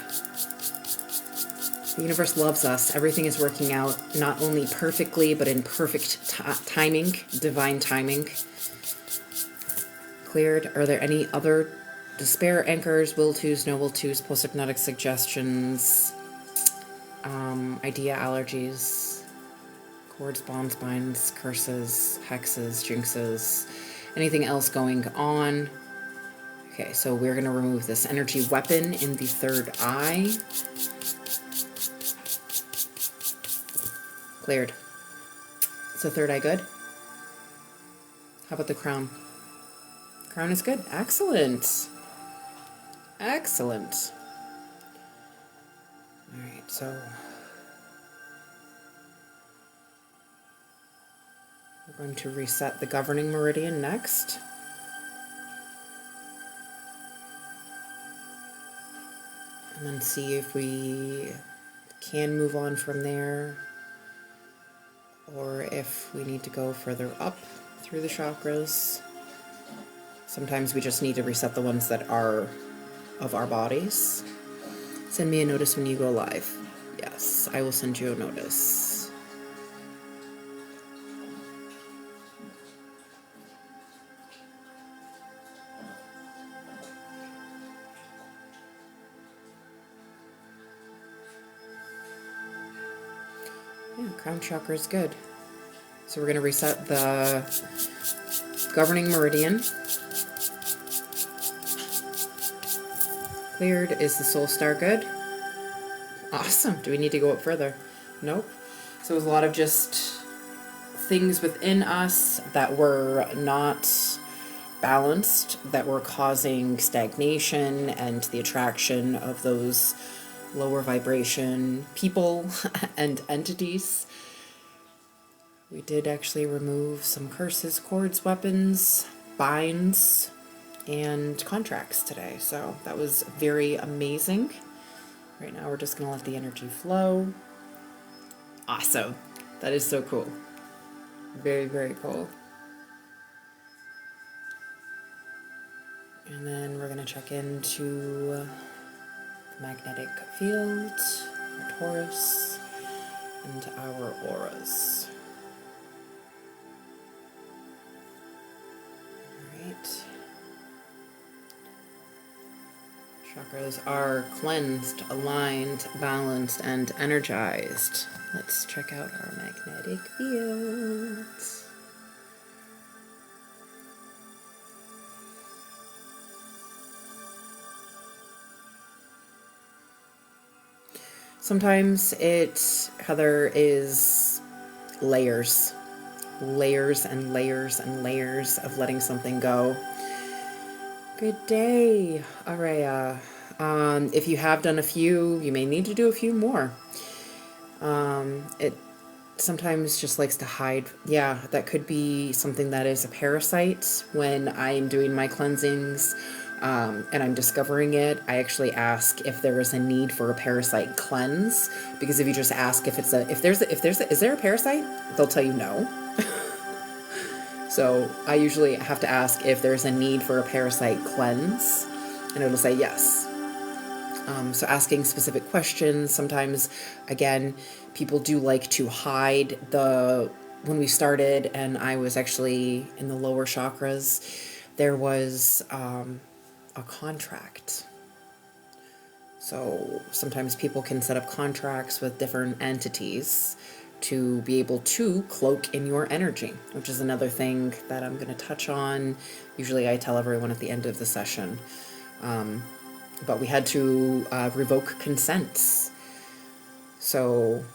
The universe loves us. Everything is working out not only perfectly, but in perfect timing, divine timing. Cleared. Are there any other despair anchors, will tos, no will tos, post-hypnotic suggestions, idea allergies, cords, bombs, binds, curses, hexes, jinxes, anything else going on? Okay, so we're going to remove this energy weapon in the third eye. Cleared. Is the third eye good? How about the crown? Crown is good. Excellent. Excellent. All right, so we're going to reset the governing meridian next. And then see if we can move on from there, or if we need to go further up through the chakras. Sometimes we just need to reset the ones that are of our bodies. Send me a notice when you go live. Yes, I will send you a notice. Yeah, crown chakra is good. So we're going to reset the governing meridian. Cleared. Is the soul star good? Awesome. Do we need to go up further? Nope. So it was a lot of just things within us that were not balanced, that were causing stagnation and the attraction of those lower vibration people and entities. We did actually remove some curses, cords, weapons, binds, and contracts today. So that was very amazing. Right now we're just going to let the energy flow. Awesome. That is so cool. Very, very cool. And then we're going to check into the magnetic field, our Taurus, and our auras. All right. Chakras are cleansed, aligned, balanced, and energized. Let's check out our magnetic fields. Sometimes Heather, is layers and layers and layers of letting something go. Good day, Araya. If you have done a few, you may need to do a few more. It sometimes just likes to hide. Yeah, that could be something that is a parasite. When I'm doing my cleansings, and I'm discovering it, I actually ask if there is a need for a parasite cleanse, because if you just ask is there a parasite, they'll tell you no. So I usually have to ask if there's a need for a parasite cleanse, and it'll say yes. So asking specific questions. Sometimes, again, people do like to hide when we started and I was actually in the lower chakras, there was a contract. So sometimes people can set up contracts with different entities to be able to cloak in your energy, which is another thing that I'm going to touch on. Usually I tell everyone at the end of the session. But we had to revoke consents. So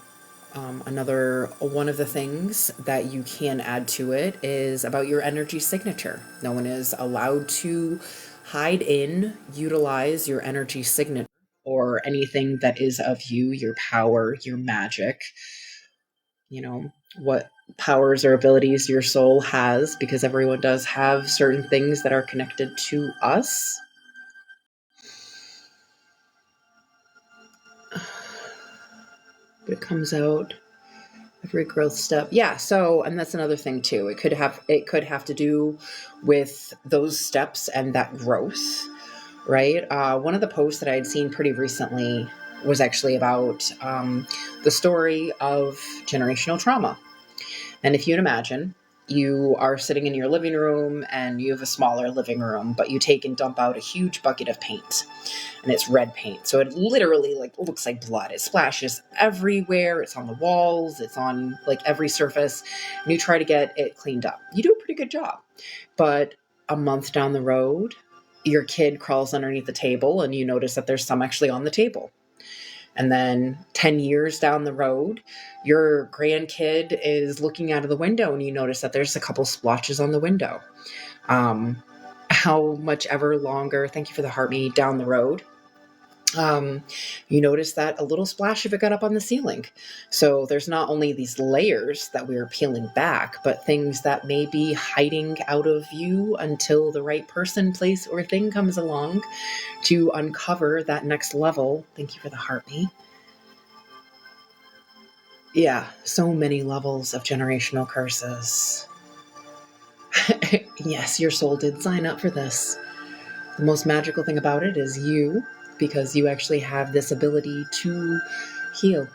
another one of the things that you can add to it is about your energy signature. No one is allowed to utilize your energy signature or anything that is of you, your power, your magic, what powers or abilities your soul has, because everyone does have certain things that are connected to us. But it comes out every growth step. Yeah. So, and that's another thing too. It could have to do with those steps and that growth, right? One of the posts that I had seen pretty recently was actually about the story of generational trauma. And if you'd imagine, you are sitting in your living room and you have a smaller living room, but you take and dump out a huge bucket of paint, and it's red paint. So it literally looks like blood. It splashes everywhere. It's on the walls. It's on every surface. And you try to get it cleaned up. You do a pretty good job. But a month down the road, your kid crawls underneath the table and you notice that there's some actually on the table. And then 10 years down the road, your grandkid is looking out of the window and you notice that there's a couple splotches on the window. How much ever longer, thank you for the heartbeat, down the road, you notice that a little splash of it got up on the ceiling. So there's not only these layers that we're peeling back, but things that may be hiding out of view until the right person, place, or thing comes along to uncover that next level. Thank you for the heartbeat. Yeah, so many levels of generational curses. Yes, your soul did sign up for this. The most magical thing about it is you, because you actually have this ability to heal.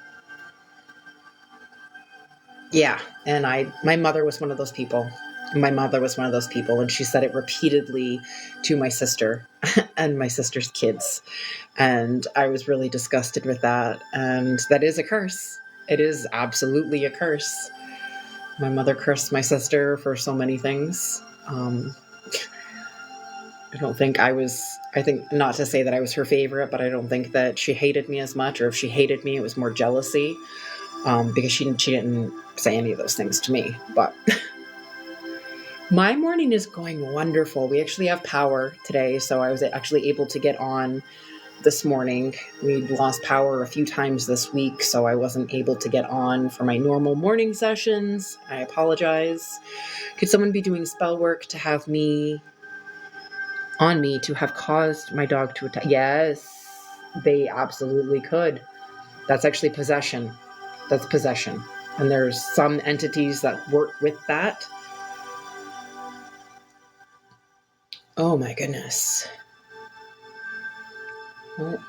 Yeah, and my mother was one of those people. And she said it repeatedly to my sister and my sister's kids. And I was really disgusted with that. And that is a curse. It is absolutely a curse. My mother cursed my sister for so many things. I think not to say that I was her favorite, but I don't think that she hated me as much, or if she hated me, it was more jealousy, because she didn't say any of those things to me. But my morning is going wonderful. We actually have power today, so I was actually able to get on this morning. We'd lost power a few times this week, so I wasn't able to get on for my normal morning sessions. I apologize. Could someone be doing spell work to have me to have caused my dog to attack? Yes, they absolutely could. That's actually possession. That's possession. And there's some entities that work with that. Oh my goodness. Well,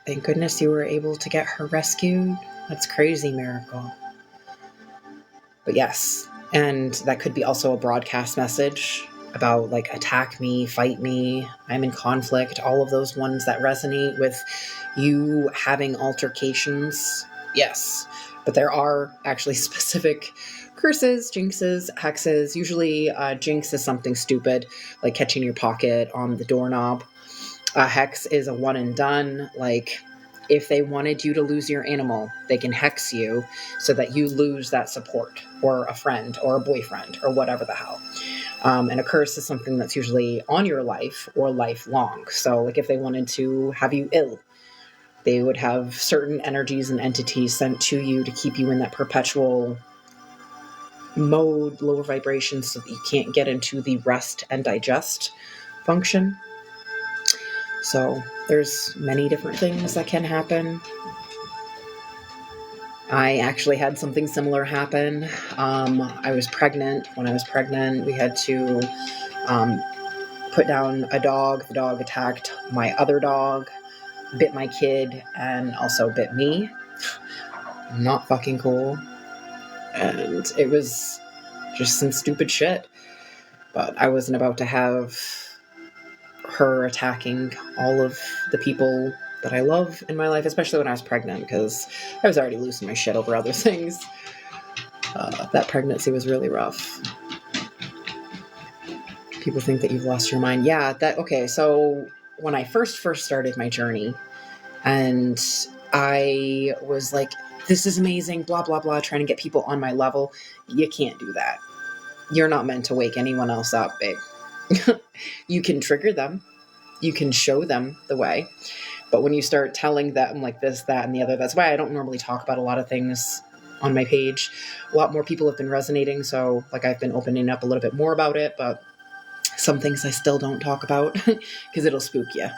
thank goodness you were able to get her rescued. That's crazy miracle. But yes, and that could be also a broadcast message about like attack me, fight me, I'm in conflict, all of those ones that resonate with you having altercations. Yes, but there are actually specific curses, jinxes, hexes. Usually jinx is something stupid like catching your pocket on the doorknob. A hex is a one and done, like if they wanted you to lose your animal, they can hex you so that you lose that support, or a friend, or a boyfriend, or whatever the hell. And a curse is something that's usually on your life or lifelong. So like if they wanted to have you ill, they would have certain energies and entities sent to you to keep you in that perpetual mode, lower vibration, so that you can't get into the rest and digest function. So there's many different things that can happen. I actually had something similar happen. I was pregnant. When I was pregnant, we had to put down a dog. The dog attacked my other dog, bit my kid, and also bit me. Not fucking cool. And it was just some stupid shit. But I wasn't about to have her attacking all of the people that I love in my life, especially when I was pregnant, because I was already losing my shit over other things. That pregnancy was really rough. People think that you've lost your mind. Yeah, okay, so when I first started my journey, and I was like, this is amazing, blah, blah, blah, trying to get people on my level. You can't do that. You're not meant to wake anyone else up, babe. You can trigger them. You can show them the way. But when you start telling them like this, that, and the other, that's why I don't normally talk about a lot of things on my page. A lot more people have been resonating, so like I've been opening up a little bit more about it, but some things I still don't talk about because it'll spook you.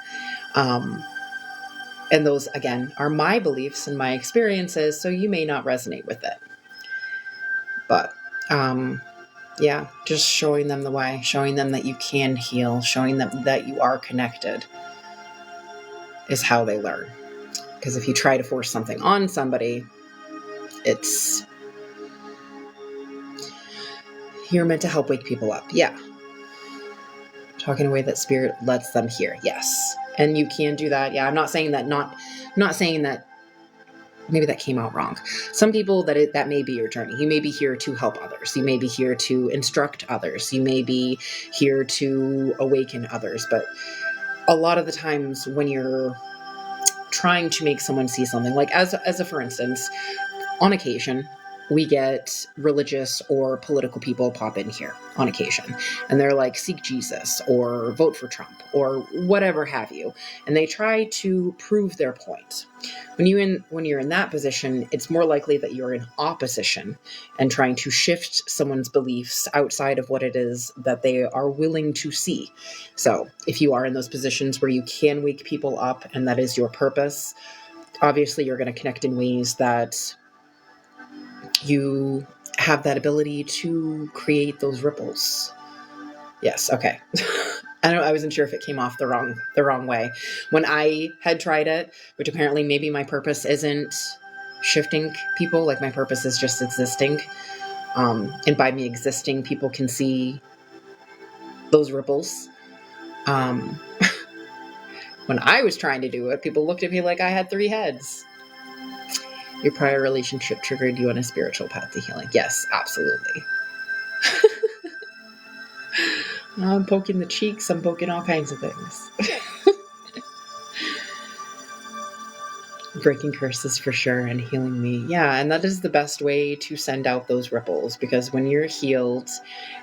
And those, again, are my beliefs and my experiences, so you may not resonate with it. But yeah, just showing them the way, showing them that you can heal, showing them that you are connected is how they learn. Because if you try to force something on somebody, you're meant to help wake people up. Yeah. Talking in a way that spirit lets them hear. Yes. And you can do that. Yeah. I'm not saying that, not saying that, maybe that came out wrong. Some people that may be your journey. You may be here to help others. You may be here to instruct others. You may be here to awaken others. But a lot of the times when you're trying to make someone see something, like as a for instance, on occasion, we get religious or political people pop in here on occasion, and they're like, seek Jesus or vote for Trump or whatever have you. And they try to prove their point. When you're in that position, it's more likely that you're in opposition and trying to shift someone's beliefs outside of what it is that they are willing to see. So if you are in those positions where you can wake people up and that is your purpose, obviously you're going to connect in ways that you have that ability to create those ripples. Yes, okay. I wasn't sure if it came off the wrong way. When I had tried it, which apparently maybe my purpose isn't shifting people, like my purpose is just existing. And by me existing, people can see those ripples. When I was trying to do it, people looked at me like I had 3 heads. Your prior relationship triggered you on a spiritual path to healing. Yes, absolutely. I'm poking the cheeks. I'm poking all kinds of things. Breaking curses for sure and healing me. Yeah, and that is the best way to send out those ripples, because when you're healed,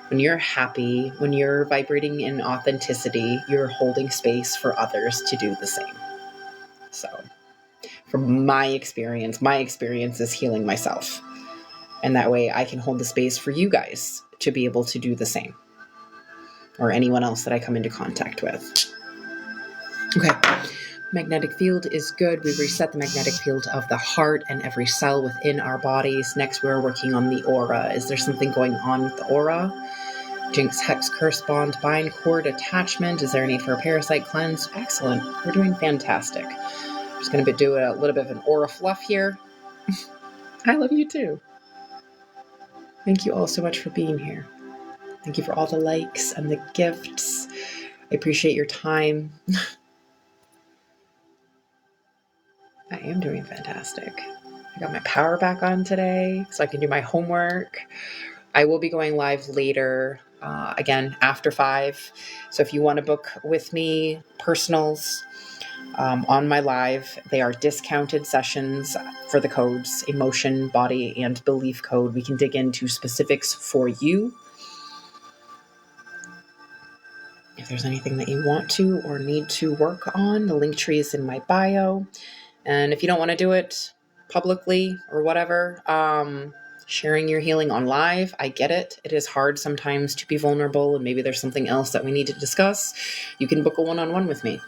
when you're happy, when you're vibrating in authenticity, you're holding space for others to do the same. So, from my experience is healing myself. And that way I can hold the space for you guys to be able to do the same. Or anyone else that I come into contact with. Okay. Magnetic field is good. We reset the magnetic field of the heart and every cell within our bodies. Next, we're working on the aura. Is there something going on with the aura? Jinx, hex, curse, bond, bind, cord, attachment. Is there a need for a parasite cleanse? Excellent. We're doing fantastic. I'm just going to do a little bit of an aura fluff here. I love you too. Thank you all so much for being here. Thank you for all the likes and the gifts. I appreciate your time. I am doing fantastic. I got my power back on today so I can do my homework. I will be going live later, again, after 5. So if you want to book with me, personals, on my live, they are discounted sessions for the codes, emotion, body, and belief code. We can dig into specifics for you. If there's anything that you want to or need to work on, the link tree is in my bio. And if you don't want to do it publicly or whatever, sharing your healing on live, I get it. It is hard sometimes to be vulnerable, and maybe there's something else that we need to discuss. You can book a one-on-one with me.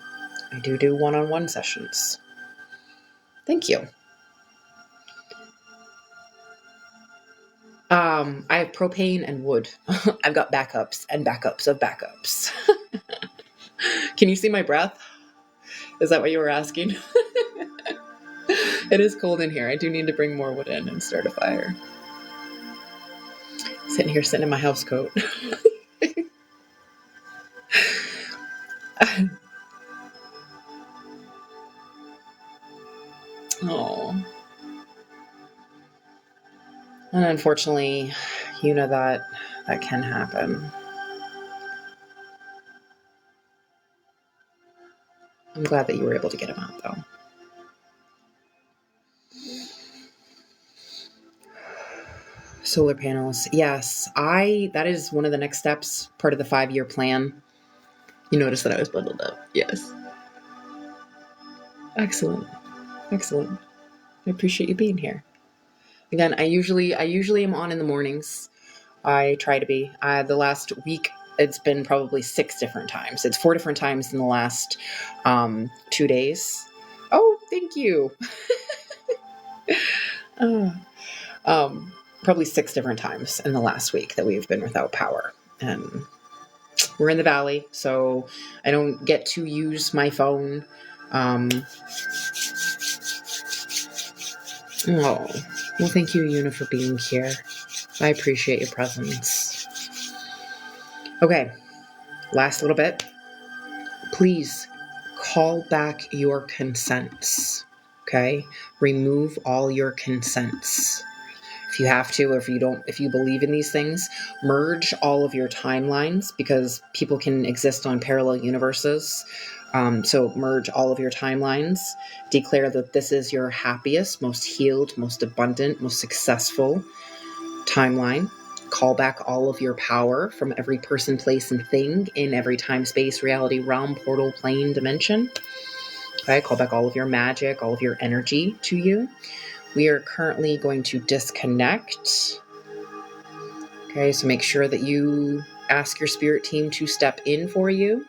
I do one-on-one sessions. Thank you. I have propane and wood. I've got backups and backups of backups. Can you see my breath? Is that what you were asking? It is cold in here. I do need to bring more wood in and start a fire. Sitting in my house coat. Oh. And unfortunately, you know that can happen. I'm glad that you were able to get him out, though. Solar panels. Yes, that is one of the next steps, part of the 5-year plan. You noticed that I was bundled up. Yes. Excellent. Excellent. I appreciate you being here. Again, I usually am on in the mornings. I try to be. The last week, it's been probably 6 different times. It's 4 different times in the last 2 days. Oh, thank you. Probably 6 different times in the last week that we've been without power. And we're in the valley, so I don't get to use my phone. Oh, well, thank you, Una, for being here. I appreciate your presence. Okay, last little bit. Please call back your consents, okay? Remove all your consents. If If you have to, or if you believe in these things, merge all of your timelines, because people can exist on parallel universes. So merge all of your timelines, declare that this is your happiest, most healed, most abundant, most successful timeline. Call back all of your power from every person, place, and thing in every time, space, reality, realm, portal, plane, dimension. Okay, call back all of your magic, all of your energy to you. We are currently going to disconnect. Okay, so make sure that you ask your spirit team to step in for you.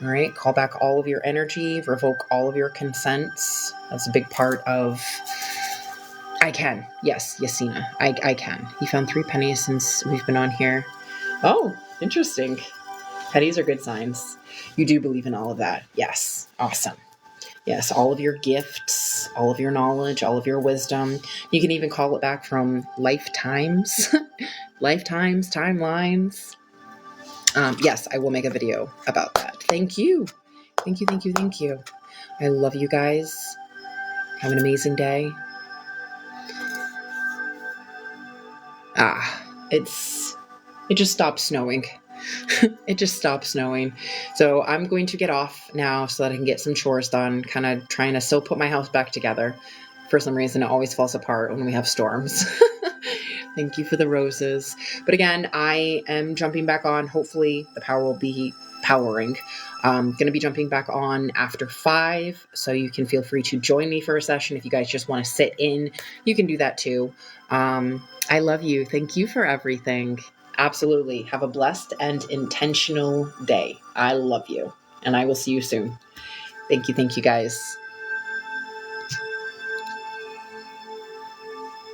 All right, call back all of your energy, revoke all of your consents. That's a big part of I can. Yes, Yasina, I can. You found 3 pennies since we've been on here. Oh, interesting. Pennies are good signs. You do believe in all of that. Yes, awesome. Yes, all of your gifts, all of your knowledge, all of your wisdom. You can even call it back from lifetimes, lifetimes, timelines. Yes, I will make a video about that. Thank you. Thank you, thank you, thank you. I love you guys. Have an amazing day. It just stopped snowing. It just stopped snowing. So I'm going to get off now so that I can get some chores done, kind of trying to still put my house back together. For some reason, it always falls apart when we have storms. Thank you for the roses. But again, I am jumping back on. Hopefully the power will be powering. I'm going to be jumping back on after 5, so you can feel free to join me for a session. If you guys just want to sit in, you can do that too. I love you. Thank you for everything. Absolutely. Have a blessed and intentional day. I love you, and I will see you soon. Thank you, guys.